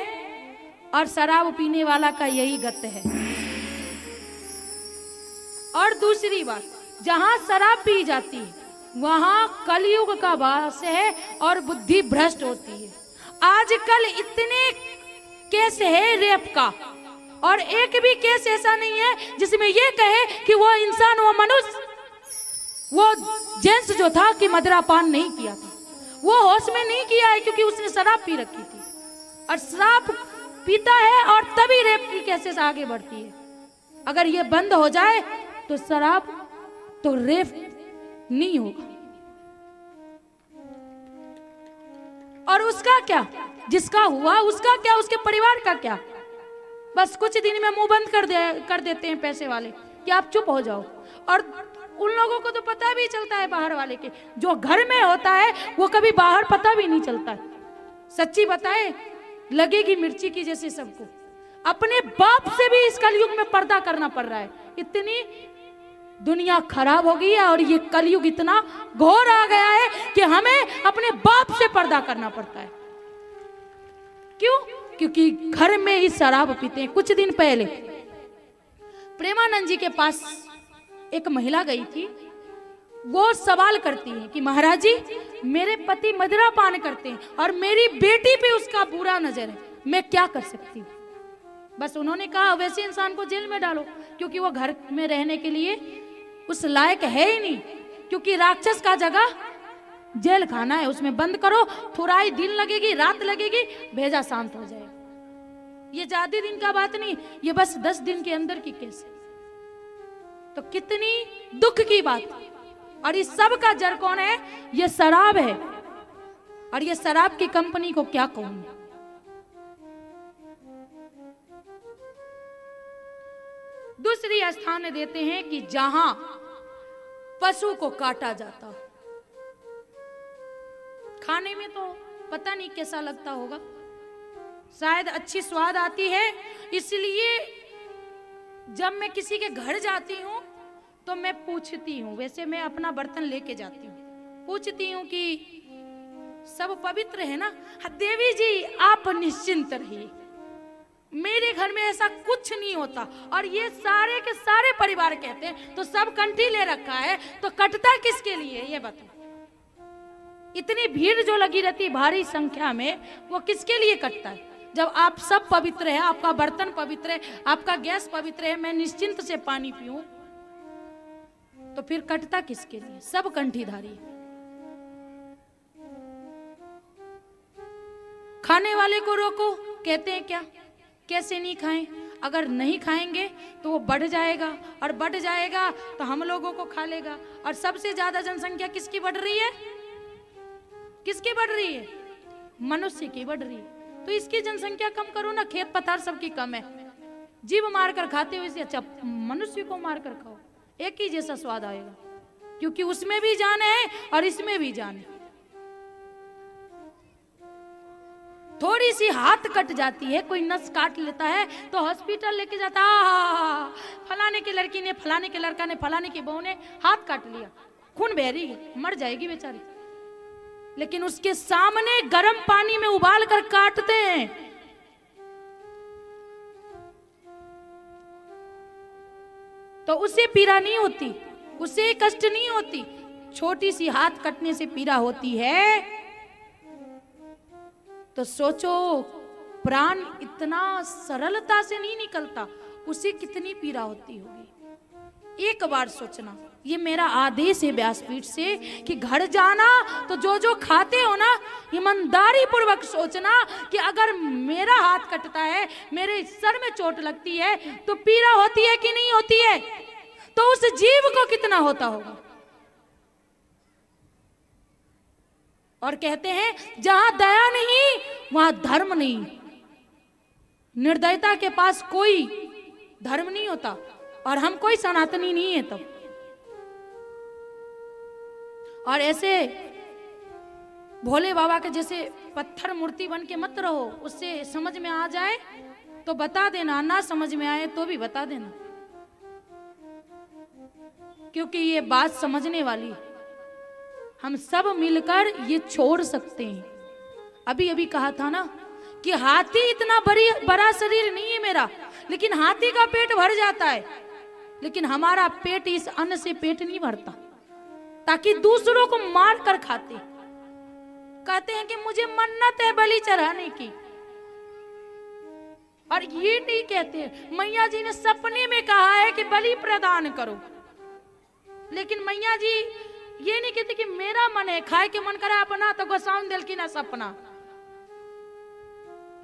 और शराब पीने वाला का यही गत है। और दूसरी बात, जहां शराब पी जाती है वहां कलयुग का वास है और बुद्धि भ्रष्ट होती है। आजकल इतने केस है रेप का, और एक भी केस ऐसा नहीं है जिसमें ये कहे कि वो इंसान, वो मनुष्य, वो जेंट्स जो था कि मदिरापान नहीं किया था, वो होश में नहीं किया है क्योंकि उसने शराब पी रखी थी। और शराब पीता है और तभी रेप की केसेस आगे बढ़ती है। अगर ये बंद हो जाए तो शराब तो रेप नहीं होगा। और उसका क्या, जिसका हुआ उसका क्या, उसके परिवार का क्या? बस कुछ दिन में मुंह बंद कर देते हैं पैसे वाले कि आप चुप हो जाओ। और उन लोगों को तो पता भी चलता है बाहर वाले के, जो घर में होता है वो कभी बाहर पता भी नहीं चलता है। सच्ची बताए, लगेगी मिर्ची की जैसे सबको। अपने बाप से भी इस कलयुग में पर्दा करना पड़ रहा है। इतनी दुनिया खराब हो गई है और ये कलयुग इतना घोर आ गया है कि हमें अपने बाप से पर्दा करना पड़ता है। क्यों? क्योंकि घर में ही शराब पीते हैं। कुछ दिन पहले प्रेमानंद जी के पास एक महिला गई थी। वो सवाल करती है कि महाराज जी, मेरे पति मदिरा पान करते हैं और मेरी बेटी पे उसका बुरा नजर है, मैं क्या कर सकती हूँ? बस उन्होंने कहा वैसे इंसान को जेल में डालो, क्योंकि वो घर में रहने के लिए उस लायक है ही नहीं। क्योंकि राक्षस का जगह जेल खाना है, उसमें बंद करो, थोड़ा ही दिन लगेगी, रात लगेगी, भेजा शांत हो जाएगा। ये ज्यादा दिन का बात नहीं, ये बस 10 दिन के अंदर की केस है। तो कितनी दुख की बात। और इस सब का जड़ कौन है? ये शराब है। और ये शराब की कंपनी को क्या कहूं। दूसरी स्थान देते हैं कि जहां पशु को काटा जाता, खाने में तो पता नहीं कैसा लगता होगा, शायद अच्छी स्वाद आती है। इसलिए जब मैं किसी के घर जाती हूँ तो मैं पूछती हूँ, वैसे मैं अपना बर्तन लेके जाती हूँ, पूछती हूँ कि सब पवित्र है ना? देवी जी आप निश्चिंत रहिए, मेरे घर में ऐसा कुछ नहीं होता। और ये सारे के सारे परिवार कहते हैं, तो सब कंठी ले रखा है तो कटता किसके लिए ये बताओ? इतनी भीड़ जो लगी रहती है भारी संख्या में, वो किसके लिए कटता है? जब आप सब पवित्र है, आपका बर्तन पवित्र है, आपका गैस पवित्र है, मैं निश्चिंत से पानी पीऊं, तो फिर कटता किसके लिए? सब कंठीधारी। खाने वाले को रोको, कहते हैं क्या? कैसे नहीं खाएं? अगर नहीं खाएंगे तो वो बढ़ जाएगा, और बढ़ जाएगा तो हम लोगों को खा लेगा। और सबसे ज्यादा जनसंख्या किसकी बढ़ रही है? किसकी बढ़ रही है? मनुष्य की बढ़ रही है। तो इसकी जनसंख्या कम करो ना, खेत पथार सबकी कम है, जीव मारकर खाते हो, इससे अच्छा मनुष्य को मारकर खाओ, एक ही जैसा स्वाद आएगा। क्योंकि उसमें भी जान है और इसमें भी जान है। थोड़ी सी हाथ कट जाती है, कोई नस काट लेता है तो हॉस्पिटल लेके जाता, फलाने की लड़की ने, फलाने के लड़का ने, फलाने की बहू ने हाथ काट लिया, खून बह रही है, मर जाएगी बेचारी। लेकिन उसके सामने गर्म पानी में उबाल कर काटते हैं। तो उसे पीड़ा नहीं होती, उसे कष्ट नहीं होती। छोटी सी हाथ कटने से पीड़ा होती है, तो सोचो प्राण इतना सरलता से नहीं निकलता, उसे कितनी पीड़ा होती होगी। एक बार सोचना, ये मेरा आदेश है व्यासपीठ से कि घर जाना तो जो जो खाते हो ना, ईमानदारी पूर्वक सोचना कि अगर मेरा हाथ कटता है, मेरे सर में चोट लगती है तो पीड़ा होती है कि नहीं होती है, तो उस जीव को कितना होता होगा। और कहते हैं जहां दया नहीं वहां धर्म नहीं, निर्दयता के पास कोई धर्म नहीं होता, और हम कोई सनातनी नहीं है तब। और ऐसे भोले बाबा के जैसे पत्थर मूर्ति बन के मत रहो, उससे समझ में आ जाए तो बता देना, ना समझ में आए तो भी बता देना, क्योंकि ये बात समझने वाली है। हम सब मिलकर ये छोड़ सकते हैं। अभी अभी कहा था ना कि हाथी इतना बड़ा शरीर नहीं है मेरा, लेकिन हाथी का पेट भर जाता है, लेकिन हमारा पेट इस अन्न से पेट नहीं भरता, ताकि दूसरों को मार कर खाते। कहते हैं कि मुझे मन्नत है बलि चढ़ाने की, और ये नहीं कहते मैया जी ने सपने में कहा है कि बलि प्रदान करो, लेकिन मैया जी ये नहीं कहते कि मेरा मन है, खाए के मन करा अपना तो गोसाउन दिल की ना सपना।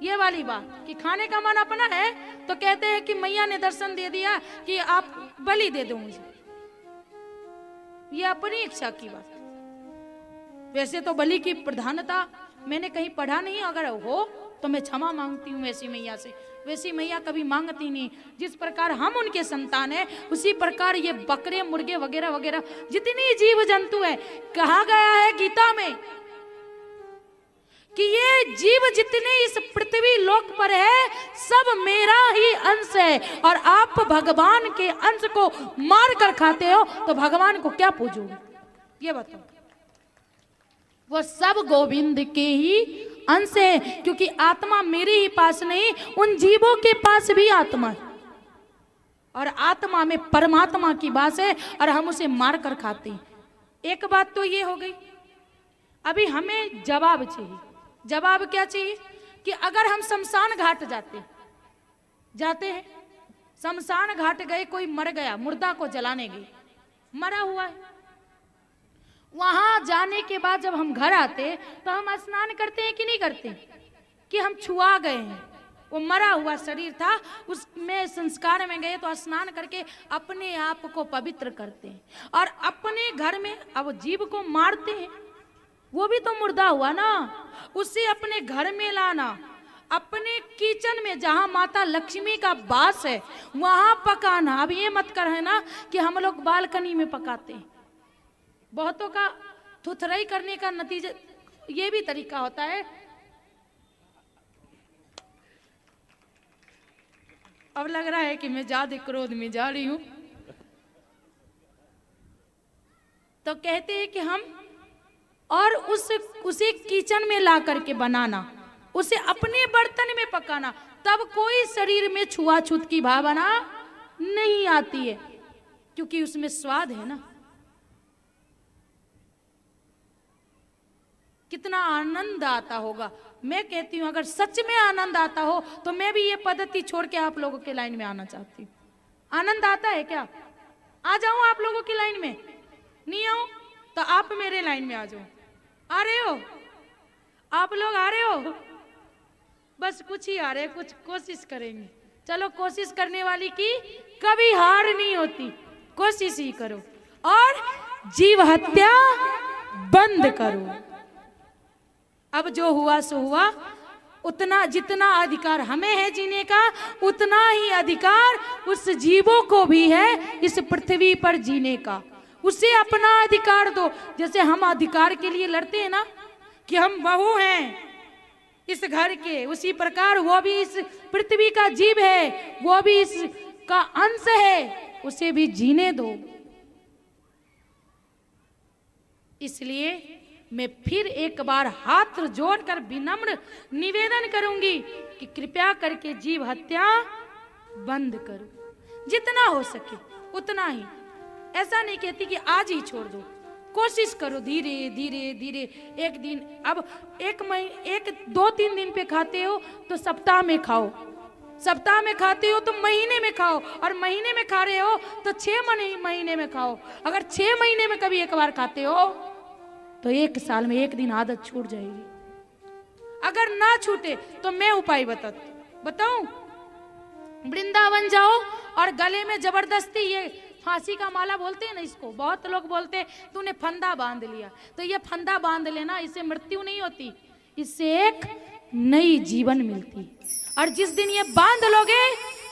ये वाली बात कि खाने का मन अपना है तो कहते हैं कि मैया ने दर्शन दे दिया कि आप बलि दे दो मुझे, ये अपनी इच्छा की बात। वैसे तो बलि की प्रधानता मैंने कहीं पढ़ा नहीं, अगर हो तो मैं क्षमा मांगती हूँ वैसी मैया से। वैसी मैया कभी मांगती नहीं। जिस प्रकार हम उनके संतान हैं, उसी प्रकार ये बकरे मुर्गे वगैरह वगैरह जितनी जीव जंतु है, कहा गया है गीता में कि ये जीव जितने इस पृथ्वी लोक पर है सब मेरा ही अंश है, और आप भगवान के अंश को मार कर खाते हो तो भगवान को क्या पूजोगे, ये बताओ। वो सब गोविंद के ही अंश है, क्योंकि आत्मा मेरे ही पास नहीं, उन जीवों के पास भी आत्मा है, और आत्मा में परमात्मा की वास है, और हम उसे मार कर खाते हैं। एक बात तो ये हो गई। अभी हमें जवाब चाहिए। जवाब क्या चाहिए कि अगर हम शमशान घाट जाते हैं, शमशान घाट गए, कोई मर गया, मुर्दा को जलाने गए, मरा हुआ है, वहां जाने के बाद जब हम घर आते तो हम स्नान करते हैं कि नहीं करते, कि हम छुआ गए हैं, वो मरा हुआ शरीर था, उसमें संस्कार में गए तो स्नान करके अपने आप को पवित्र करते हैं, और अपने घर में अब जीव को मारते हैं, वो भी तो मुर्दा हुआ ना, उसे अपने घर में लाना, अपने किचन में जहां माता लक्ष्मी का वास है वहां पकाना। अब ये मत कर है ना कि हम लोग बालकनी में पकाते हैं। बहुतों का थुथराई करने का नतीजा ये भी तरीका होता है। अब लग रहा है कि मैं ज्यादा क्रोध में जा रही हूं, तो कहते हैं कि हम और उसे किचन में ला करके बनाना, उसे अपने बर्तन में पकाना, तब कोई शरीर में छुआछूत की भावना नहीं आती है, क्योंकि उसमें स्वाद है ना। कितना आनंद आता होगा। मैं कहती हूं अगर सच में आनंद आता हो तो मैं भी ये पद्धति छोड़ के आप लोगों के लाइन में आना चाहती हूँ। आनंद आता है क्या? आ जाऊं आप लोगों की लाइन में? नहीं आऊं तो आप मेरे लाइन में आ जाओ। आ रहे हो? आप लोग आ रहे हो? बस कुछ ही आ रहे, कुछ कोशिश करेंगे। चलो, कोशिश करने वाली की कभी हार नहीं होती, कोशिश ही करो और जीव हत्या बंद करो। अब जो हुआ सो हुआ, उतना जितना अधिकार हमें है जीने का, उतना ही अधिकार उस जीवों को भी है इस पृथ्वी पर जीने का। उसे अपना अधिकार दो। जैसे हम अधिकार के लिए लड़ते हैं ना कि हम बहू हैं इस घर के, उसी प्रकार वो भी इस पृथ्वी का जीव है, वो भी इसका अंश है, उसे भी जीने दो। इसलिए मैं फिर एक बार हाथ जोड़कर विनम्र निवेदन करूंगी कि कृपया करके जीव हत्या बंद करो, जितना हो सके उतना ही। ऐसा नहीं कहती कि आज ही छोड़ दो, कोशिश करो धीरे धीरे धीरे। एक दिन, अब 1 2-3 दिन पे खाते हो तो सप्ताह में खाओ, सप्ताह में खाते हो तो महीने में खाओ, और महीने में खा रहे हो तो 6 महीने में खाओ। अगर 6 महीने में कभी एक बार खाते हो तो 1 साल में 1 दिन आदत छूट जाएगी। अगर ना छूटे तो मैं उपाय बताऊं, वृंदावन जाओ और गले में जबरदस्ती, ये फांसी का माला बोलते हैं ना इसको, बहुत लोग बोलते हैं तूने फंदा बांध लिया, तो ये फंदा बांध लेना, इससे मृत्यु नहीं होती, इससे एक नई जीवन मिलती। और जिस दिन ये बांध लोगे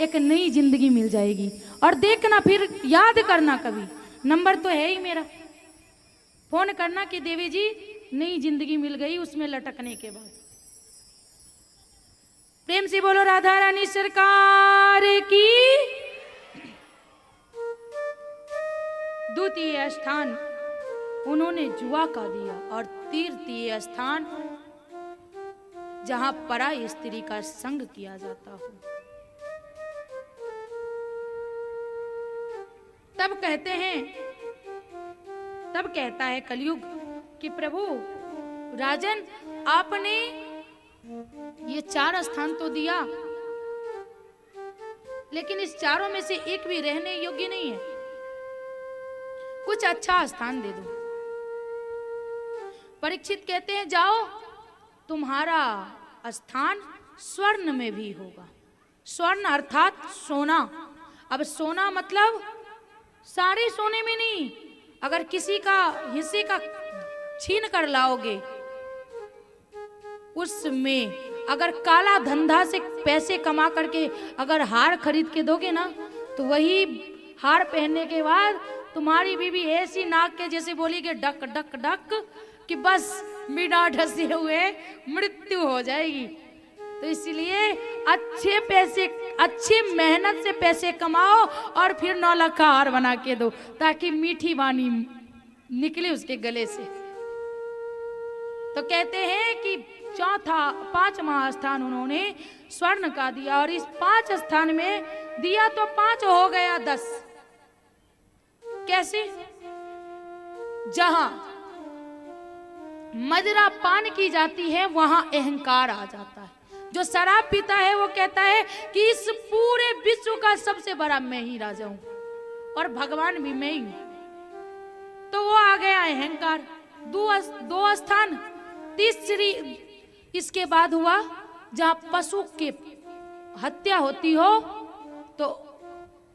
एक नई जिंदगी मिल जाएगी। और देखना, फिर याद करना, कभी नंबर तो है ही मेरा, फोन करना कि देवी जी नई जिंदगी मिल गई उसमें लटकने के बाद। प्रेम से बोलो राधा रानी सरकार की। द्वितीय स्थान उन्होंने जुआ का दिया, और तृतीय स्थान जहां पराई स्त्री का संग किया जाता हो। तब कहता है कलयुग कि प्रभु राजन, आपने ये 4 स्थान तो दिया, लेकिन इस चारों में से एक भी रहने योग्य नहीं है, कुछ अच्छा स्थान दे दो। परीक्षित कहते हैं जाओ, तुम्हारा स्थान स्वर्ण में भी होगा। स्वर्ण अर्थात सोना। अब सोना मतलब सारे सोने में नहीं, अगर किसी का हिस्से का छीन कर लाओगे, उसमें अगर काला धंधा से पैसे कमा करके अगर हार खरीद के दोगे ना, तो वही हार पहनने के बाद तुम्हारी बीवी ऐसी नाक के जैसे बोली कि डक डक डक, कि बस बिना ढसे हुए मृत्यु हो जाएगी। तो इसलिए अच्छे पैसे, अच्छी मेहनत से पैसे कमाओ और फिर 9 लाख का हार बना के दो, ताकि मीठी वाणी निकले उसके गले से। तो कहते हैं कि 5वां स्थान उन्होंने स्वर्ण का दिया, और इस 5 स्थान में दिया तो 5 हो गया 10। कैसे? जहां मदिरा पान की जाती है वहां अहंकार आ जाता है। जो शराब पीता है वो कहता है कि इस पूरे विश्व का सबसे बड़ा मैं ही राजा हूं, और भगवान भी मैं ही हूं। तो वो आ गया अहंकार। 2 स्थान। तीसरी इसके बाद हुआ जहां पशु की हत्या होती हो तो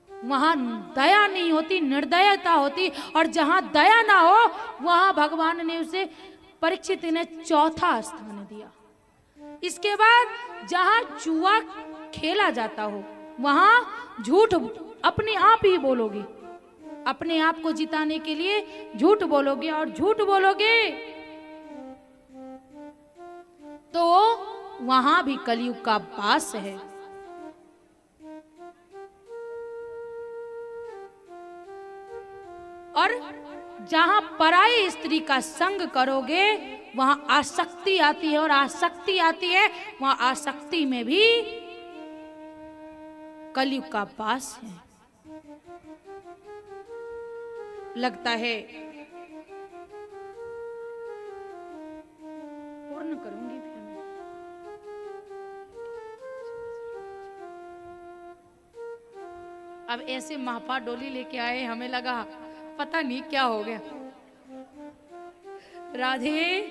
वहां दया नहीं होती, निर्दयता होती, और जहां दया ना हो वहां भगवान ने उसे, परीक्षित ने 4था स्थान दिया। इसके बाद जहां जुआ खेला जाता हो वहां झूठ अपने आप ही बोलोगे, अपने आप को जिताने के लिए झूठ बोलोगे, और झूठ बोलोगे तो वहां भी कलयुग का वास है। और जहां पराई स्त्री का संग करोगे वहां आसक्ति आती है, और आसक्ति आती है वहां आसक्ति में भी कलयुग का वास है। लगता है पूर्ण करूंगी फिर मैं। अब ऐसे महापा डोली लेके आए, हमें लगा पता नहीं क्या हो गया। राधे,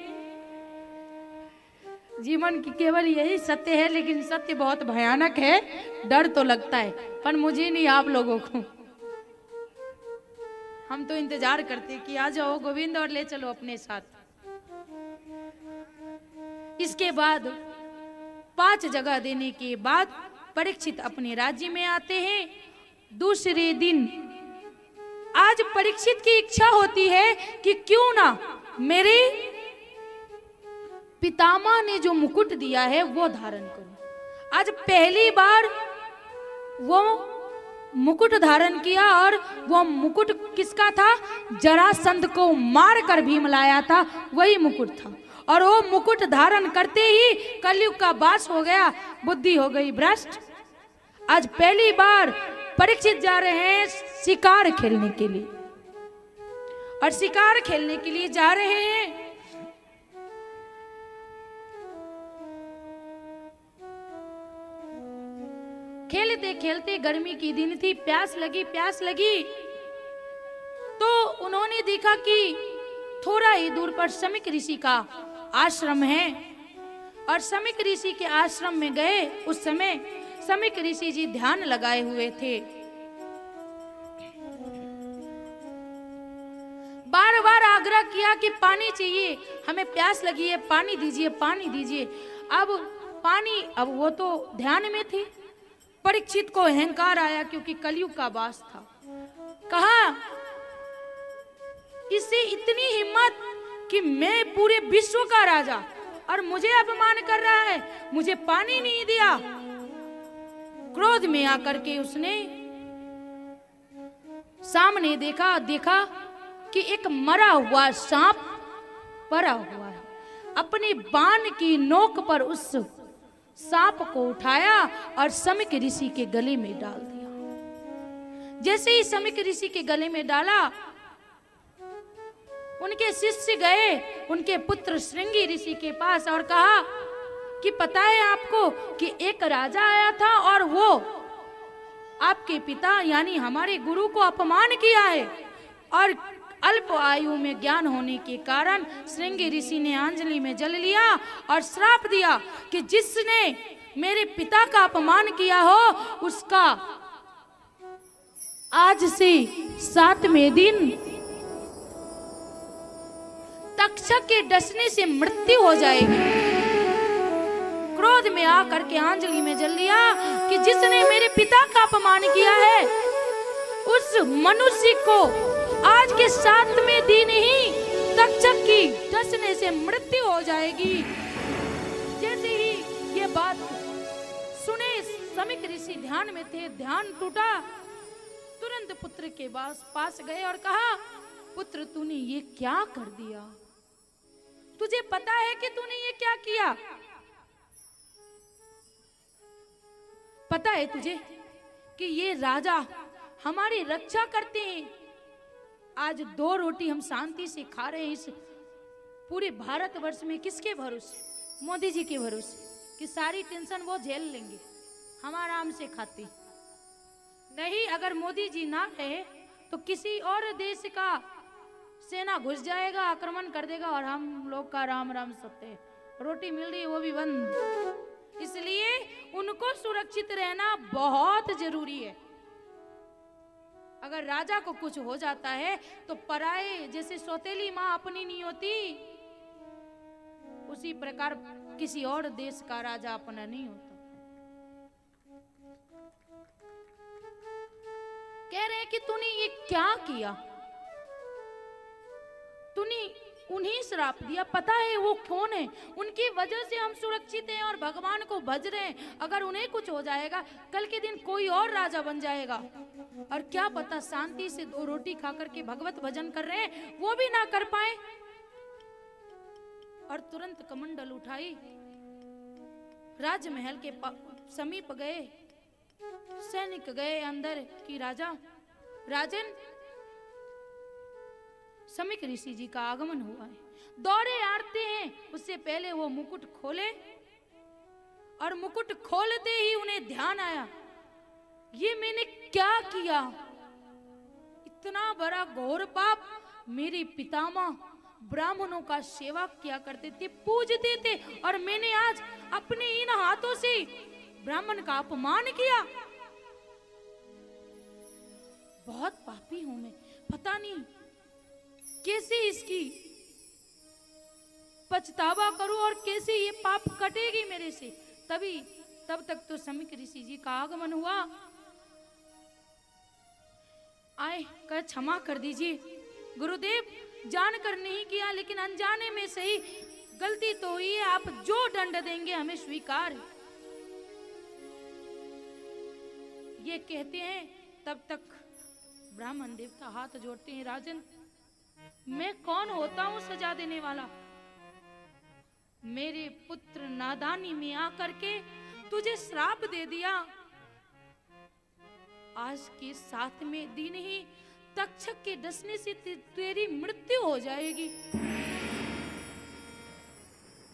जीवन की केवल यही सत्य है, लेकिन सत्य बहुत भयानक है। डर तो लगता है, पर मुझे नहीं, आप लोगों को। हम तो इंतजार करते कि आ जाओ गोविंद और ले चलो अपने साथ। इसके बाद 5 जगह देने के बाद परीक्षित अपने राज्य में आते हैं। दूसरे दिन आज परीक्षित की इच्छा होती है कि क्यों ना मेरे पितामह ने जो मुकुट दिया है वो धारण करूं। आज पहली बार वो मुकुट धारण किया, और वो मुकुट किसका था? जरासंध को मार कर भीम लाया था, वही मुकुट था। और वो मुकुट धारण करते ही कलयुग का वास हो गया, बुद्धि हो गई भ्रष्ट। आज पहली बार परीक्षित जा रहे हैं शिकार खेलने के लिए, और शिकार खेलने के लिए जा रहे हैं। खेलते गर्मी की दिन थी, प्यास लगी तो उन्होंने देखा कि थोड़ा ही दूर पर समिक ऋषि का आश्रम है और समिक ऋषि के आश्रम में गए। उस समय समिक ऋषि जी ध्यान लगाए हुए थे। बार बार आग्रह किया कि पानी चाहिए, हमें प्यास लगी है, पानी दीजिए, पानी दीजिए। अब वो तो ध्यान में थे। परीक्षित को अहंकार आया क्योंकि कलयुग का वास था। कहा इससे इतनी हिम्मत कि मैं पूरे विश्व का राजा और मुझे अपमान कर रहा है, मुझे पानी नहीं दिया। क्रोध में आकर के उसने सामने देखा कि एक मरा हुआ सांप पड़ा हुआ है। अपने बाण की नोक पर उस सांप को उठाया और समिक ऋषि के गले में डाल दिया। जैसे ही समिक ऋषि के गले में डाला, उनके शिष्य गए उनके पुत्र श्रृंगी ऋषि के पास और कहा कि पता है आपको कि एक राजा आया था और वो आपके पिता यानी हमारे गुरु को अपमान किया है, और अल्प आयु में ज्ञान होने के कारण श्रृंगी ऋषि ने अंजलि में जल लिया और श्राप दिया कि जिसने मेरे पिता का अपमान किया हो उसका आज से 7वें दिन तक्षक के डसने से मृत्यु हो जाएगी। क्रोध में आकर के अंजलि में जल लिया कि जिसने मेरे पिता का अपमान किया है उस मनुष्य को आज के 7वें दिन ही तक्षक की डसने से मृत्यु हो जाएगी। जैसे ही ये बात सुने समिक ऋषि ध्यान में थे, ध्यान टूटा, तुरंत पुत्र के पास गए और कहा पुत्र तूने ये क्या कर दिया? तुझे पता है कि तूने ये क्या किया? पता है तुझे कि ये राजा हमारी रक्षा करते हैं। आज 2 रोटी हम शांति से खा रहे हैं इस पूरे भारतवर्ष में। किसके भरोसे? मोदी जी के भरोसे कि सारी टेंशन वो झेल लेंगे, हम आराम से खाते। नहीं, अगर मोदी जी ना रहे तो किसी और देश का सेना घुस जाएगा, आक्रमण कर देगा और हम लोग का राम राम सत्य, रोटी मिल रही वो भी बंद। इसलिए उनको सुरक्षित रहना बहुत जरूरी है। अगर राजा को कुछ हो जाता है तो पराए जैसे सौतेली माँ अपनी नहीं होती, उसी प्रकार किसी और देश का राजा अपना नहीं होता। कह रहे हैं कि तूने ये क्या किया? तूने उन्हें श्राप दिया। पता है वो कौन है? उनकी वजह से हम सुरक्षित हैं और भगवान को भज रहे हैं। अगर उन्हें कुछ हो जाएगा कल के दिन कोई और राजा बन जाएगा, और क्या पता शांति से 2 रोटी खाकर के भगवत भजन कर रहे हैं वो भी ना कर पाए। और तुरंत कमंडल उठाई, राजमहल के समीप गए, सैनिक गए अंदर कि राजन समिक ऋषि जी का आगमन हुआ है। दौड़े आते हैं, उससे पहले वो मुकुट खोले और मुकुट खोलते ही उन्हें ध्यान आया, ये मैंने क्या किया? इतना बड़ा घोर पाप। मेरे पितामह ब्राह्मणों का सेवा किया करते थे, पूजते थे, और मैंने आज अपने इन हाथों से ब्राह्मण का अपमान किया। बहुत पापी हूं मैं, पता नहीं कैसे इसकी पछतावा करूं और कैसे ये पाप कटेगी मेरे से। तब तक तो समिक ऋषि जी का आगमन हुआ। आए कर क्षमा कर दीजिए गुरुदेव, जानकर नहीं किया लेकिन अनजाने में सही गलती तो हुई है। आप जो दंड देंगे हमें स्वीकार है। ये कहते हैं तब तक ब्राह्मण देवता हाथ जोड़ते हैं, राजन मैं कौन होता हूं सजा देने वाला? मेरे पुत्र नादानी में आकर के तुझे श्राप दे दिया। आज के 7वें दिन ही तक्षक के डसने से तेरी मृत्यु हो जाएगी।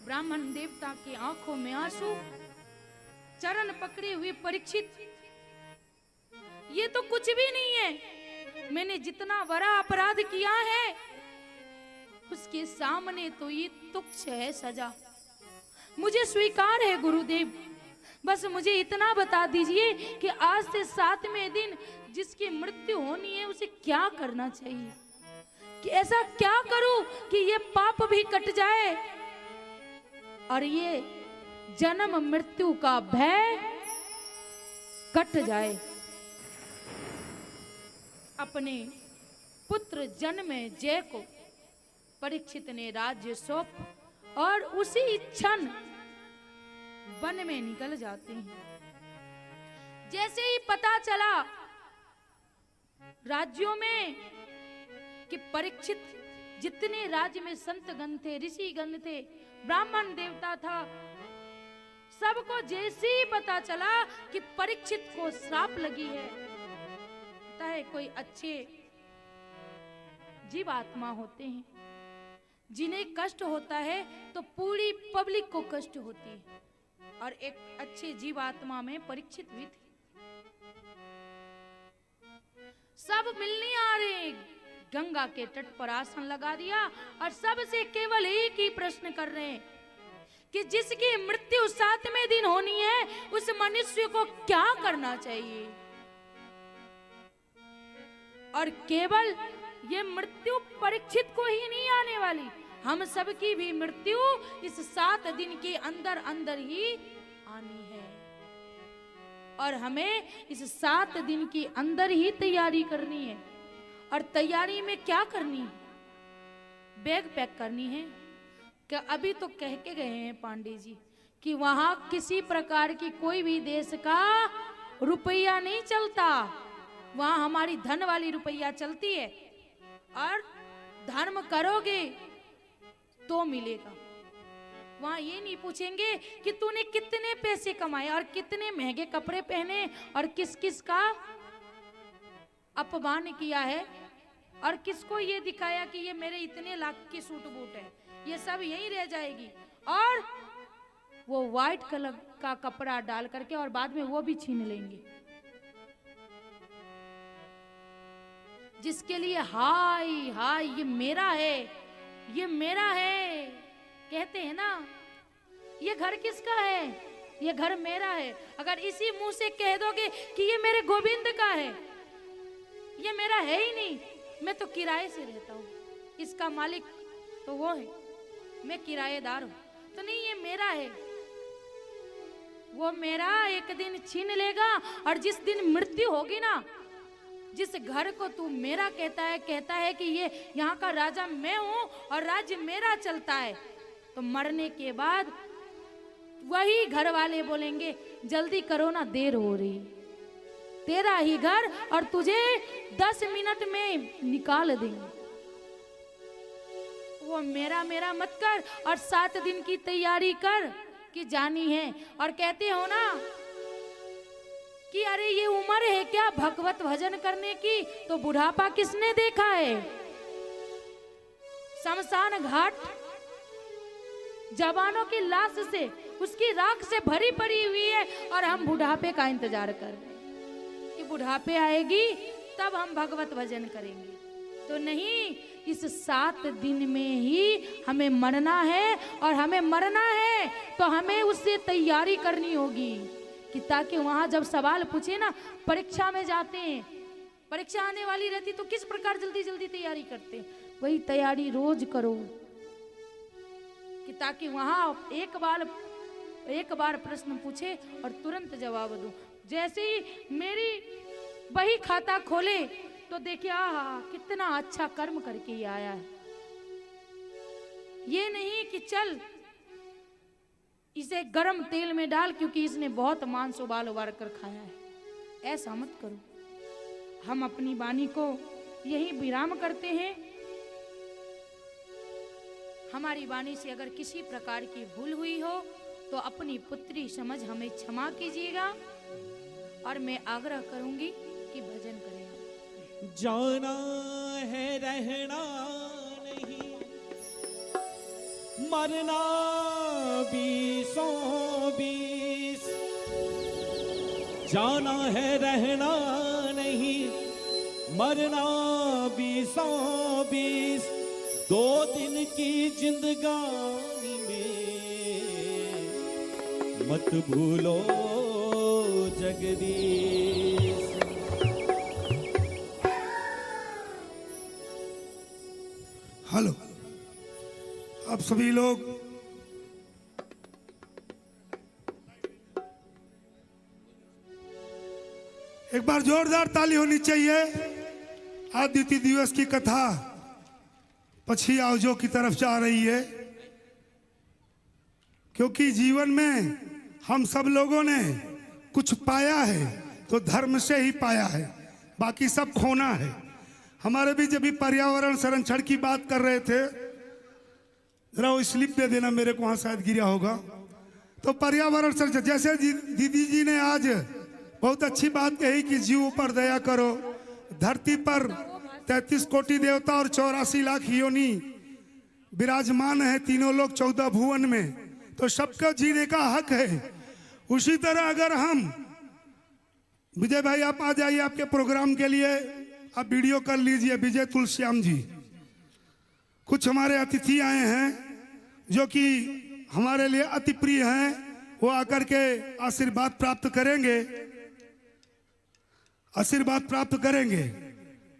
ब्राह्मण देवता की आंखों में आंसू, चरण पकड़े हुए परीक्षित ये तो कुछ भी नहीं है। मैंने जितना बड़ा अपराध किया है उसके सामने तो ये तुच्छ है सजा। मुझे स्वीकार है गुरुदेव, बस मुझे इतना बता दीजिए कि आज से 7वें दिन जिसकी मृत्यु होनी है उसे क्या करना चाहिए, कि ऐसा क्या करूं कि ये पाप भी कट जाए और ये जन्म मृत्यु का भय कट जाए। अपने पुत्र जन्मे जय को परीक्षित ने राज्य सौंप और उसी क्षण वन में निकल जाते हैं। जैसे ही पता चला राज्यों में कि परीक्षित, जितने राज्य में संत गण थे, ऋषि गण थे, ब्राह्मण देवता था, सबको जैसे ही पता चला कि परीक्षित को श्राप लगी है, पता है कोई अच्छे जीव आत्मा होते हैं जिन्हें कष्ट होता है तो पूरी पब्लिक को कष्ट होती है, और एक अच्छे जीव आत्मा में परीक्षित भी थे। सब मिलने आ रहे, गंगा के तट पर आसन लगा दिया और सबसे केवल एक ही प्रश्न कर रहे हैं कि जिसकी मृत्यु 7वें दिन होनी है उस मनुष्य को क्या करना चाहिए। और केवल ये मृत्यु परीक्षित को ही नहीं आने वाली, हम सबकी भी मृत्यु इस 7 दिन के अंदर अंदर ही आनी है, और हमें इस 7 दिन के अंदर ही तैयारी करनी है। और तैयारी में क्या करनी है? बैग पैक करनी है। क्या अभी तो कह के गए हैं पांडे जी कि वहां किसी प्रकार की कोई भी देश का रुपया नहीं चलता, वहां हमारी धन वाली रुपया चलती है, और धर्म करोगे तो मिलेगा। वहां ये नहीं पूछेंगे कि तूने कितने पैसे कमाए और कितने महंगे कपड़े पहने और किस किस का अपमान किया है और किसको ये दिखाया कि ये मेरे इतने लाख की सूट बूट है, ये सब यहीं रह जाएगी। और वो व्हाइट कलर का कपड़ा डाल करके और बाद में वो भी छीन लेंगे, जिसके लिए हाय हाय ये मेरा है, ये मेरा है कहते हैं ना, ये घर किसका है, ये घर मेरा है। अगर इसी मुंह से कह दोगे कि ये मेरे गोविंद का है, ये मेरा है ही नहीं, मैं तो किराए से रहता हूँ, इसका मालिक तो वो है, मैं किराएदार हूँ, तो नहीं ये मेरा है, वो मेरा एक दिन छीन लेगा। और जिस दिन मृत्यु होगी ना, जिस घर को तू मेरा कहता है कि ये यहाँ का राजा मैं हूं और राज्य मेरा चलता है, तो मरने के बाद वही घर वाले बोलेंगे जल्दी करो ना, देर हो रही, तेरा ही घर और तुझे 10 मिनट में निकाल देंगे। वो मेरा मेरा मत कर और 7 दिन की तैयारी कर कि जानी है। और कहते हो ना कि अरे ये उम्र है क्या भगवत भजन करने की, तो बुढ़ापा किसने देखा है? शमशान घाट जवानों की लाश से, उसकी राख से भरी पड़ी हुई है, और हम बुढ़ापे का इंतजार कर रहे हैं कि बुढ़ापे आएगी तब हम भगवत भजन करेंगे। तो नहीं, इस 7 दिन में ही हमें मरना है, और हमें मरना है तो हमें उससे तैयारी करनी होगी कि ताकि वहां जब सवाल पूछे ना, परीक्षा में जाते हैं, परीक्षा आने वाली रहती तो किस प्रकार जल्दी जल्दी तैयारी करते हैं, वही तैयारी रोज करो कि ताकि वहां एक बार प्रश्न पूछे और तुरंत जवाब दो। जैसे ही मेरी बही खाता खोले तो देखिए कितना अच्छा कर्म करके ये आया है। ये नहीं कि चल इसे गरम तेल में डाल क्योंकि इसने बहुत मांस उबाल कर खाया है, ऐसा मत करो। हम अपनी वाणी को यही विराम करते हैं। हमारी वाणी से अगर किसी प्रकार की भूल हुई हो तो अपनी पुत्री समझ हमें क्षमा कीजिएगा, और मैं आग्रह करूंगी कि भजन करें। जाना है रहना नहीं, मरना 20 जाना है रहना नहीं, मरना 20 2 दिन की जिंदगानी में, मत भूलो जगदीश। हेलो, अब सभी लोग एक बार जोरदार ताली होनी चाहिए। आदित्य दिवस की कथा पछी आवजो की तरफ जा रही है, क्योंकि जीवन में हम सब लोगों ने कुछ पाया है तो धर्म से ही पाया है, बाकी सब खोना है। हमारे भी जब भी पर्यावरण संरक्षण की बात कर रहे थे, जरा वो स्लिप दे देना मेरे को, वहां शायद गिरा होगा। तो पर्यावरण संरक्षण, जैसे दीदी जी ने आज बहुत अच्छी बात कही कि जीव पर दया करो। धरती पर 33 कोटि देवता और 84 लाख योनि विराजमान है, तीनों लोग 14 भुवन में, तो सबका जीने का हक है। उसी तरह अगर हम, विजय भाई आप आ जाइए आपके प्रोग्राम के लिए, आप वीडियो कर लीजिए। विजय तुलश्याम जी, कुछ हमारे अतिथि आए हैं जो कि हमारे लिए अति प्रिय हैं, वो आकर के आशीर्वाद प्राप्त करेंगे, आशीर्वाद प्राप्त करेंगे।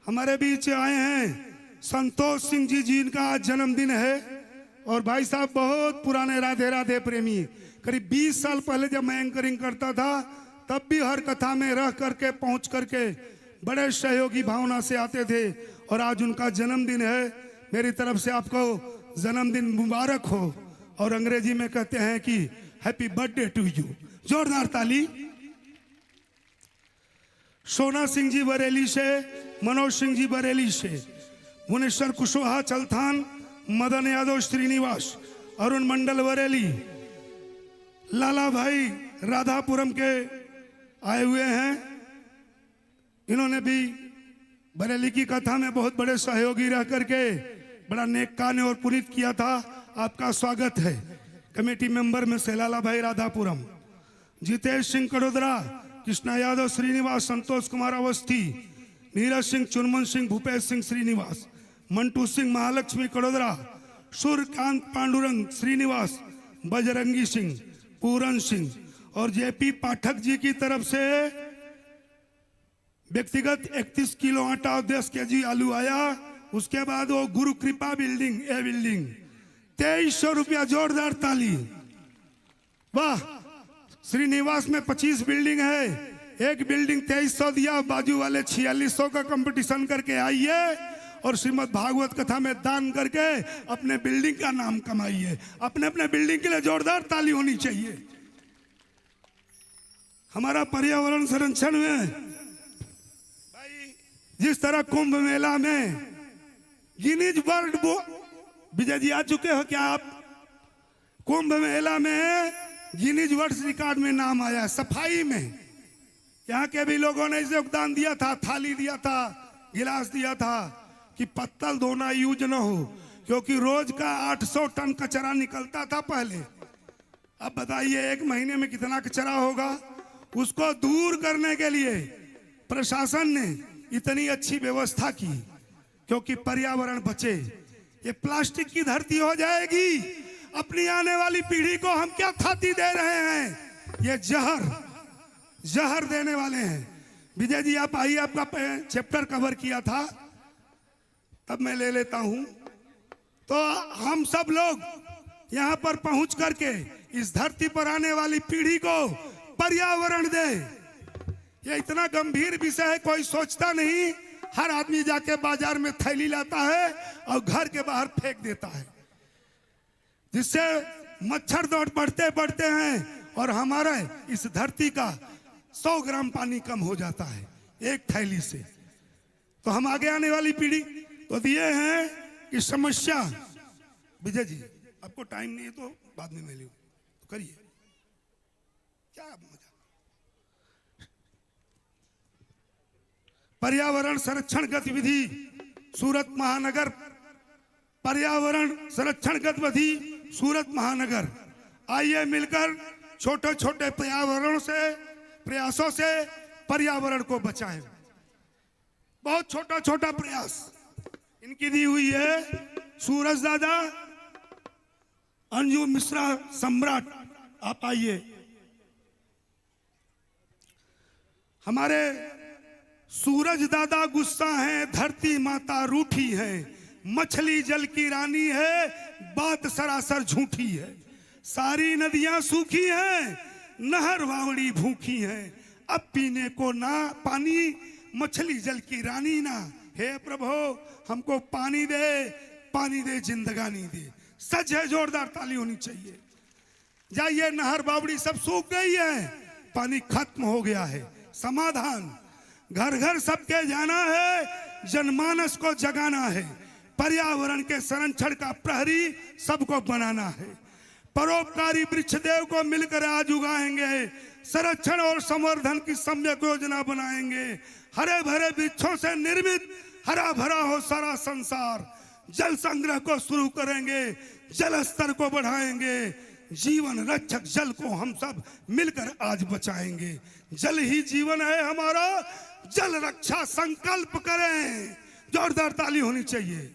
हमारे बीच आए हैं संतोष सिंह जी, जिनका आज जन्मदिन है, और भाई साहब बहुत पुराने राधे राधे प्रेमी। करीब 20 साल पहले जब मैं एंकरिंग करता था, तब भी हर कथा में रह करके पहुंच करके बड़े सहयोगी भावना से आते थे, और आज उनका जन्मदिन है। मेरी तरफ से आपको जन्मदिन मुबारक हो, और अंग्रेजी में कहते हैं कि हैप्पी बर्थडे टू यू। जोरदार ताली। सोना सिंह जी बरेली से, मनोज सिंह जी बरेली से, भुवनेश्वर कुशवाहा चलथान, मदन यादव श्रीनिवास, अरुण मंडल बरेली, लाला भाई राधापुरम के आए हुए हैं। इन्होंने भी बरेली की कथा में बहुत बड़े सहयोगी रह करके बड़ा नेक कार्य और पुनीत किया था। आपका स्वागत है। कमेटी मेंबर में से लाला भाई राधापुरम, जितेश सिंह कड़ोदरा, कृष्णा यादव श्रीनिवास, संतोष कुमार अवस्थी, नीरज सिंह, चुनमन सिंह, भूपेश सिंह श्रीनिवास, मंटू सिंह, महालक्ष्मी कड़ोदरा, सूर्यकांत पांडुरंग श्रीनिवास, बजरंगी सिंह, पूरन सिंह, और जेपी पाठक जी की तरफ से व्यक्तिगत 31 किलो आटा और 10 केजी आलू आया। उसके बाद वो गुरु कृपा बिल्डिंग, ए बिल्डिंग 2300 रुपया। जोरदार ताली। वाह, श्रीनिवास में 25 बिल्डिंग है, एक बिल्डिंग 2300 दिया, बाजू वाले 4600 का कंपटीशन करके आइए और श्रीमद् भागवत कथा में दान करके अपने बिल्डिंग का नाम कमाइए। अपने अपने बिल्डिंग के लिए जोरदार ताली होनी चाहिए। हमारा पर्यावरण संरक्षण में भाई, जिस तरह कुंभ मेला में गिनीज वर्ल्ड विजय जी आ चुके हो क्या आप? कुंभ मेला में गिनीज वर्ल्ड रिकॉर्ड में नाम आया है सफाई में। यहाँ के भी लोगों ने इसे योगदान दिया था, थाली दिया था, गिलास दिया था कि पत्तल धोना यूज न हो, क्योंकि रोज का 800 टन कचरा निकलता था पहले। अब बताइए एक महीने में कितना कचरा होगा। उसको दूर करने के लिए प्रशासन ने इतनी अच्छी व्यवस्था की, क्योंकि पर्यावरण बचे। ये प्लास्टिक की धरती हो जाएगी, अपनी आने वाली पीढ़ी को हम क्या खाती दे रहे हैं? ये जहर देने वाले हैं। विजय जी आप आइए, आपका चैप्टर कवर किया था, तब मैं ले लेता हूं। तो हम सब लोग यहां पर पहुंच करके इस धरती पर आने वाली पीढ़ी को पर्यावरण दे। ये इतना गंभीर विषय है, कोई सोचता नहीं। हर आदमी जाके बाजार में थैली लाता है और घर के बाहर फेंक देता है, जिससे मच्छर दौड़ बढ़ते हैं और हमारे इस धरती का 100 ग्राम पानी कम हो जाता है एक थैली से। तो हम आगे आने वाली पीढ़ी तो दिए हैं कि समस्या। विजय जी आपको टाइम नहीं है तो बाद में मिलिए, तो करिए क्या मजा। पर्यावरण संरक्षण गतिविधि सूरत महानगर, पर्यावरण संरक्षण गतिविधि सूरत महानगर। आइए मिलकर छोटे छोटे प्रयासों से पर्यावरण को बचाएं। बहुत छोटा छोटा प्रयास इनकी दी हुई है। सूरज दादा, अंजू मिश्रा सम्राट, आप आइए। हमारे सूरज दादा गुस्सा है, धरती माता रूठी है, मछली जल की रानी है, बात सरासर झूठी है। सारी नदियां सूखी हैं, नहर वावड़ी भूखी हैं, अब पीने को ना पानी, मछली जल की रानी ना। हे प्रभु हमको पानी दे, पानी दे, जिंदगानी दे। सच है, जोरदार ताली होनी चाहिए। जाइए, नहर बावड़ी सब सूख गई है, पानी खत्म हो गया है। समाधान घर घर सबके जाना है, जनमानस को जगाना है, पर्यावरण के संरक्षण का प्रहरी सबको बनाना है। परोपकारी वृक्षदेव को मिलकर आज उगाएंगे, संरक्षण और संवर्धन की सम्यक योजना बनाएंगे। हरे भरे वृक्षों से निर्मित हरा भरा हो सारा संसार। जल संग्रह को शुरू करेंगे, जल स्तर को बढ़ाएंगे, जीवन रक्षक जल को हम सब मिलकर आज बचाएंगे। जल ही जीवन है हमारा, जल रक्षा संकल्प करें। जोरदार ताली होनी चाहिए।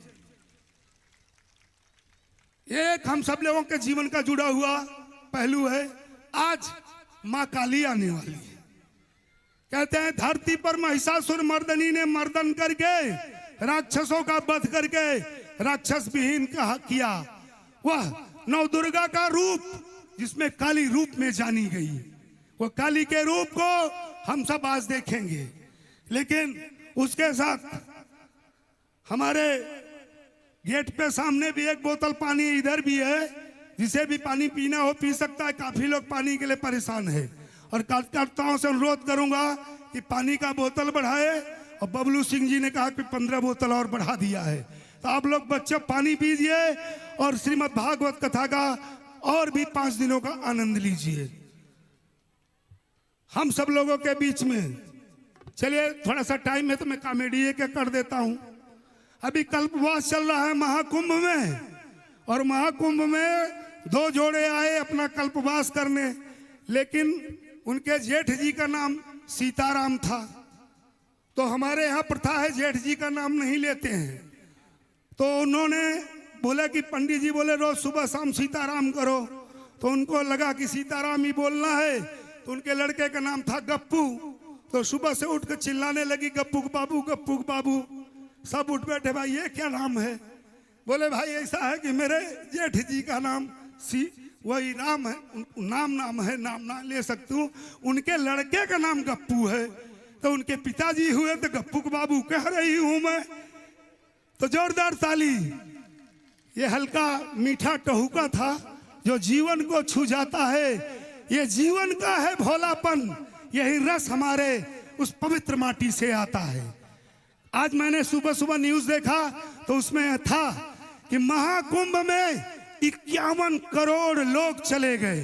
एक हम सब लोगों के जीवन का जुड़ा हुआ पहलू है। आज मां काली आने वाली है। कहते हैं धरती पर महिषासुर मर्दनी ने मर्दन करके राक्षसों का वध करके राक्षस विहीन किया। वह नव दुर्गा का रूप जिसमें काली रूप में जानी गई, वो काली के रूप को हम सब आज देखेंगे। लेकिन उसके साथ हमारे गेट पे सामने भी एक बोतल पानी इधर भी है, जिसे भी पानी पीना हो पी सकता है। काफी लोग पानी के लिए परेशान है और कार्यकर्ताओं से अनुरोध करूंगा कि पानी का बोतल बढ़ाए। और बबलू सिंह जी ने कहा कि 15 बोतल और बढ़ा दिया है। तो आप लोग बच्चे पानी पीजिए और श्रीमद् भागवत कथा का और भी 5 दिनों का आनंद लीजिए। हम सब लोगों के बीच में चलिए, थोड़ा सा टाइम है तो मैं कॉमेडी एक कर देता हूं। अभी कल्पवास चल रहा है महाकुंभ में, और महाकुंभ में 2 जोड़े आए अपना कल्पवास करने, लेकिन उनके जेठ जी का नाम सीताराम था। तो हमारे यहाँ प्रथा है जेठ जी का नाम नहीं लेते हैं। तो उन्होंने बोला कि पंडित जी बोले रोज सुबह शाम सीताराम करो, तो उनको लगा कि सीताराम ही बोलना है। तो उनके लड़के का नाम था गप्पू। तो सुबह से उठ कर चिल्लाने लगी गप्पू बाबू, गप्पू बाबू। सब उठ बैठे, भाई ये क्या नाम है? बोले भाई ऐसा है कि मेरे जेठ जी का नाम वही राम है, नाम है, नाम ना ले सकती हूँ। उनके लड़के का नाम गप्पू है, तो उनके पिताजी हुए तो गप्पू बाबू कह रही हूं मैं। तो जोरदार ताली। ये हल्का मीठा टहुका था जो जीवन को छू जाता है। ये जीवन का है भोलापन, यही रस हमारे उस पवित्र माटी से आता है। आज मैंने सुबह सुबह न्यूज देखा तो उसमें था कि महाकुंभ में 51 करोड़ लोग चले गए।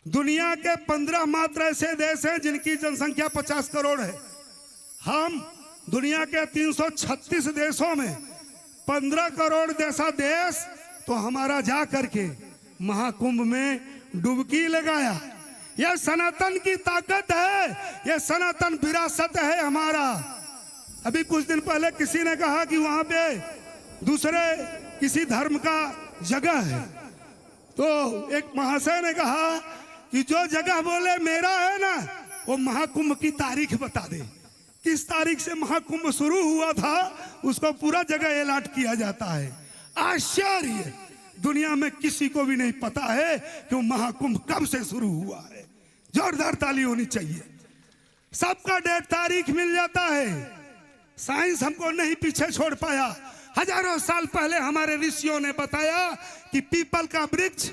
दुनिया के 15 मात्र ऐसे देश हैं जिनकी जनसंख्या 50 करोड़ है। हम दुनिया के 336 देशों में 15 करोड़ जैसा देश, तो हमारा जा करके महाकुंभ में डुबकी लगाया। यह सनातन की ताकत है, यह सनातन विरासत है हमारा। अभी कुछ दिन पहले किसी ने कहा कि वहां पे दूसरे किसी धर्म का जगह है, तो एक महाशय ने कहा कि जो जगह बोले मेरा है ना, वो महाकुंभ की तारीख बता दे, किस तारीख से महाकुंभ शुरू हुआ था, उसको पूरा जगह अलॉट किया जाता है। आश्चर्य, दुनिया में किसी को भी नहीं पता है कि वो महाकुंभ कब से शुरू हुआ है। जोरदार ताली होनी चाहिए। सबका डेट तारीख मिल जाता है। साइंस हमको नहीं पीछे छोड़ पाया। हजारों साल पहले हमारे ऋषियों ने बताया कि पीपल का वृक्ष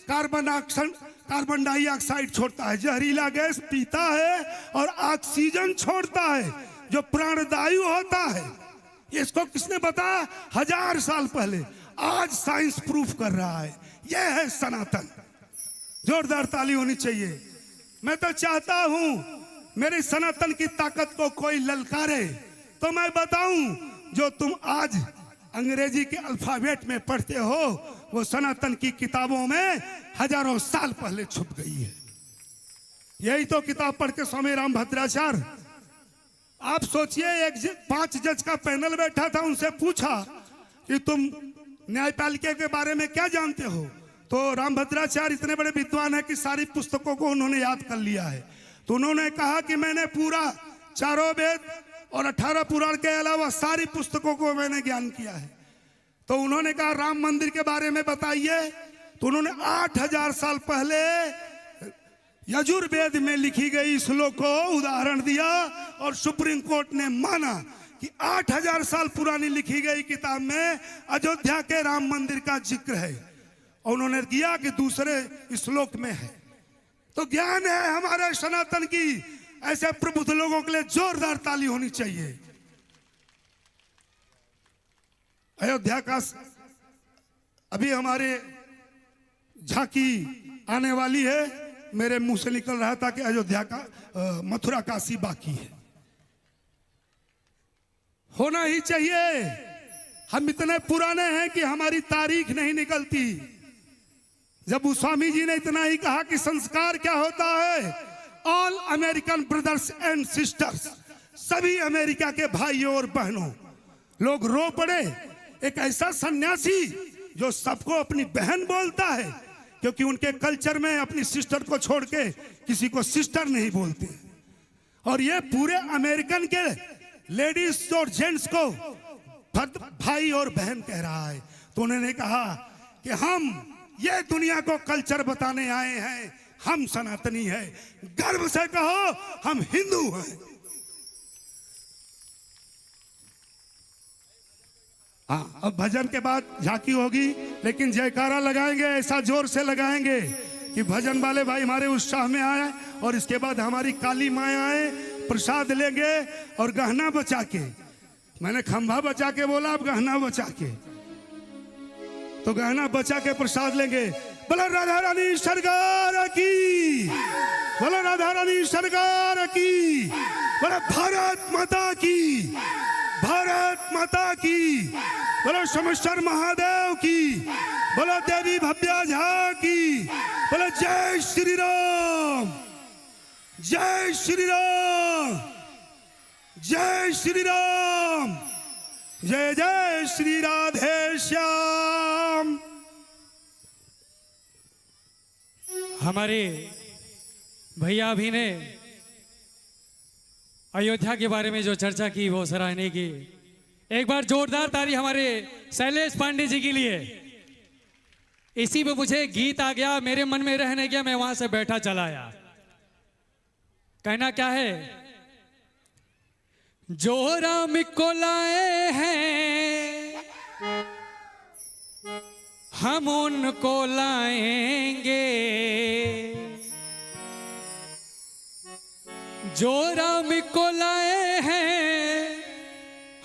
कार्बन डाइऑक्साइड छोड़ता है, जहरीला गैस पीता है और ऑक्सीजन छोड़ता है जो प्राणदायु होता है। इसको किसने बताया? 1000 साल पहले। आज साइंस प्रूफ कर रहा है। यह है सनातन। जोरदार ताली होनी चाहिए। मैं तो चाहता हूं मेरी सनातन की ताकत को कोई ललकारे तो मैं बताऊं, जो तुम आज अंग्रेजी के अल्फाबेट में पढ़ते हो वो सनातन की किताबों में हजारों साल पहले छुप गई है। यही तो किताब पढ़ के स्वामी राम भद्राचार्य आप सोचिए, 5 जज का पैनल बैठा था, उनसे पूछा कि तुम न्यायपालिका के बारे में क्या जानते हो? तो रामभद्राचार्य इतने बड़े विद्वान है कि सारी पुस्तकों को उन्होंने याद कर लिया है। तो उन्होंने कहा कि मैंने पूरा 4 वेद और 18 पुराण के अलावा सारी पुस्तकों को मैंने ज्ञान किया है। तो उन्होंने कहा राम मंदिर के बारे में बताइए। तो उन्होंने 8000 साल पहले यजुर्वेद में लिखी गई श्लोक को उदाहरण दिया और सुप्रीम कोर्ट ने माना कि 8000 साल पुरानी लिखी गई किताब में अयोध्या के राम मंदिर का जिक्र है, और उन्होंने किया कि दूसरे श्लोक में है। तो ज्ञान है हमारे सनातन की। ऐसे प्रबुद्ध लोगों के लिए जोरदार ताली होनी चाहिए। अयोध्या का अभी हमारे झांकी आने वाली है। मेरे मुंह से निकल रहा था कि अयोध्या का मथुरा काशी बाकी है। होना ही चाहिए। हम इतने पुराने हैं कि हमारी तारीख नहीं निकलती। जब स्वामी जी ने इतना ही कहा कि संस्कार क्या होता है, all American brothers and sisters, सभी अमेरिका के भाइयों और बहनों, लोग रो पड़े। एक ऐसा सन्यासी जो सबको अपनी बहन बोलता है, क्योंकि उनके कल्चर में अपनी सिस्टर को छोड़ के किसी को सिस्टर नहीं बोलते। और ये पूरे अमेरिकन के लेडीज और जेंट्स को भाई और बहन कह रहा है। तो उन्होंने कहा कि हम ये दुनिया को कल्चर बताने आए हैं, हम सनातनी हैं। गर्व से कहो हम हिंदू हैं। हाँ, अब भजन के बाद झांकी होगी, लेकिन जयकारा लगाएंगे, ऐसा जोर से लगाएंगे कि भजन वाले भाई हमारे उत्साह में आए। और इसके बाद हमारी काली माँ आए, प्रसाद लेंगे और गहना बचा के, मैंने खंभा बचा के बोला, अब गहना बचा के, तो गहना बचा के प्रसाद लेंगे। बोलो राधा रानी सरकार की, बोलो राधा रानी सरकार की, बोलो भारत माता की, भारत माता की, बोलो सोमेश्वर महादेव की, बोलो देवी भव्या झा की, बोलो जय श्री राम, जय श्री राम, जय श्री राम, जय जय श्री राधे श्याम। हमारे भैया अभी ने अयोध्या के बारे में जो चर्चा की वो सराहनीय की। एक बार जोरदार ताली हमारे शैलेश पांडे जी के लिए। इसी पे मुझे गीत आ गया, मेरे मन में रहने गया, मैं वहां से बैठा चला आया। कहना क्या है? जो राम को लाए हैं हम उनको लाएंगे, जो राम को लाए हैं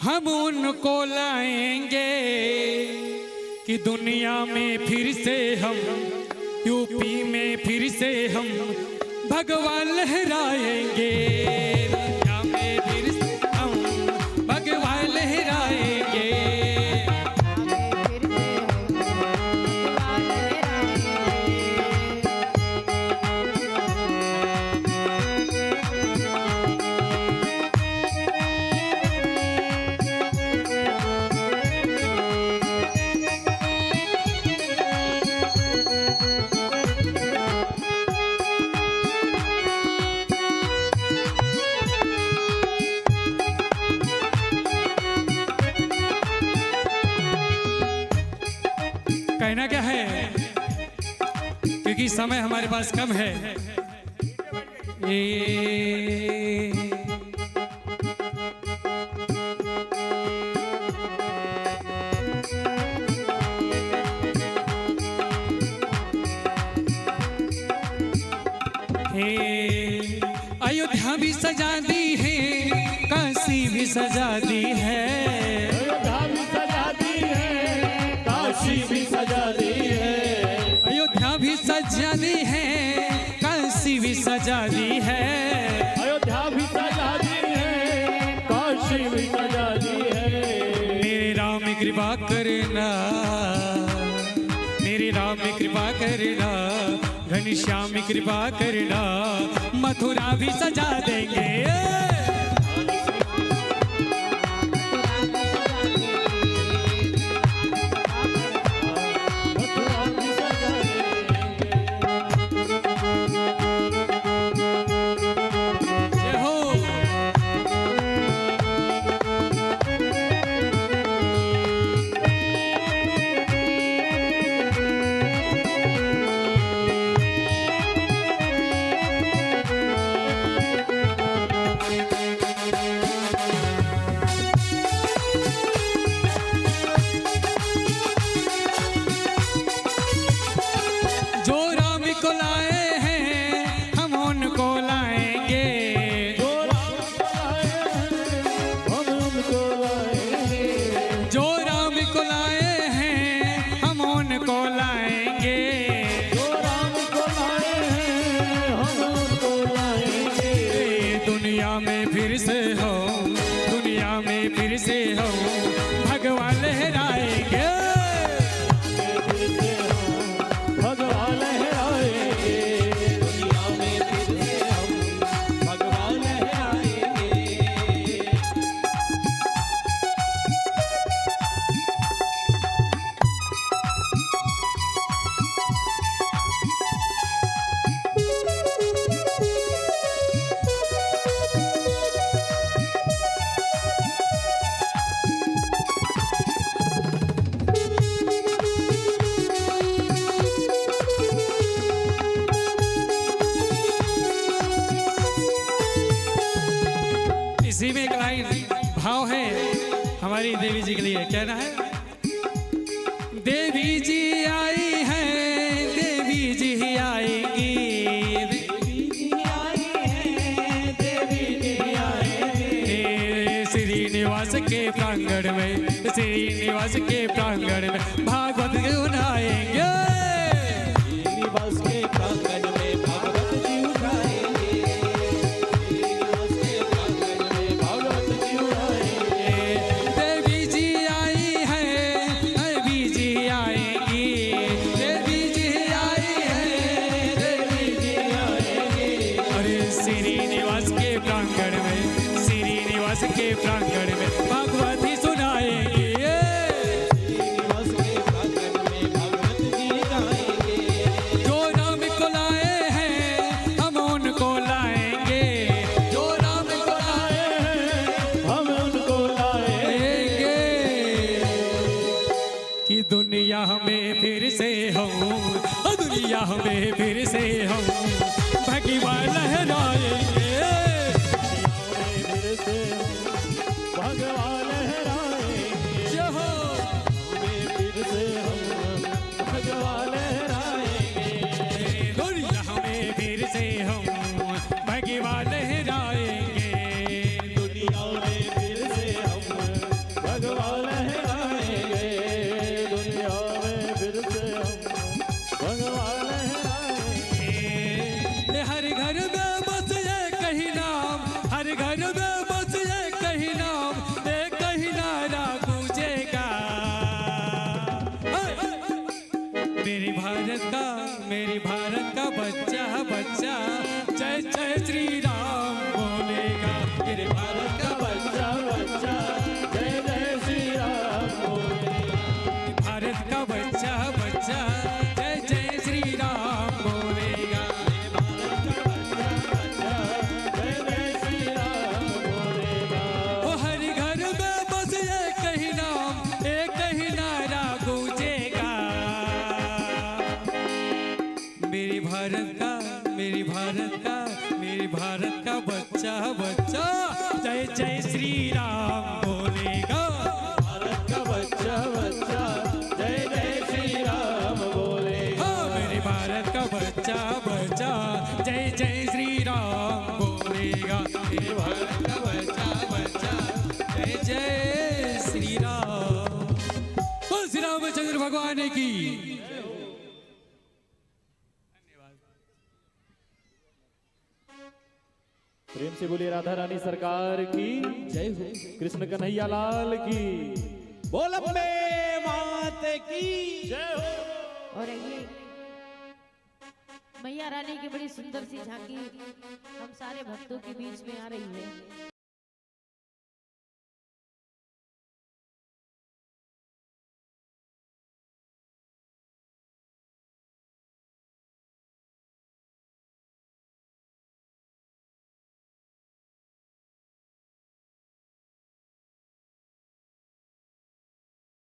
हम उनको लाएंगे, कि दुनिया में फिर से हम, यूपी में फिर से हम भगवा लहराएंगे, दुनिया में फिर से हम भगवा लहराएंगे। कहना क्या है, क्योंकि समय हमारे पास कम है। अयोध्या भी सजा दी है, काशी भी सजा दी है, अयोध्या भी सजा दी है, काशी भी सजा दी है, अयोध्या भी सजा दी है, काशी भी सजा दी है, अयोध्या भी सजा दी है, काशी भी सजा दी है। मेरे राम कृपा करना, मेरे राम कृपा करना, घनश्याम कृपा करना, मथुरा भी सजा देंगे। हम भगवान लहराएंगे। भगवान लहराएंगे, दुनिया में फिर से हम भगवान लहराएंगे। इसी में एक लाइन भाव है हमारी देवी जी के लिए, कहना है देवी जी आई हैं, देवी जी आएंगी, देवी जी आई हैं, देवी जी आएंगी। श्रीनिवास के प्रांगण में, श्रीनिवास के प्रांगण में भागवत गुण आएंगे। श्रीनिवास के प्रांगण में भागवत जी उठाएंगे, श्रीनिवास के प्रांगण में भागवत जी उठाएंगे। देवी जी आई हैं, देवी जी आएंगी, देवी जी आई हैं, देवी जी आएंगी। अरे श्रीनिवास के प्रांगण में, श्रीनिवास के प्रांगण में भागवत ही सुनाएंगे। श्रीनिवास के प्रांगण में भागवत जी गाएंगे। जो राम को लाए हैं हम उनको लाएंगे, जो राम को लाए हैं हम उनको लाएंगे। कि दुनिया में फिर से हम, दुनिया में फिर से हम भगवान लहराएंगे। फिर से भगवान लहराएंगे, जय हो। फिर से हम भगवान लहराएंगे। दुनिया में फिर से हम भगवान लहराएंगे। दुनिया में फिर से हम भगवान लहराएंगे, दुनिया में फिर से हम भगवान लहराएंगे। हर घर में बस एक ही नाम, हर घर में बस एक ही नाम, एक ही नारा गूंजेगा। मेरी भारत का, मेरी भारत का बच्चा बच्चा जय जय श्री राम बोलेगा। मेरे भारत का बच्चा बच्चा जय जय श्री राम बोलेगा। भारत का बच्चा बच्चा जय जय श्री राम बोलेगा। जय जय श्री राम बोलेगा। ओ हर घर में बस एक ही नाम, एक ही नारा गूंजेगा। मेरी भारत का, मेरी भारत का, मेरी भारत का बच्चा बच्चा जय जय श्री राम बोलेगा। भारत का बच्चा बच्चा जय जय श्री राम बोलेगा। हाँ, मेरे भारत का बच्चा बच्चा जय जय श्री राम बोलेगा। मेरे भारत का बच्चा बच्चा जय जय श्री राम। बोल श्री रामचंद्र भगवान की। प्रेम से बोलिए राधा रानी सरकार की जय हो। कृष्ण कन्हैया लाल की बोल अम्बे मात की जय हो। और ये मैया रानी की बड़ी सुंदर सी झांकी हम सारे भक्तों के बीच में आ रही है।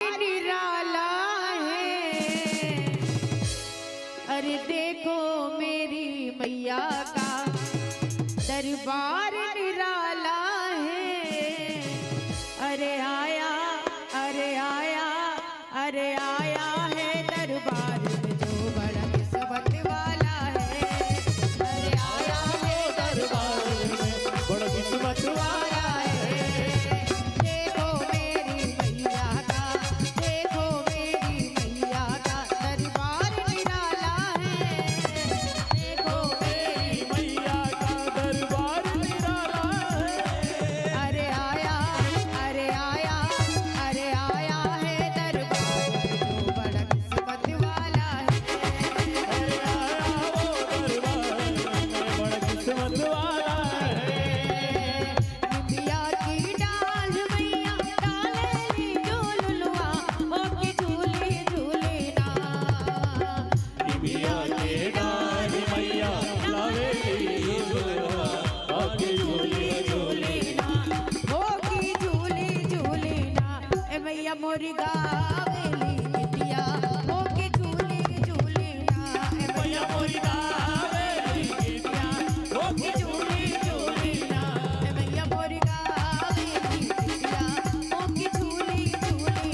निराला है, अरे देखो मेरी मैया का दरबार निराला है। अरे आया, अरे आया, अरे आया है दरबार में जो बड़ा किस्मत वाला है। अरे आया है दरबार में बड़ा किस्मत वाला है। देखो मेरी मैया का, देखो मेरी मैया का दरबार निराला है। देखो मेरी मैया का दरबार निराला मैया मोरी गावेली गीतिया हो के झूली झूली ना मैया मोरी गावेली गीतिया हो के झूली झूली ना मैया मोरी गावेली गीतिया हो के झूली झूली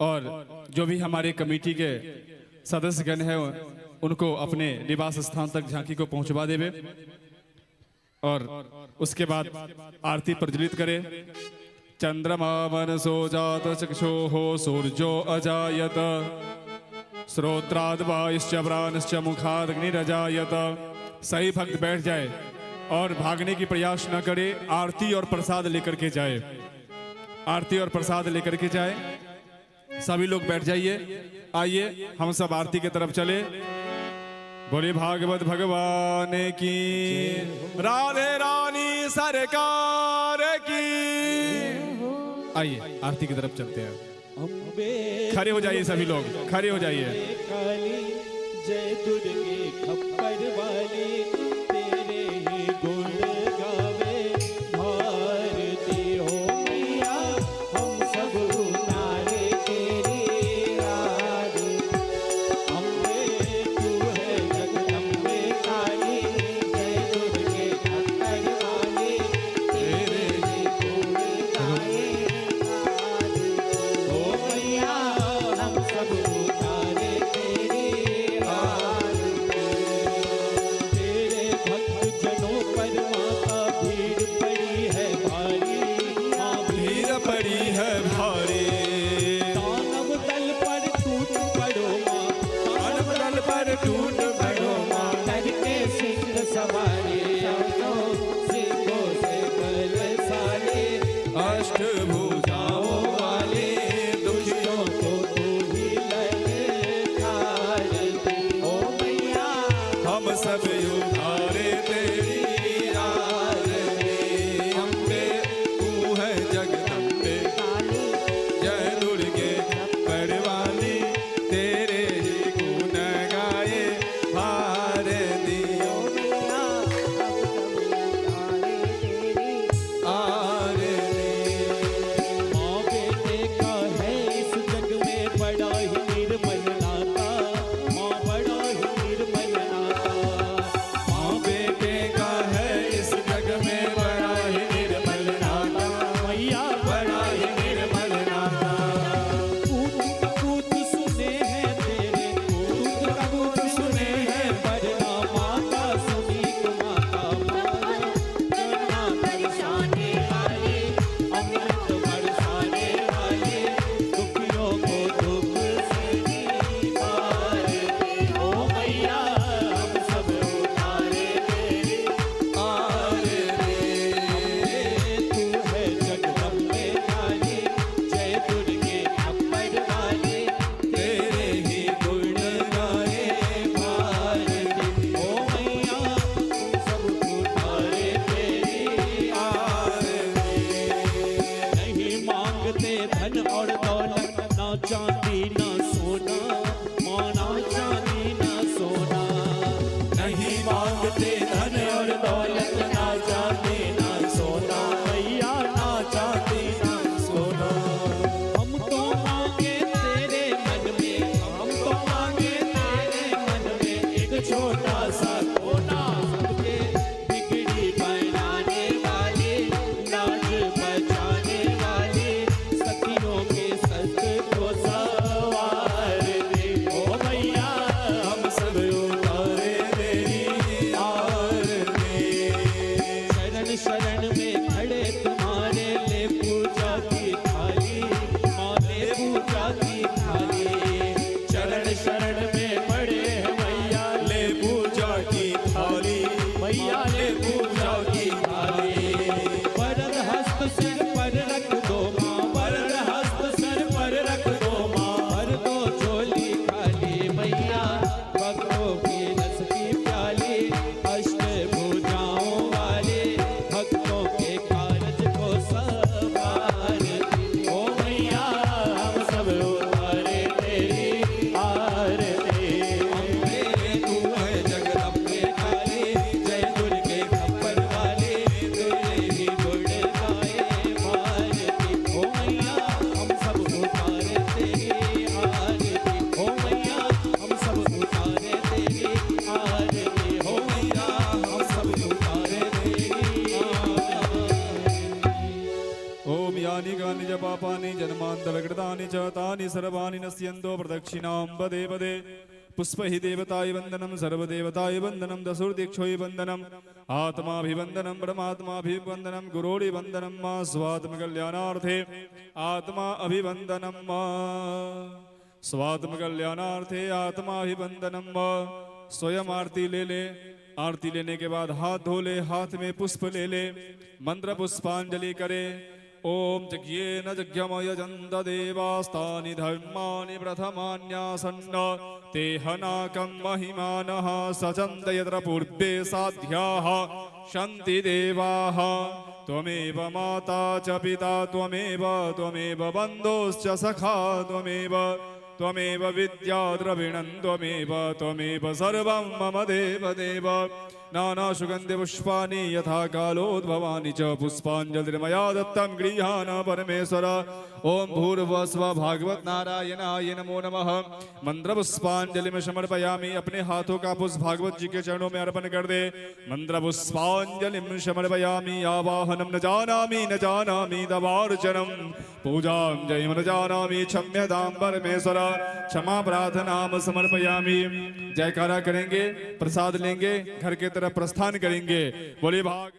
और जो भी हमारे कमेटी के सदस्यगण हैं उनको अपने निवास स्थान तक झांकी को पहुंचवा देवे और उसके बाद आरती प्रज्वलित करे। चंद्रमा मनसो जात चक्षुः सूर्यो अजायत श्रोत्राद वायुश्च प्राणश्च मुखाद अग्निरजायत। सही भक्त बैठ जाए और भागने की प्रयास न करे, आरती और प्रसाद लेकर के जाए, आरती और प्रसाद लेकर के जाए। सभी लोग बैठ जाइए। आइए हम सब आरती की तरफ चले। बोले भागवत भगवान की, राधे रानी सरकार की। आइए आरती की तरफ चलते हैं। खड़े हो जाइए सभी लोग, खड़े हो जाइए। काली जय दुर्गे खप्पर वाली, तेरे ही गुण गावे भारती हो मैया, हम सब उतारे तेरी आरती। अम्बे तू है जगदम्बे काली, जय दुर्गे खप्पर वाली, तेरे ही गुण गावे ओ मैया, हम सब उतारे तेरी आरती। तेरे भक्त जनों पर माता भीड़ पड़ी है भारी, माँ भीड़ पड़ी है भारी। दानव दल पर टूट पड़ो माँ, दानव दल पर टूट पड़ो माँ, करके सिंह सवारी, सिंहों से बलशाली, अष्टभुजाओं वाले दुखियों को तू ही ललकारती। ओ मैया हम सब उतारे तेरी आरती। अम्बे तू है जगदम्बे काली, जय दुर्गे खप्पर वाली, तेरे ही गुण गाए भारती ओ मैया, आरती। माँ बेटे का है इस जग में बड़ा ही निर्मल नाता, माँ बड़ा ही निर्मल नाता। माँ बेटे का है इस जग में बड़ा ही निर्मल नाता, मैया बड़ा ही निर्मल नाता। पूत कपूत सुने हैं तेरे, पूत कपूत सुने हैं वरना माता सुनी को माता। करना बरसाने वाली, अमृत बरसाने वाली, दुखियों को दुख से निवारती। ओ मैया हम सब उतारे तेरी आरती। तू है जगदम्बे काली, जय दुर्गे खप्पर वाली, तेरे ही गुण गाए भारती। ओ मैया हम सब उतारे तेरी आरती। नहीं मांगते धन और दौलत, ना चांदी ना सोना, माँ ना चांदी ना सोना। नहीं मांगते धन और दौलत, ना चांदी ना सोना, मैया ना चांदी ना सोना। हम तो मांगे तेरे मन में, हम तो मांगे तेरे मन में एक छोटा सा कोना, सबके बिगड़ी बनाने वाली, नाज बजाने वाली, सखियों के सत को सवार दे। ओ मैया हम सब उतारे तेरी आरती। शरण शरण में खड़े तुम्हारे, ले पूजा की थाली, माँ ले पूजा की थाली। शरण शरण में पड़े हैं मैया, ले पूजा मण्डलकृतानि च तानि सर्वाणि नश्यन्तो प्रदक्षिणां पदे पदे पुष्प ही देवताय वंदनम सर्वदेवताय वंदनम दशुर्दीक्षोय वंदनम आत्माभिवंदनम ब्रह्मात्माभिवंदनम गुरोड़ि वंदनम मा स्वात्म कल्याणार्थे आत्मा अभिवंदनम मा स्वात्म कल्याणार्थे आत्माभिवंदनम मा स्वयं आरती ले ले। आरती लेने के बाद हाथ धो ले, हाथ में पुष्प ले ले, मंत्र पुष्पांजलि करे। ओम जज्ञेन जज्ञमयजन्त देवास्तानि धर्माणि प्रथमान्यासन्न ते हनाकं महिमानः सचन्त यत्र पूर्वे साध्याः शन्ति देवाः। त्वमेव माता च पिता त्वमेव बन्धुश्च सखा त्वमेव विद्या द्रविणं त्वमेव सर्वं मम देव। नाना सुगंधि पुष्पाणि यथा कालोद्भवानि च पुष्पांजलिर्मया दत्तं गृहाण परमेश्वर। ओम भूर्भुवस्व भागवत नारायणाय नमो नमः। मंत्र पुष्पांजलि में समर्पयामि। अपने हाथों का पुष्प भागवत जी के चरणों में अर्पण कर दे। मंत्र पुष्पांजलि में समर्पयामि। आवाहनम न जानामि दवार्चनम पूजां जयम न जानामि क्षम्यतां परमेश्वर। क्षमा प्रार्थनाम समर्पयामि। जयकारा करेंगे, प्रसाद लेंगे, घर के तरफ प्रस्थान करेंगे। बोले भाग